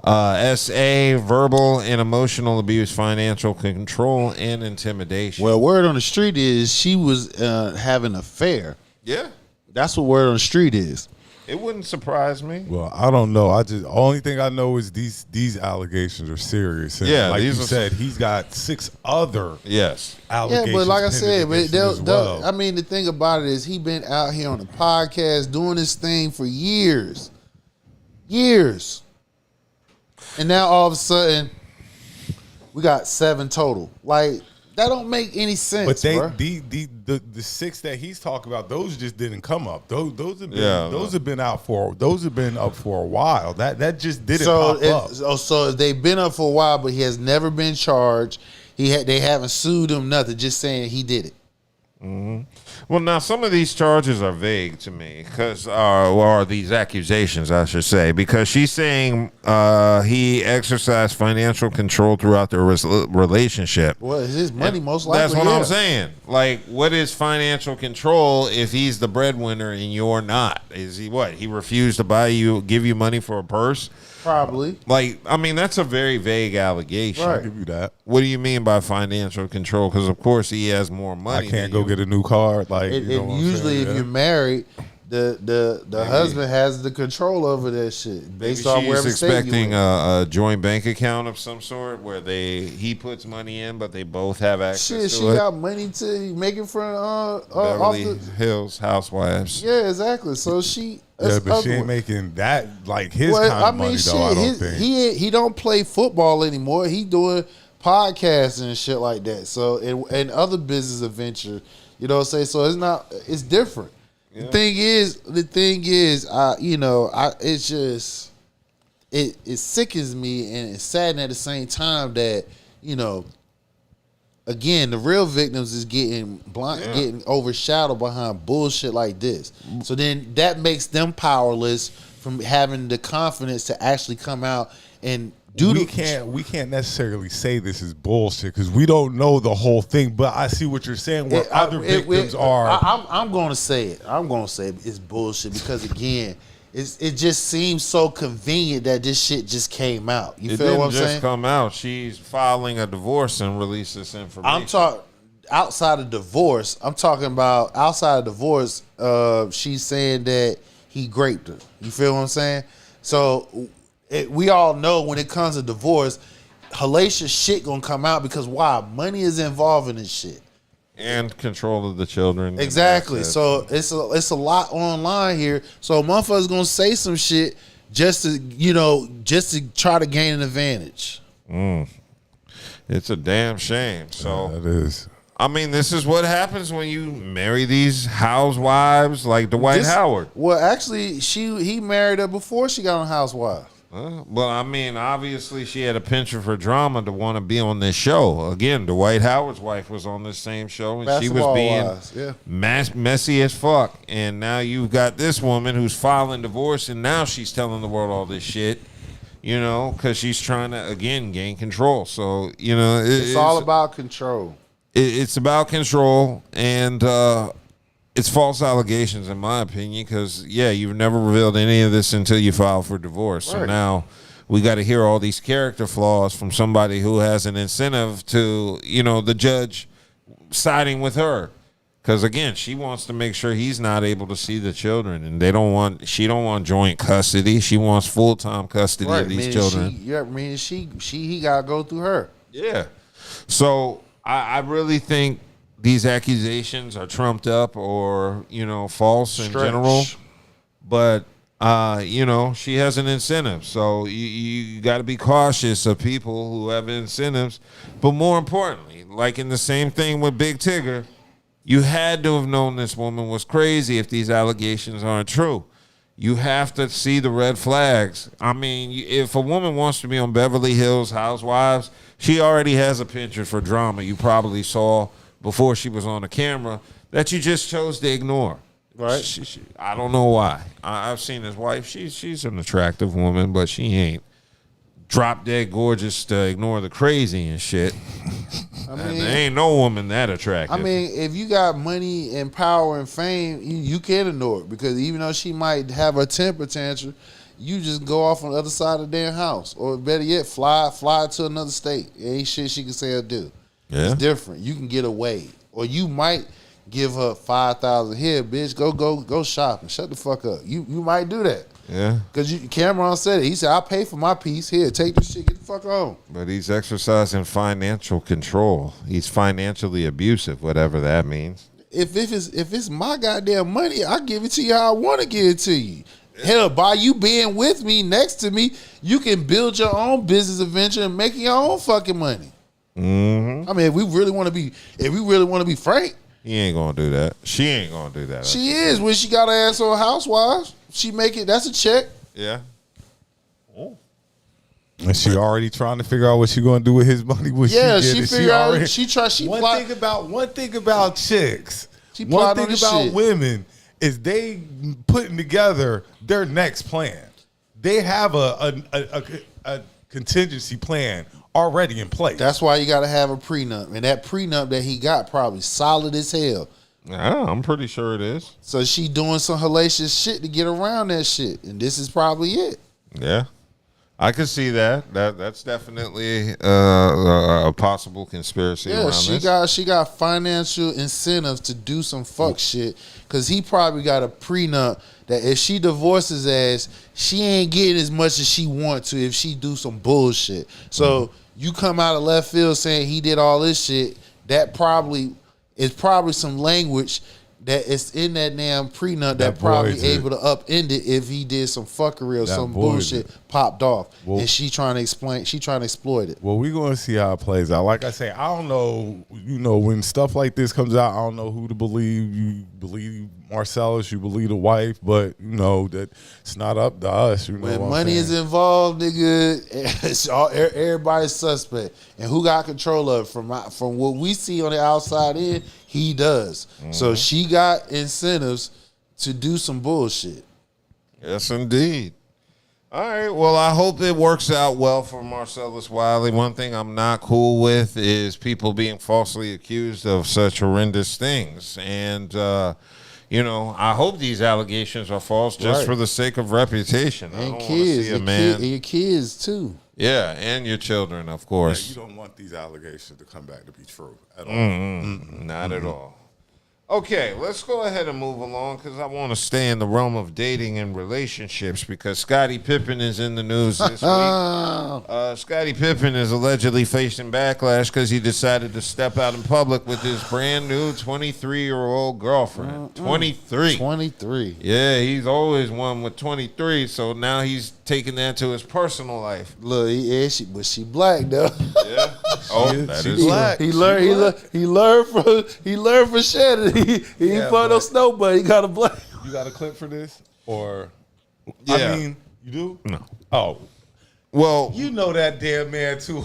SA, verbal and emotional abuse, financial control, and intimidation. Well, word on the street is she was having an affair. Yeah. That's what word on the street is. It wouldn't surprise me. Well, I don't know. Only thing I know is these allegations are serious. And yeah, like you these said, he's got 6 other allegations. Yeah, but like I said, well. I mean, the thing about it is he been out here on the podcast doing this thing for years. And now all of a sudden, we got 7 total. Like, that don't make any sense. But the 6 that he's talking about, those just didn't come up. Those have been those have been up for a while. That just didn't pop up. So they've been up for a while, but he has never been charged. They haven't sued him, nothing. Just saying he did it. Mm-hmm. Well, now some of these charges are vague to me, or these accusations, I should say, because she's saying he exercised financial control throughout their relationship. Well, it's his money, most likely. That's what I'm saying. Like, what is financial control if he's the breadwinner and you're not? Is he what? He refused to give you money for a purse? Probably. Like, I mean, that's a very vague allegation. Right. I'll give you that. What do you mean by financial control? Because, of course, he has more money. I can't go get a new car. Like, usually, if you're married, the husband has the control over that shit based on wherever state you in. Expecting a joint bank account of some sort where he puts money in, but they both have access to it. She got money to make it from Beverly Hills Housewives. Yeah, exactly. So she. Yeah, but she ain't making that like his kind of money, though. I don't think he don't play football anymore. He doing podcasts and shit like that. So and other business adventure, you know what I'm saying? So it's different. Yeah. The thing is, it's just it sickens me and it's saddening at the same time that, again, the real victims is getting getting overshadowed behind bullshit like this. So then that makes them powerless from having the confidence to actually come out and do. We can't necessarily say this is bullshit because we don't know the whole thing. But I see what you're saying. Where other victims are. I'm going to say it. I'm going to say it's bullshit because again. It just seems so convenient that this shit just came out. You feel what I'm saying? It didn't just come out. She's filing a divorce and released this information. I'm talking outside of divorce. I'm talking about outside of divorce. She's saying that he raped her. You feel what I'm saying? So we all know when it comes to divorce, hellacious shit gonna come out because why? Money is involved in this shit. And control of the children. Exactly. So it's a lot online here. So motherfuckers gonna say some shit just to try to gain an advantage. It's a damn shame. So it is. I mean, this is what happens when you marry these housewives like Dwight Howard. Well, actually, he married her before she got on Housewives. Well, I mean, obviously she had a penchant for drama to want to be on this show. Again, Dwight Howard's wife was on this same show, and she was being messy as fuck. And now you've got this woman who's filing divorce, and now she's telling the world all this shit, because she's trying to, again, gain control. So, it's all about control. It's about control, and it's false allegations, in my opinion, because, you've never revealed any of this until you file for divorce. Right. So now we got to hear all these character flaws from somebody who has an incentive to, the judge siding with her. Because, again, she wants to make sure he's not able to see the children, and she don't want joint custody. She wants full-time custody of these children. He got to go through her. Yeah. So I really think these accusations are trumped up or, false in general. But, she has an incentive. So you got to be cautious of people who have incentives. But more importantly, like in the same thing with Big Tigger, You had to have known this woman was crazy if these allegations aren't true. You have to see the red flags. I mean, if a woman wants to be on Beverly Hills Housewives, she already has a penchant for drama you probably saw before she was on the camera that you just chose to ignore. Right? I don't know why. I've seen his wife. She's an attractive woman, but she ain't drop dead gorgeous to ignore the crazy and shit. I mean, there ain't no woman that attractive. I mean, if you got money and power and fame, you can ignore it, because even though she might have a temper tantrum, you just go off on the other side of the damn house, or better yet, fly to another state. Ain't shit she can say or do. Yeah. It's different. You can get away, or you might give her $5,000 here, bitch. Go shopping. Shut the fuck up. You might do that. Yeah. Because Cameron said it. He said, I'll pay for my piece. Here, take this shit. Get the fuck on. But he's exercising financial control. He's financially abusive, whatever that means. If it's my goddamn money, I give it to you how I want to give it to you. Hell, by you being with me, next to me, you can build your own business adventure and make your own fucking money. Mm-hmm. I mean, if we really want to be frank, he ain't gonna do that. She ain't gonna do that. She is when she got her ass on Housewives. She make it. That's a check. Yeah. And she already trying to figure out what she gonna do with his money. She figure out. One thing about chicks. She One plot on thing this about shit. women is they putting together their next plan. They have a contingency plan already in place. That's why you got to have a prenup, and that prenup that he got probably solid as hell. Yeah, I'm pretty sure it is. So she doing some hellacious shit to get around that shit, and this is probably it. Yeah, I could see that. That's definitely a possible conspiracy. Yeah, she got financial incentives to do some fuck shit, because he probably got a prenup that if she divorces ass, she ain't getting as much as she want to if she do some bullshit. So you come out of left field saying he did all this shit, that probably is some language that is in that damn prenup that probably able to upend it if he did some fuckery or some bullshit popped off. Well, and she trying to exploit it. Well, we're going to see how it plays out. Like I say, I don't know, when stuff like this comes out, I don't know who to believe. You believe Marcellus, you believe the wife, but that it's not up to us. When money is involved, nigga, everybody's suspect. And who got control of it? From what we see on the outside in, he does. Mm-hmm. So she got incentives to do some bullshit. Yes, indeed. All right. Well, I hope it works out well for Marcellus Wiley. One thing I'm not cool with is people being falsely accused of such horrendous things. And, I hope these allegations are false just for the sake of reputation. And I don't kids, see a man. your kids too. Yeah, and your children, of course. You don't want these allegations to come back to be true at all. Not at all. Okay, let's go ahead and move along, because I want to stay in the realm of dating and relationships, because Scottie Pippen is in the news this week. Scottie Pippen is allegedly facing backlash because he decided to step out in public with his brand new 23-year-old girlfriend. 23. Yeah, he's always one with 23, so now he's taking that to his personal life. Look, but she black though. Yeah. Oh, that is black. He learned from Shannon. He ain't put no snow, but he got a black. You got a clip for this? Or yeah. I mean, you do? No. Oh. Well, you know that damn man too.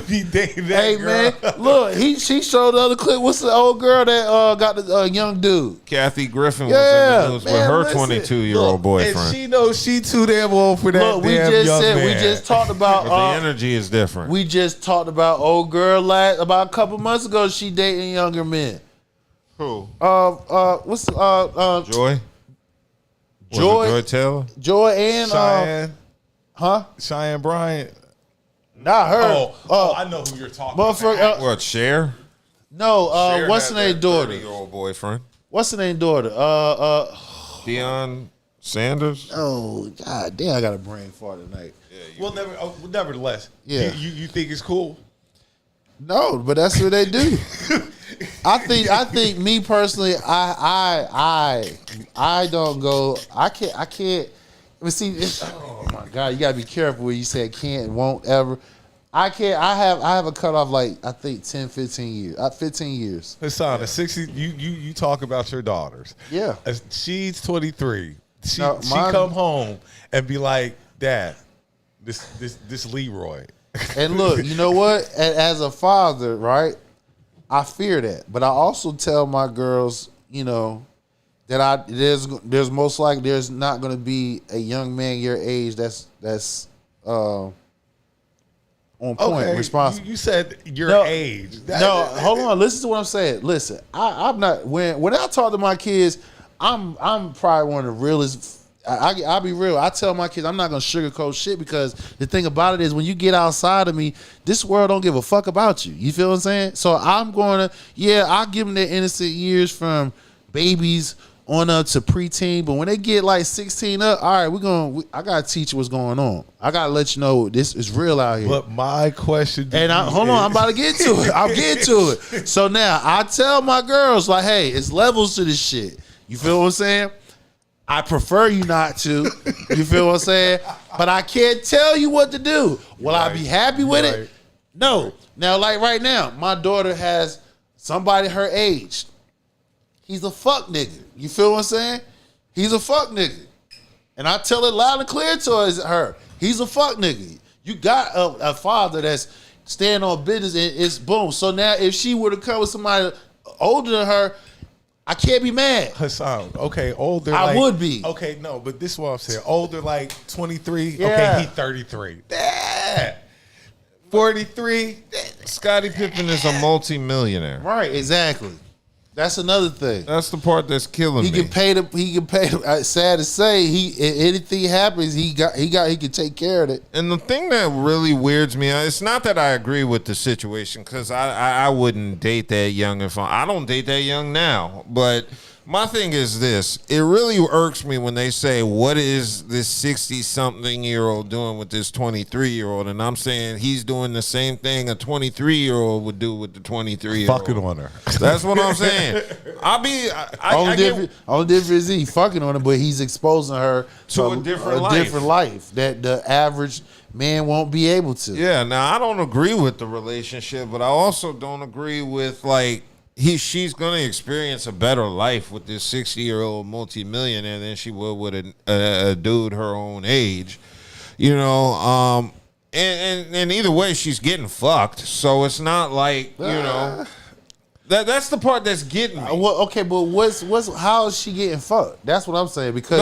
He dating that hey girl. Man, look, she showed the other clip. What's the old girl that got the young dude? Kathy Griffin was in the news with her 22-year-old boyfriend. And she knows she too damn old for that damn young man. We just talked about but the energy is different. We just talked about old girl about a couple months ago. She dating younger men. Who? What's Joy? Joy Taylor? Joy and Cheyenne. Cheyenne Bryant. Not her. I know who you're talking about. What, Cher? No, Cher what's the name daughter? 30-year-old boyfriend. What's the name daughter? Deion Sanders? Oh, god damn, I got a brain fart tonight. Yeah, nevertheless. Yeah. You think it's cool? No, but that's what they do. I think me personally, I don't go. I can't. But see, oh my God, you gotta be careful when you say can't and won't ever. I can't. I have a cutoff like I think 10, 15 years. 15 years. Hassan, at 60, you talk about your daughters. Yeah. She's 23. She mine- come home and be like, Dad, this Leroy. And look, you know what? As a father, right? I fear that, but I also tell my girls, that there's most likely there's not going to be a young man your age that's on point, responsible. You said your age. Hold on. Listen to what I'm saying. Listen, I'm not when I talk to my kids, I'm probably one of the realest. I'll be real. I tell my kids I'm not gonna sugarcoat shit because the thing about it is when you get outside of me, this world don't give a fuck about you. You feel what I'm saying? So I'm gonna, I'll give them their innocent years from babies on up to preteen, but when they get like 16 up, all right, I gotta teach you what's going on. I gotta let you know this is real out here. But my question, hold on, I'm about to get to it. I'm getting to it. So now I tell my girls like, hey, it's levels to this shit. You feel what I'm saying? I prefer you not to. You feel what I'm saying? But I can't tell you what to do. Will I be happy with it? No. Now, like right now, my daughter has somebody her age. He's a fuck nigga. You feel what I'm saying? He's a fuck nigga. And I tell it loud and clear to her. He's a fuck nigga. You got a father that's staying on business and it's boom. So now if she were to come with somebody older than her, I can't be mad. Hassan, okay, older. I would be. Okay, no, but this is what I'm saying. Older, like 23. Yeah. Okay, he 33. Yeah. 43. Scottie Pippen is a multi-millionaire. Right, exactly. That's another thing. That's the part that's killing me. He can pay. Sad to say, anything happens, he can take care of it. And the thing that really weirds me out, it's not that I agree with the situation because I wouldn't date that young I don't date that young now, but my thing is this. It really irks me when they say, what is this 60-something-year-old doing with this 23-year-old? And I'm saying he's doing the same thing a 23-year-old would do with the 23-year-old. Fucking on her. That's what I'm saying. Only difference is he fucking on her, but he's exposing her to a different life that the average man won't be able to. Yeah, now I don't agree with the relationship, but I also don't agree with she's going to experience a better life with this 60-year-old multimillionaire than she would with a dude her own age, and either way she's getting fucked, so it's not like that's the part that's getting me. Well, okay, but how is she getting fucked? That's what I'm saying because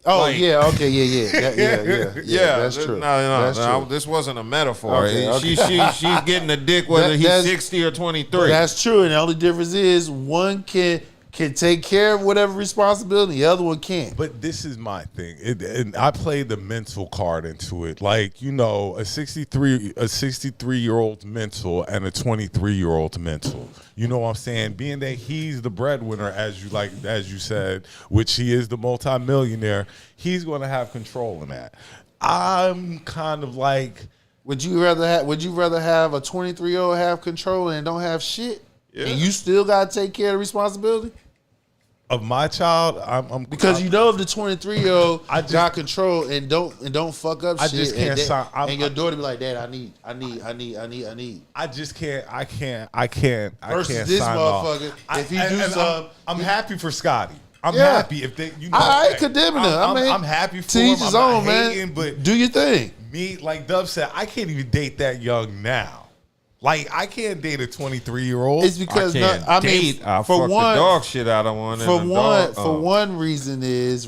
Oh, yeah, okay, yeah. That's true. No, this wasn't a metaphor. Okay. She's getting a dick whether he's 60 or 23. That's true, and the only difference is one can take care of whatever responsibility, the other one can't. But this is my thing, and I play the mental card into it. Like, a 63-year-old mental and a 23-year-old mental. You know what I'm saying? Being that he's the breadwinner, as you said, which he is the multimillionaire, he's going to have control in that. I'm kind of like, would you rather have a 23-year-old have control and don't have shit, and you still got to take care of the responsibility? Of my child, because if the 23-year-old got control and don't fuck up shit, just can't and your daughter be like, Dad, I need. I just can't. I can't Versus this sign motherfucker, off. if he do something, I'm happy for Scotty. I'm happy if they. I ain't condemning him. I'm happy for to him. each his I'm own, not man. hating, but do your thing. Me, like Dub said, I can't even date that young now. Like, I can't date a 23-year-old. It's because I'll fuck the dog shit out of one. For one reason is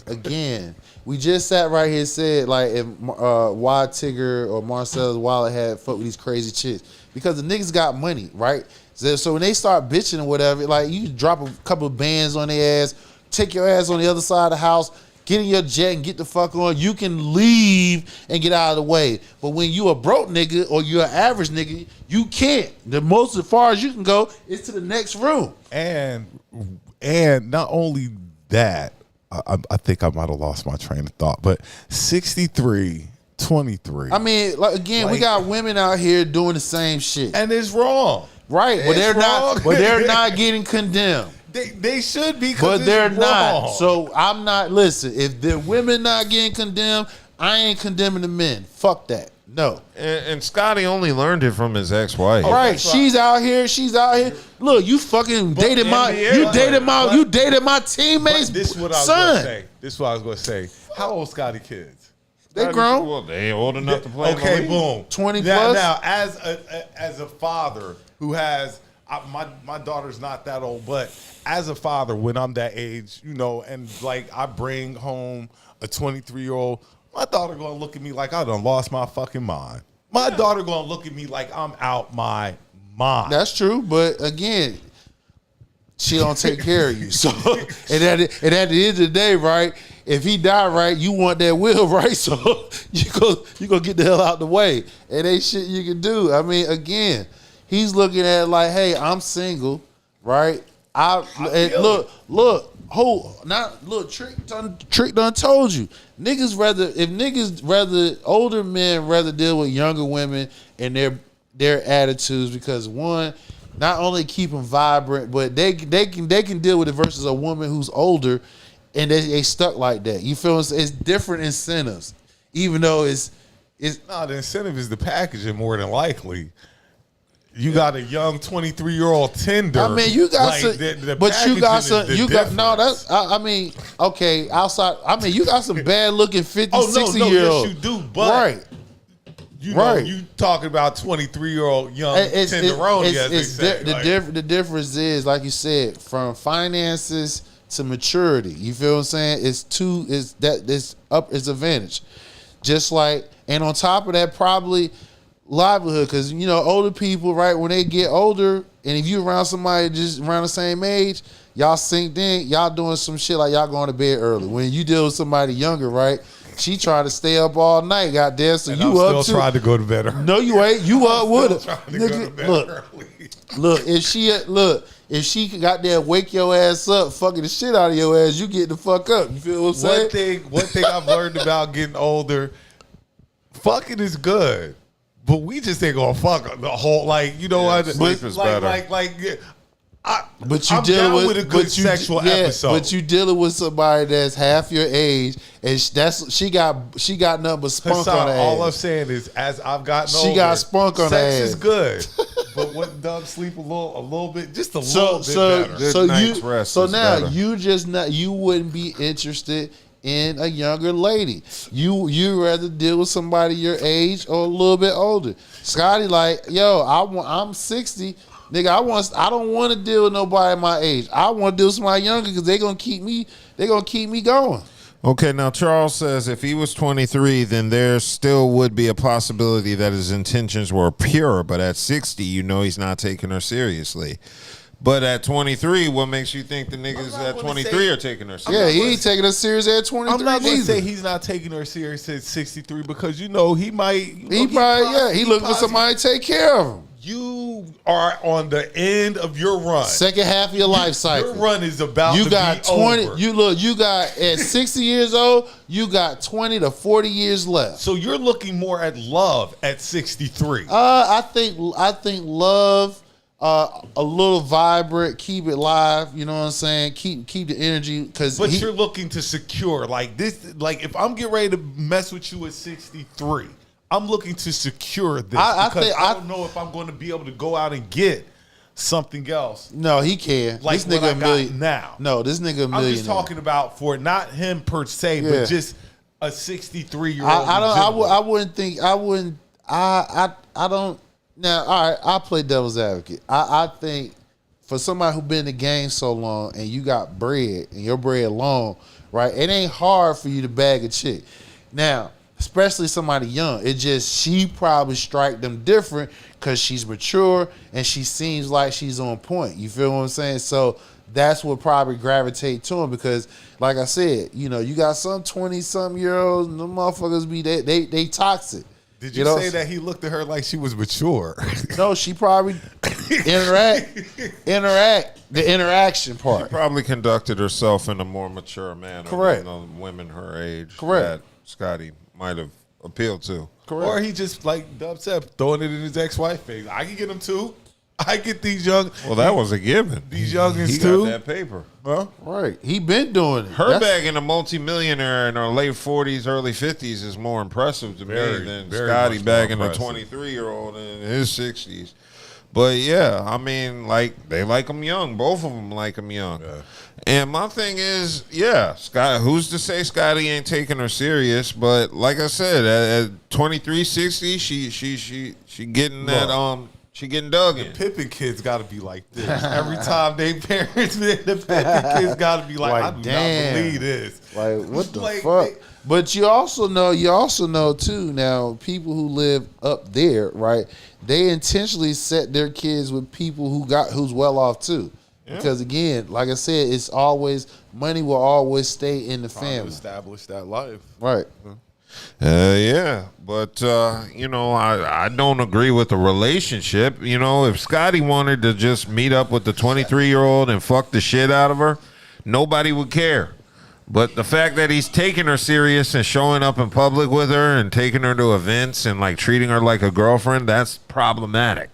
again, we just sat right here and said like if Why Tigger or Marcellus Wallet had fucked with these crazy chicks because the niggas got money, right? So when they start bitching or whatever, like you drop a couple of bands on their ass, take your ass on the other side of the house, get in your jet and get the fuck on. You can leave and get out of the way. But when you a broke nigga or you're an average nigga, you can't. The most as far as you can go is to the next room. And not only that, I think I might have lost my train of thought, but 63, 23. I mean, we got women out here doing the same shit. And it's wrong. Right. But they're not getting condemned. They should be, but they're wrong. not. So I'm not. Listen, if the women not getting condemned, I ain't condemning the men. Fuck that. No. And Scotty only learned it from his ex-wife. All right, she's out here. Look, you fucking dated my teammate's this is what I was son. gonna say. This is what I was gonna say. How old Scotty kids? They grown. Well, they ain't old enough to play. Okay, in the league. boom. 20 now, plus. Now, as a father who has my daughter's not that old, but as a father, when I'm that age, you know, and like I bring home a 23-year-old, my daughter gonna look at me like I done lost my fucking mind. My daughter gonna look at me like I'm out my mind. That's true, but again, she don't take care of you. So, and at the end of the day, right? If he die, right, you want that will, right? So you go get the hell out the way. It ain't shit you can do. I mean, again, he's looking at it like, hey, I'm single, right? Trick done told you. Older men rather deal with younger women and their attitudes because one, not only keep them vibrant, but they can deal with it versus a woman who's older and they stuck like that. You feel it's different incentives, even though it's the incentive is the packaging more than likely. You got a young 23-year-old tender. I mean, you got like, some, but you got some. You got no. That's. I mean, okay. Outside. I mean, you got some bad looking 50, 60-year-olds. Yes, you do. But right. You know, you talking about 23-year-old young tenderoni, as they say. The difference is, like you said, from finances to maturity. You feel what I'm saying? It's advantage. Just like, and on top of that, probably livelihood, because you know, older people, right, when they get older, and if you around somebody just around the same age, y'all synced in, y'all doing some shit like y'all going to bed early. When you deal with somebody younger, right, she trying to stay up all night, goddamn. So and you I'm up still trying to go to bed early. No, you ain't. You up with her. Look, if she got there, wake your ass up, fucking the shit out of your ass, you get the fuck up. You feel what I'm saying? One thing I've learned about getting older, fucking is good. But we just ain't gonna fuck the whole, like, you know what? Sleep is better. But you I'm dealing down with a good sexual episode. But you dealing with somebody that's half your age, and she got nothing but spunk on her ass. All I'm saying is, as I've gotten older, she got spunk on her ass. Sex is good, but wouldn't Doug sleep a little bit, just a little bit better. So now you wouldn't be interested in a younger lady. You rather deal with somebody your age or a little bit older. Scotty like, yo, I'm 60. Nigga, I don't want to deal with nobody my age. I want to deal with somebody younger because they're gonna keep me going. Okay, now Charles says if he was 23, then there still would be a possibility that his intentions were pure, but at 60, you know he's not taking her seriously. But at 23, what makes you think the niggas at 23 are taking her serious? Yeah, he ain't taking her serious at 23. I'm not gonna say he's not taking her serious at 63 because you know he might. He looking for somebody to take care of him. You are on the end of your run. Second half of your life cycle. Your run is about to got be 20. over. You got at 60 years old, you got 20 to 40 years left. So you're looking more at love at 63. I think love. A little vibrant, keep it live. You know what I'm saying? Keep the energy But you're looking to secure like this. Like if I'm getting ready to mess with you at 63, I'm looking to secure this I don't know if I'm going to be able to go out and get something else. No, he can. Like this nigga a million now. No, this nigga a million. I'm just talking about for not him per se, but just a 63-year-old. I wouldn't think. I wouldn't. I don't. Now, all right, I'll play devil's advocate. I think for somebody who been in the game so long and you got bread and your bread long, right, it ain't hard for you to bag a chick. Now, especially somebody young, she probably strike them different because she's mature and she seems like she's on point. You feel what I'm saying? So that's what probably gravitate to him because, like I said, you know, you got some 20-something-year-olds and them motherfuckers they toxic. Did you say that he looked at her like she was mature? No, she probably interact the interaction part. She probably conducted herself in a more mature manner. Correct. Than the women her age. Correct. That Scotty might have appealed to. Correct. Or he just like Dub said, throwing it in his ex-wife face. I can get him too. I get these young. Well, that was a given. These youngins he too. got that paper. Huh? Right. He been doing it. Her bagging a multimillionaire in her late 40s, early 50s is more impressive to me than Scotty bagging a 23-year-old in his 60s. But yeah, I mean, like they like him young. Both of them like him young. Yeah. And my thing is, yeah, Scott. Who's to say Scotty ain't taking her serious? But like I said, at 2360, she getting that She getting dug in. The Pippen kids got to be like this. Every time they parents, the Pippen kids got to be like, I do not believe this. Like, what the fuck? But you also know too, now, people who live up there, right, they intentionally set their kids with people who's well off too. Yeah. Because again, like I said, it's always, money will always stay in the family. Establish that life. Right. Yeah, but I don't agree with the relationship. You know, if Scotty wanted to just meet up with the 23-year-old and fuck the shit out of her, nobody would care. But the fact that he's taking her serious and showing up in public with her and taking her to events and like treating her like a girlfriend, that's problematic.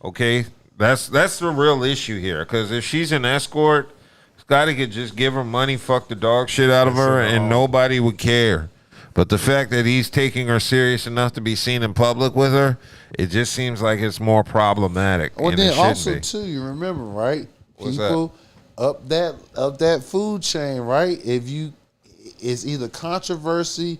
Okay, that's the real issue here. Because if she's an escort, Scotty could just give her money, fuck the dog shit out of her, and nobody would care. But the fact that he's taking her serious enough to be seen in public with her, it just seems like it's more problematic. Well, then also too, you remember, right? What's people up that food chain, right? It's either controversy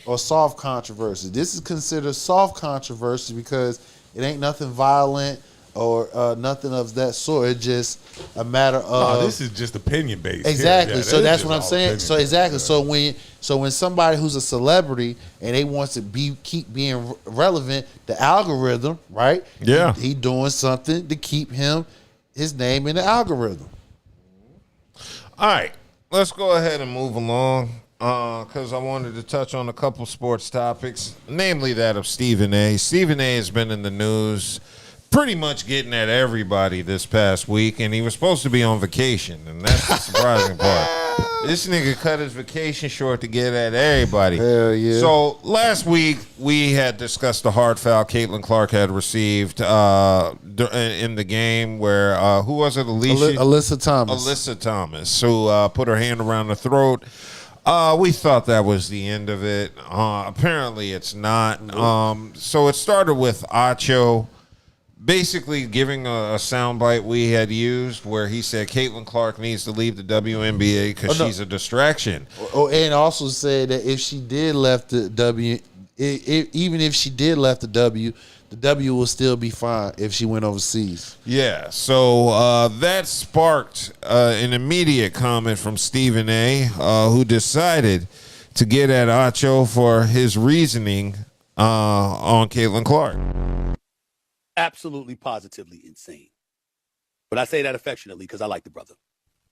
or soft controversy. This is considered soft controversy because it ain't nothing violent or nothing of that sort. It's just a matter of this is just opinion based. Exactly. So that's what I'm saying. So exactly. Yeah. So when somebody who's a celebrity and they want to keep being relevant, the algorithm, right? Yeah. He doing something to keep his name in the algorithm. All right, let's go ahead and move along because I wanted to touch on a couple sports topics, namely that of Stephen A. Stephen A. has been in the news pretty much getting at everybody this past week, and he was supposed to be on vacation, and that's the surprising part. This nigga cut his vacation short to get at everybody. Hell yeah. So last week, we had discussed the hard foul Caitlin Clark had received in the game where, who was it, Alyssa Thomas. Alyssa Thomas, who put her hand around the throat. We thought that was the end of it. Apparently, it's not. So it started with Acho basically giving a soundbite we had used where he said Caitlin Clark needs to leave the WNBA because she's a distraction. And also said that if she did left the W, even if she did left the W will still be fine if she went overseas. Yeah, so that sparked an immediate comment from Stephen A., who decided to get at Acho for his reasoning on Caitlin Clark. Absolutely, positively insane. But I say that affectionately because I like the brother.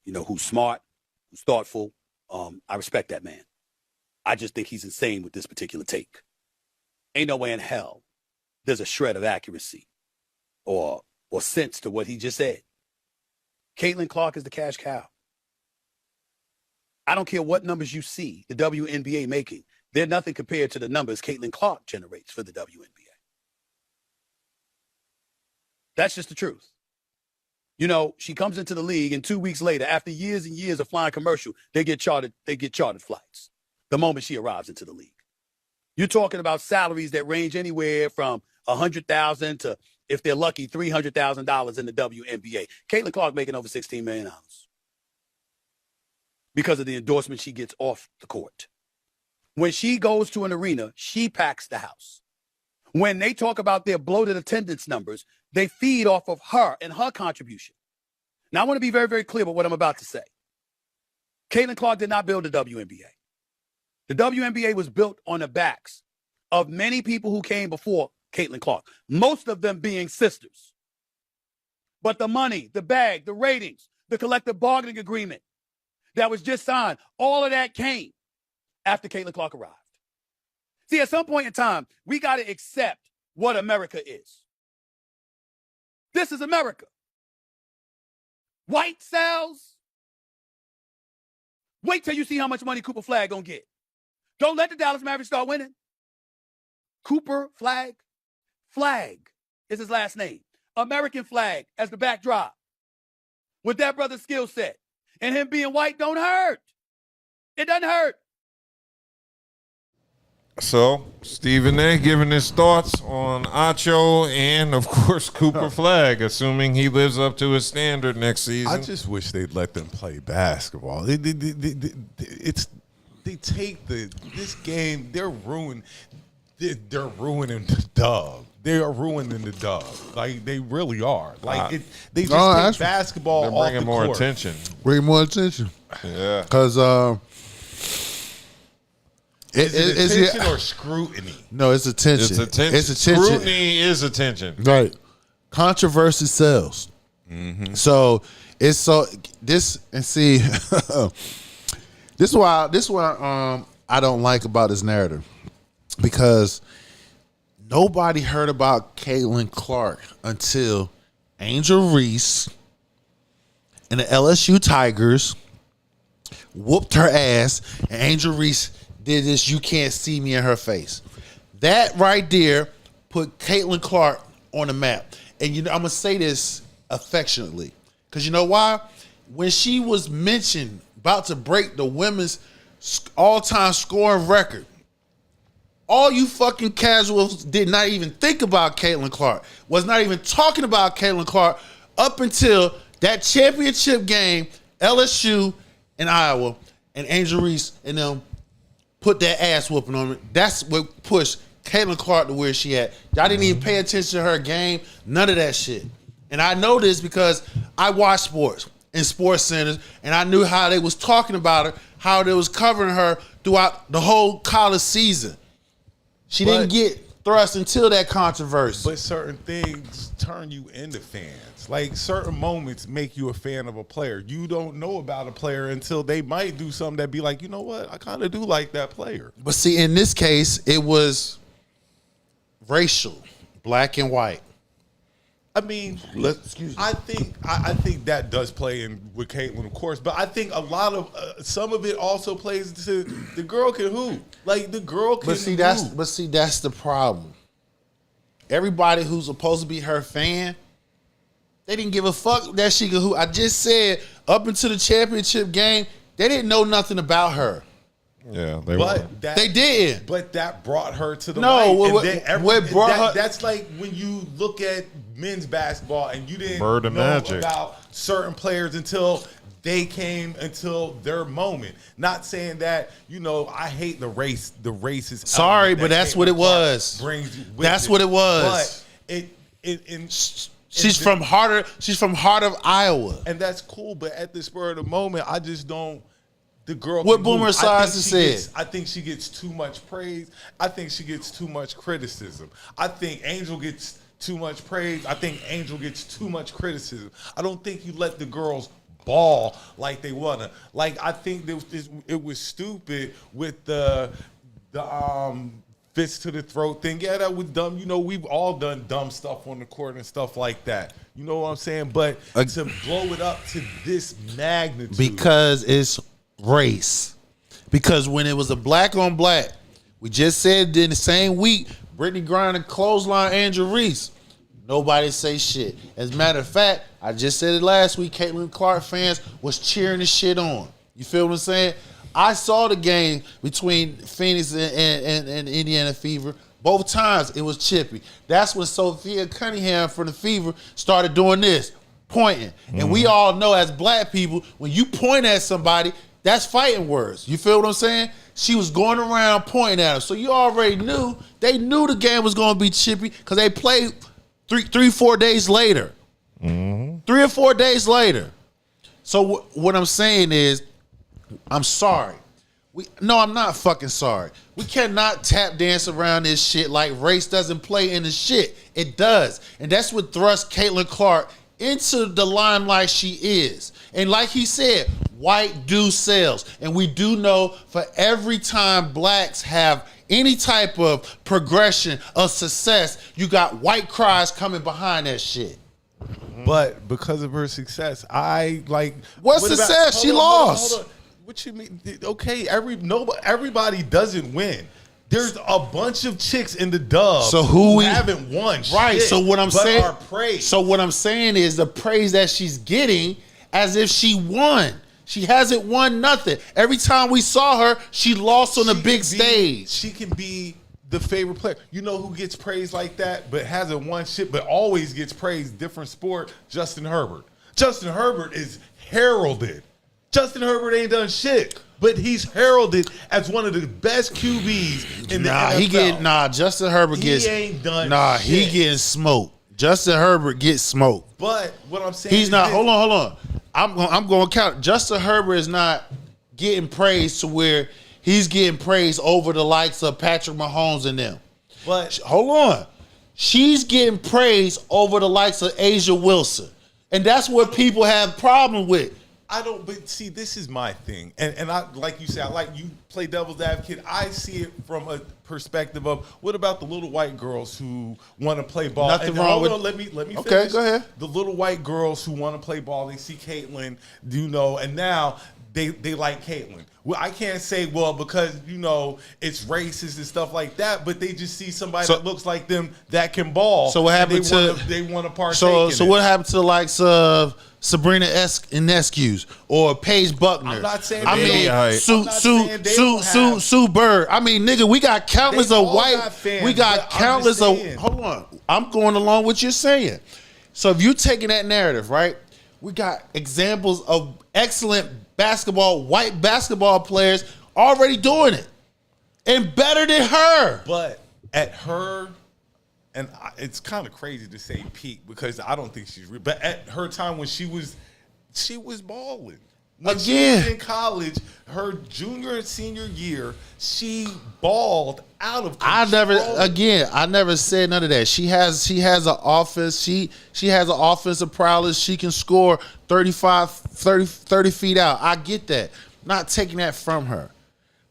You know, who's smart, who's thoughtful. I respect that man. I just think he's insane with this particular take. Ain't no way in hell there's a shred of accuracy or sense to what he just said. Caitlin Clark is the cash cow. I don't care what numbers you see the WNBA making. They're nothing compared to the numbers Caitlin Clark generates for the WNBA. That's just the truth. You know, she comes into the league and 2 weeks later, after years and years of flying commercial, they get chartered flights the moment she arrives into the league. You're talking about salaries that range anywhere from $100,000 to, if they're lucky, $300,000 in the WNBA. Caitlin Clark making over $16 million because of the endorsement she gets off the court. When she goes to an arena, she packs the house. When they talk about their bloated attendance numbers, they feed off of her and her contribution. Now, I want to be very, very clear about what I'm about to say. Caitlin Clark did not build the WNBA. The WNBA was built on the backs of many people who came before Caitlin Clark, most of them being sisters. But the money, the bag, the ratings, the collective bargaining agreement that was just signed, all of that came after Caitlin Clark arrived. See, at some point in time, we got to accept what America is. This is America. White sells. Wait till you see how much money Cooper Flagg gonna get. Don't let the Dallas Mavericks start winning. Cooper Flagg is his last name. American flag as the backdrop with that brother's skill set. And him being white don't hurt. It doesn't hurt. So, Stephen A. giving his thoughts on Acho and, of course, Cooper Flag, assuming he lives up to his standard next season. I just wish they'd let them play basketball. They take this game. They're ruining the dub. They are ruining the dub. Like they really are. Like they just take basketball. They're off bringing the more court. attention. Bring more attention. Yeah. Because Is it attention or scrutiny? No, it's attention. It's attention. It's attention. Scrutiny is attention. Right. Controversy sells. Mm-hmm. So it's so this and see this is why I don't like about this narrative, because nobody heard about Caitlin Clark until Angel Reese and the LSU Tigers whooped her ass, and Angel Reese did this "you can't see me" in her face. That right there put Caitlin Clark on the map. And I'm gonna say this affectionately, because you know why? When she was mentioned about to break the women's all-time scoring record, all you fucking casuals did not even think about Caitlin Clark, was not even talking about Caitlin Clark up until that championship game, LSU and Iowa, and Angel Reese and them put that ass whooping on her. That's what pushed Caitlin Clark to where she at. Y'all didn't even pay attention to her game. None of that shit. And I know this because I watch sports in sports centers, and I knew how they was talking about her, how they was covering her throughout the whole college season. She didn't get thrust until that controversy. But certain things turn you into fans. Like certain moments make you a fan of a player. You don't know about a player until they might do something that be like, you know what? I kind of do like that player. But see, in this case, it was racial, black and white. I mean, I think that does play in with Caitlin, of course, but I think a lot of some of it also plays into the girl can hoop. Like the girl can hoop. That's the problem. Everybody who's supposed to be her fan, they didn't give a fuck that she could hoop. I just said up until the championship game, they didn't know nothing about her. Yeah, they didn't. But that brought her to the light. What brought her? That's like when you look at men's basketball and you didn't know about certain players until they came until their moment. Not saying that, I hate the race. The race is sorry, but that's what it was. That's what it was. But she's from Heart of Iowa, and that's cool. But at the spur of the moment, I just don't. The girl. What Boomer Esiason said. I think she gets too much praise. I think she gets too much criticism. I think Angel gets too much praise. I think Angel gets too much criticism. I don't think you let the girls ball like they wanna. Like I think it was stupid with the fist to the throat thing. Yeah, that was dumb. We've all done dumb stuff on the court and stuff like that. You know what I'm saying? But to blow it up to this magnitude, because it's race. Because when it was a black on black, we just said in the same week, Brittany Griner clothesline Angel Reese. Nobody say shit. As a matter of fact, I just said it last week, Caitlin Clark fans was cheering the shit on. You feel what I'm saying? I saw the game between Phoenix and Indiana Fever. Both times it was chippy. That's when Sophia Cunningham from the Fever started doing this, pointing. And we all know as black people, when you point at somebody, that's fighting words. You feel what I'm saying? She was going around pointing at him. So you already knew. They knew the game was going to be chippy because they played 4 days later. 3 or 4 days later. So what I'm saying is, I'm sorry. No, I'm not fucking sorry. We cannot tap dance around this shit like race doesn't play in the shit. It does. And that's what thrust Caitlin Clark into the limelight she is. And like he said, white do sells. And we do know for every time blacks have any type of progression of success, you got white cries coming behind that shit. But because of her success, what success? She lost. Hold on. What you mean? Okay, everybody doesn't win. There's a bunch of chicks in the dub So who haven't won right. shit, So what I'm but saying, are praised. so what I'm saying is the praise that she's getting as if she won. She hasn't won nothing. Every time we saw her, she lost on the big stage. She can be the favorite player. You know who gets praised like that, but hasn't won shit, but always gets praised, different sport? Justin Herbert. Justin Herbert is heralded. Justin Herbert ain't done shit, but he's heralded as one of the best QBs in the NFL. Justin Herbert gets. He ain't done He shit. getting smoked. Justin Herbert gets smoked. But what I'm saying He's is not. this. Hold on. I'm going to count. Justin Herbert is not getting praised to where he's getting praised over the likes of Patrick Mahomes and them. But hold on. She's getting praised over the likes of Asia Wilson. And that's what people have problem with. But see, this is my thing. And I, like you said, I like you play devil's advocate. I see it from a perspective of, what about the little white girls who want to play ball? Nothing wrong with. Let me finish. Okay, go ahead. The little white girls who want to play ball, they see Caitlyn, and now they like Caitlyn. Well, I can't say, because, it's racist and stuff like that, but they just see somebody that looks like them that can ball. So what happened they want to partake So in what it. happened to the likes of Sabrina Ionescu or Paige Buckner? I'm not saying Sue Bird. I mean, nigga, we got countless They of all white. got fans, we got but I'm countless just of. saying. Hold on, I'm going along with what you're saying. So if you're taking that narrative, right? We got examples of excellent white basketball players already doing it, and better than her. But at her, and it's kind of crazy to say peak because I don't think she's real. But at her time when she was balling. When she was in college, her junior and senior year, she balled out of control. I never said none of that. She has an offense. She has an offensive prowess. She can score 30 feet out. I get that. Not taking that from her.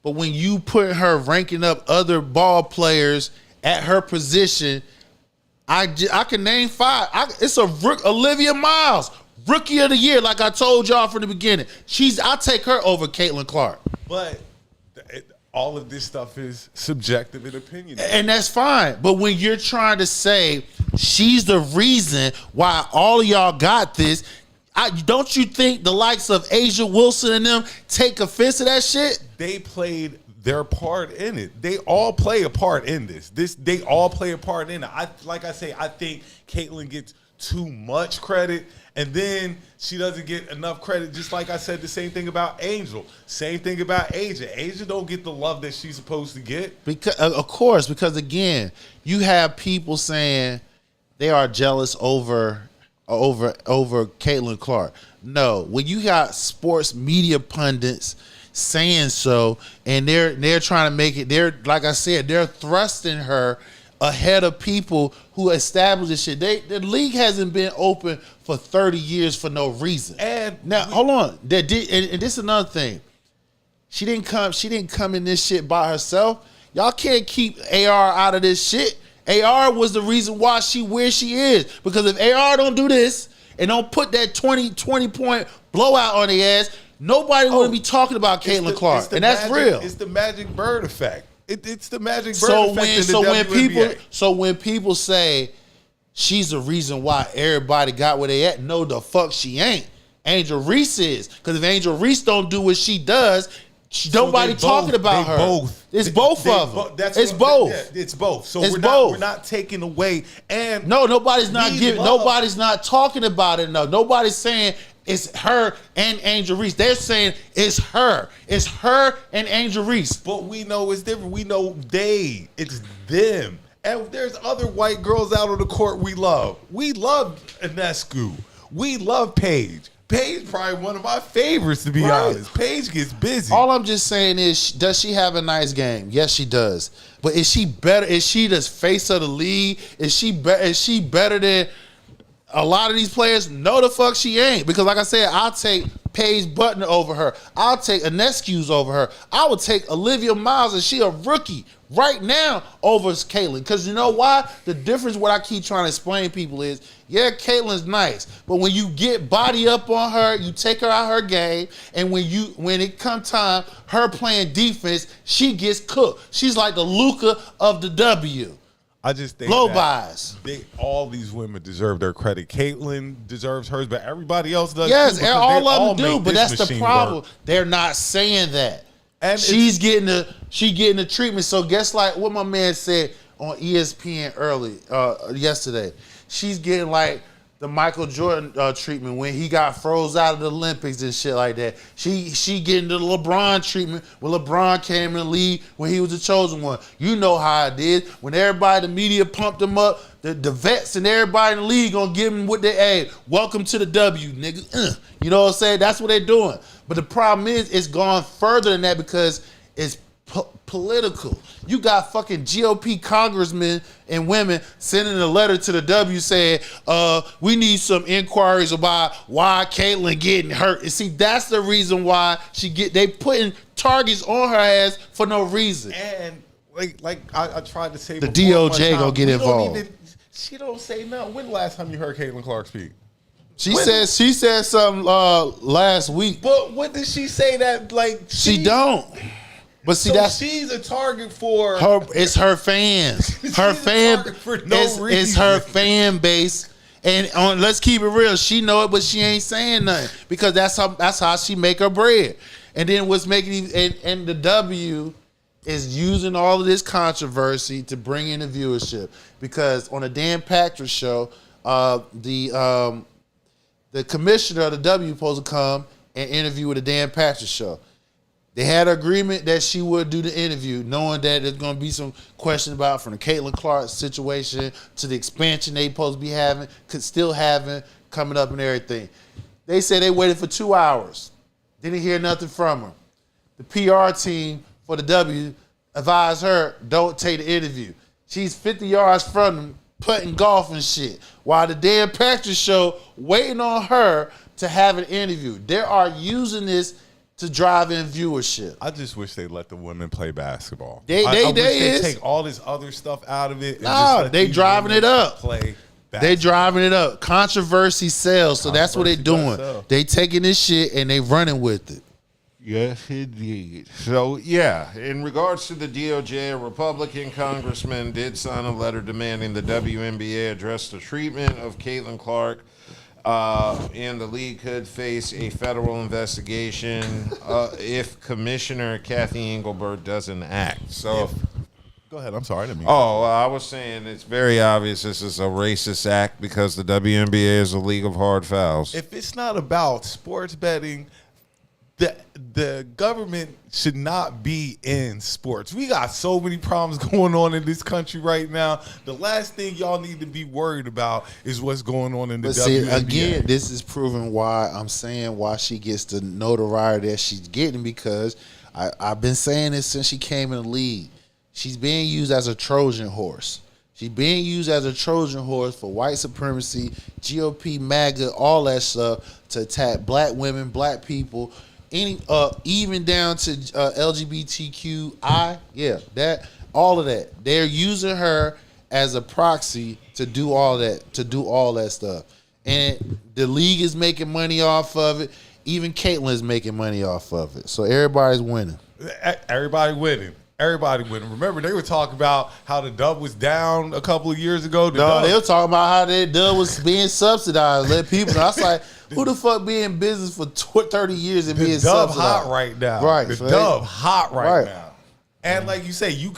But when you put her ranking up other ball players at her position, I can name 5. It's Olivia Miles, Rookie of the Year, like I told y'all from the beginning. I'll take her over Caitlin Clark. But all of this stuff is subjective in opinion. And that's fine. But when you're trying to say she's the reason why all of y'all got this, don't you think the likes of Asia Wilson and them take offense to that shit? They played their part in it. They all play a part in this. They all play a part in it. I think Caitlyn gets too much credit, and then she doesn't get enough credit. Just like I said, the same thing about Angel. Same thing about Asia. Asia don't get the love that she's supposed to get. Because again, you have people saying they are jealous over Caitlin Clark. No, when you got sports media pundits saying so, and they're trying to make it, like I said, they're thrusting her ahead of people who established this shit. The league hasn't been open for 30 years for no reason. And now, hold on. And this is another thing. She didn't come in this shit by herself. Y'all can't keep AR out of this shit. AR was the reason why she where she is. Because if AR don't do this and don't put that 20 point blowout on their ass, nobody would be talking about Caitlin Clark. And that's real. It's the magic bird effect. It's the magic bird effect. So when people say she's the reason why everybody got where they at, no, the fuck she ain't. Angel Reese is. Because if Angel Reese don't do what she does, nobody talking about her. It's both of them. It's both. It's both. So we're not taking away. And no, nobody's not talking about it. No, nobody's saying it's her and Angel Reese. They're saying it's her. It's her and Angel Reese. But we know it's different. We know it's them. And there's other white girls out on the court we love. We love Ionescu. We love Paige. Paige probably one of my favorites, to be honest. Paige gets busy. All I'm just saying is, does she have a nice game? Yes, she does. But is she better? Is she the face of the league? Is she better than a lot of these players, no the fuck she ain't. Because like I said, I'll take Paige Button over her. I'll take Inescu's over her. I would take Olivia Miles, and she a rookie right now, over Caitlyn. Because you know why? The difference, what I keep trying to explain to people is, yeah, Caitlyn's nice, but when you get body up on her, you take her out her game, and when it come time, her playing defense, she gets cooked. She's like the Luka of the W. I just think low buys. All these women deserve their credit. Caitlyn deserves hers, but everybody else does. Yes, too, all of them do, but that's the machine problem. work. They're not saying that. And she's getting the treatment. So guess like what my man said on ESPN yesterday. She's getting like the Michael Jordan treatment when he got froze out of the Olympics and shit like that. She getting the LeBron treatment when LeBron came in the league when he was the chosen one. You know how it is. When everybody, the media pumped him up, the vets and everybody in the league gonna give him what they add. Welcome to the W, nigga. You know what I'm saying? That's what they're doing. But the problem is it's gone further than that because it's political. You got fucking GOP congressmen and women sending a letter to the W saying, we need some inquiries about why Caitlyn getting hurt. And see, that's the reason why they putting targets on her ass for no reason. And like I tried to say, the DOJ gonna get involved. She don't say nothing. When the last time you heard Caitlyn Clark speak? She said something last week. But what did she say that like she don't? But see, so she's a target for her. It's her fans. Her fan for no reason. It's her fan base. And let's keep it real. She know it, but she ain't saying nothing because that's how she make her bread. And then what's making and the W is using all of this controversy to bring in the viewership because on the Dan Patrick show, the commissioner of the W supposed to come and interview with the Dan Patrick show. They had an agreement that she would do the interview, knowing that there's going to be some question about from the Caitlyn Clark situation to the expansion they supposed to be having, still having, coming up and everything. They said they waited for 2 hours. Didn't hear nothing from her. The PR team for the W advised her, don't take the interview. She's 50 yards from them, putting golf and shit, while the Dan Patrick show waiting on her to have an interview. They are using this to drive in viewership. I just wish they let the women play basketball. They take all this other stuff out of it. No, they driving it up. Play basketball. They driving it up. Controversy sells, so that's what they doing. They taking this shit and they running with it. Yes, indeed. So, yeah, in regards to the DOJ, a Republican congressman did sign a letter demanding the WNBA address the treatment of Caitlyn Clark. And the league could face a federal investigation if Commissioner Kathy Engelbert doesn't act. So, go ahead. I'm sorry. I didn't mean I was saying it's very obvious this is a racist act because the WNBA is a league of hard fouls. If it's not about sports betting, the government should not be in sports. We got so many problems going on in this country right now. The last thing y'all need to be worried about is what's going on in the WNBA. See, again, this is proving why I'm saying why she gets the notoriety that she's getting, because I've been saying this since she came in the league. She's being used as a Trojan horse. She's being used as a Trojan horse for white supremacy, GOP, MAGA, all that stuff to attack black women, black people, even down to LGBTQI, all of that. They're using her as a proxy to do all that stuff. And the league is making money off of it. Even Caitlyn is making money off of it. So everybody's winning. Everybody winning. Remember, they were talking about how the dub was down a couple of years ago. They were talking about how the dub was being subsidized. Let people know. I was like, who the fuck be in business for 30 years and being subsidized? The dub hot right now. Right. The dub hot right now. And like you say, you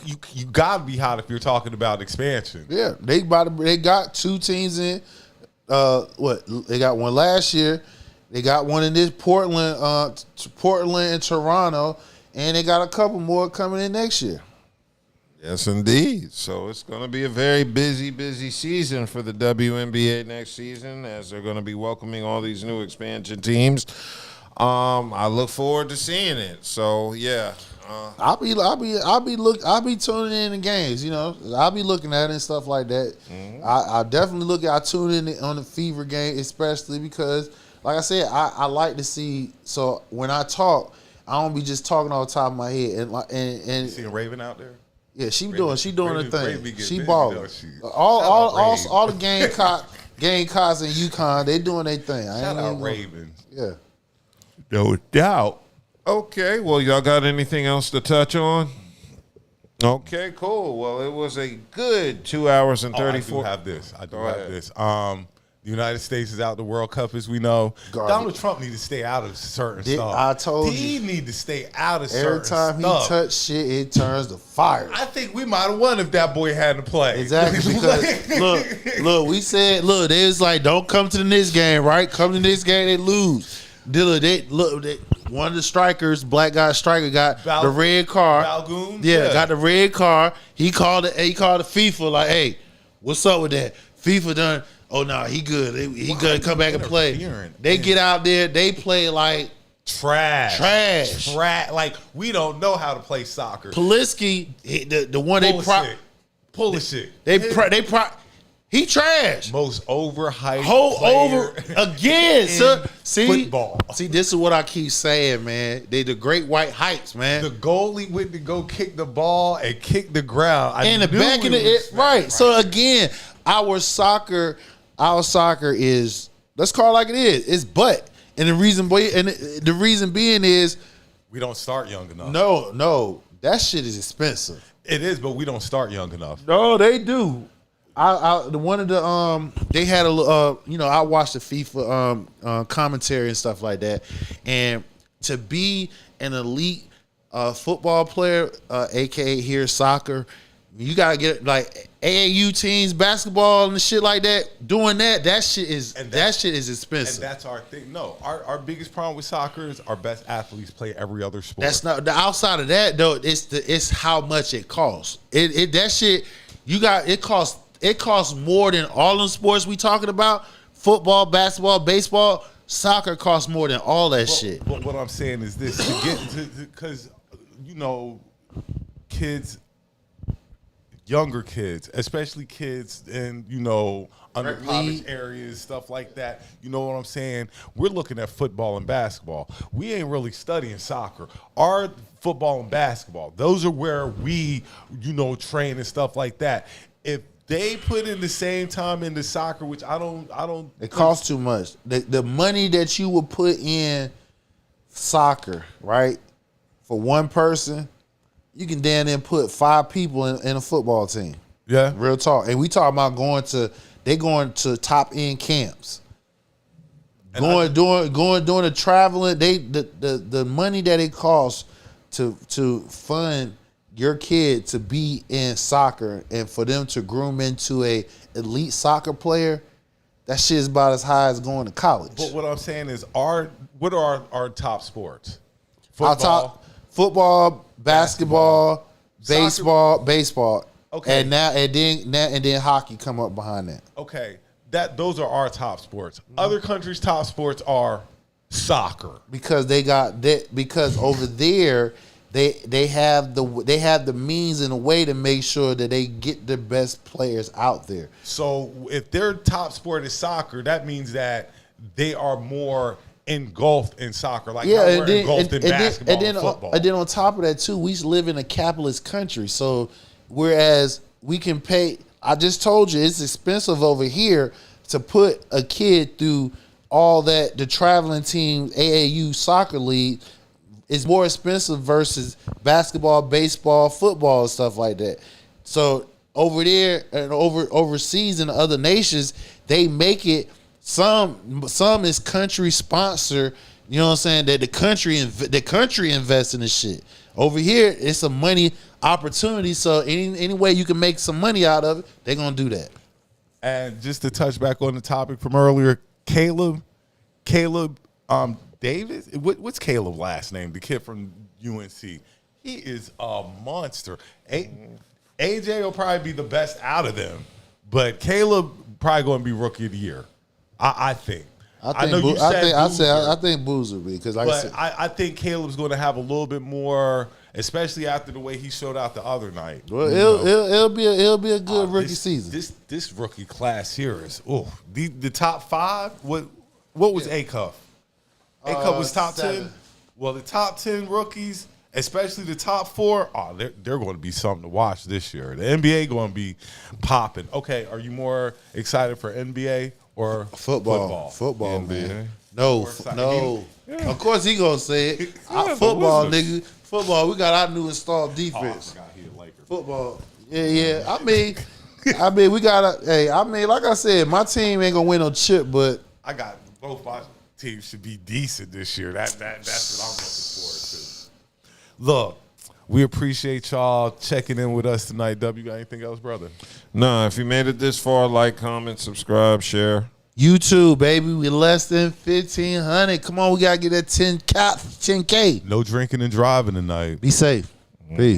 got to be hot if you're talking about expansion. Yeah, they got 2 teams in. They got one last year. They got one in this Portland and Toronto. And they got a couple more coming in next year. Yes, indeed. So it's going to be a very busy season for the WNBA next season, as they're going to be welcoming all these new expansion teams. I look forward to seeing it. So, yeah. I'll be tuning in the games. You know, I'll be looking at it and stuff like that. I definitely I tune in on the Fever game, especially because, like I said, I like to see. So when I talk, I don't be just talking off the top of my head. And you seeing Raven out there? Yeah, she doing her thing. She busy, balling. though. All the Gamecocks and UConn, they doing their thing. Shout out Ravens. Yeah. No doubt. Okay, well, y'all got anything else to touch on? Okay, cool. Well, it was a good 2 hours and 34. I do have this. The United States is out the World Cup, as we know. Donald Trump need to stay out of certain stuff. I told he you. He need to stay out of certain stuff. Every time he touch shit, it turns to fire. I think we might have won if that boy hadn't played. Exactly, because look, we said, they was like, don't come to the next game, right? Come to the next game, they lose. One of the strikers, black guy striker, got the red car. Balgoon? Yeah, got the red car. He called the FIFA like, hey, what's up with that? FIFA done. Oh no, he good. He good. Come back and play. They get out there. They play like trash. Like we don't know how to play soccer. Poliski, the one Pulisic. He trash. Most overhyped player again, sir. Football. See, this is what I keep saying, man. They the great white heights, man. The goalie went to go kick the ball and kick the ground. In the back of the right. So again, our soccer is, let's call it like it is. It's butt. And the reason being is we don't start young enough. No, that shit is expensive. It is, but we don't start young enough. No, they do. They had I watched the FIFA commentary and stuff like that, and to be an elite football player, aka here soccer, you gotta get like AAU teams, basketball and shit like that. Doing that shit is expensive. And that's our thing. No, our biggest problem with soccer is our best athletes play every other sport. That's not the outside of that though. It's how much it costs. It costs more than all the sports we talking about. Football, basketball, baseball, soccer costs more than all that shit. But what I'm saying is this: because kids, younger kids, especially kids in underprivileged areas, stuff like that. You know what I'm saying? We're looking at football and basketball. We ain't really studying soccer. Our football and basketball, those are where we, train and stuff like that. If they put in the same time into soccer, which I don't. It costs too much. The money that you would put in soccer, right, for one person, you can then put 5 people in a football team. Yeah, real talk. And we talking about going to top end camps. Doing the traveling. The money that it costs to fund your kid to be in soccer and for them to groom into a elite soccer player, that shit is about as high as going to college. But what I'm saying is, what are our top sports? Football, basketball, soccer, baseball. Okay, and then hockey come up behind that. Okay, those are our top sports. Other countries' top sports are soccer because they got that. Because over there, they have the means and a way to make sure that they get the best players out there. So if their top sport is soccer, that means that they are more engulfed in soccer, like how we're engulfed in basketball and football. And then on top of that too, we live in a capitalist country. So whereas we can pay, I just told you it's expensive over here to put a kid through all that, the traveling team, AAU soccer league, is more expensive versus basketball, baseball, football, and stuff like that. So over there and overseas in other nations, they make it. Some is country sponsor. You know what I'm saying? That the country invests in this shit. Over here, it's a money opportunity. So any way you can make some money out of it, they're gonna do that. And just to touch back on the topic from earlier, Caleb Davis. What's Caleb's last name? The kid from UNC. He is a monster. AJ will probably be the best out of them, but Caleb probably going to be rookie of the year. I think. I know you said I think Boozer be because I think Caleb's going to have a little bit more especially after the way he showed out the other night. Well, it'll be a good rookie season. This rookie class here is the top 5. What was A-Cuff? A-Cuff was top 10. Well, the top 10 rookies, especially the top 4, they're going to be something to watch this year. The NBA going to be popping. Okay, are you more excited for NBA or football? Football, NBA. man. No. Yeah. Of course he gonna say it. Football, nigga. Football. We got our new installed defense. Football. Yeah. I mean, we gotta. Hey, like I said, my team ain't gonna win no chip, but I got both my teams should be decent this year. That's what I'm looking forward to. Look, we appreciate y'all checking in with us tonight. W, got anything else, brother? Nah, if you made it this far, like, comment, subscribe, share. YouTube, baby, we less than 1,500. Come on, we gotta get that 10K. No drinking and driving tonight. Be safe. Peace.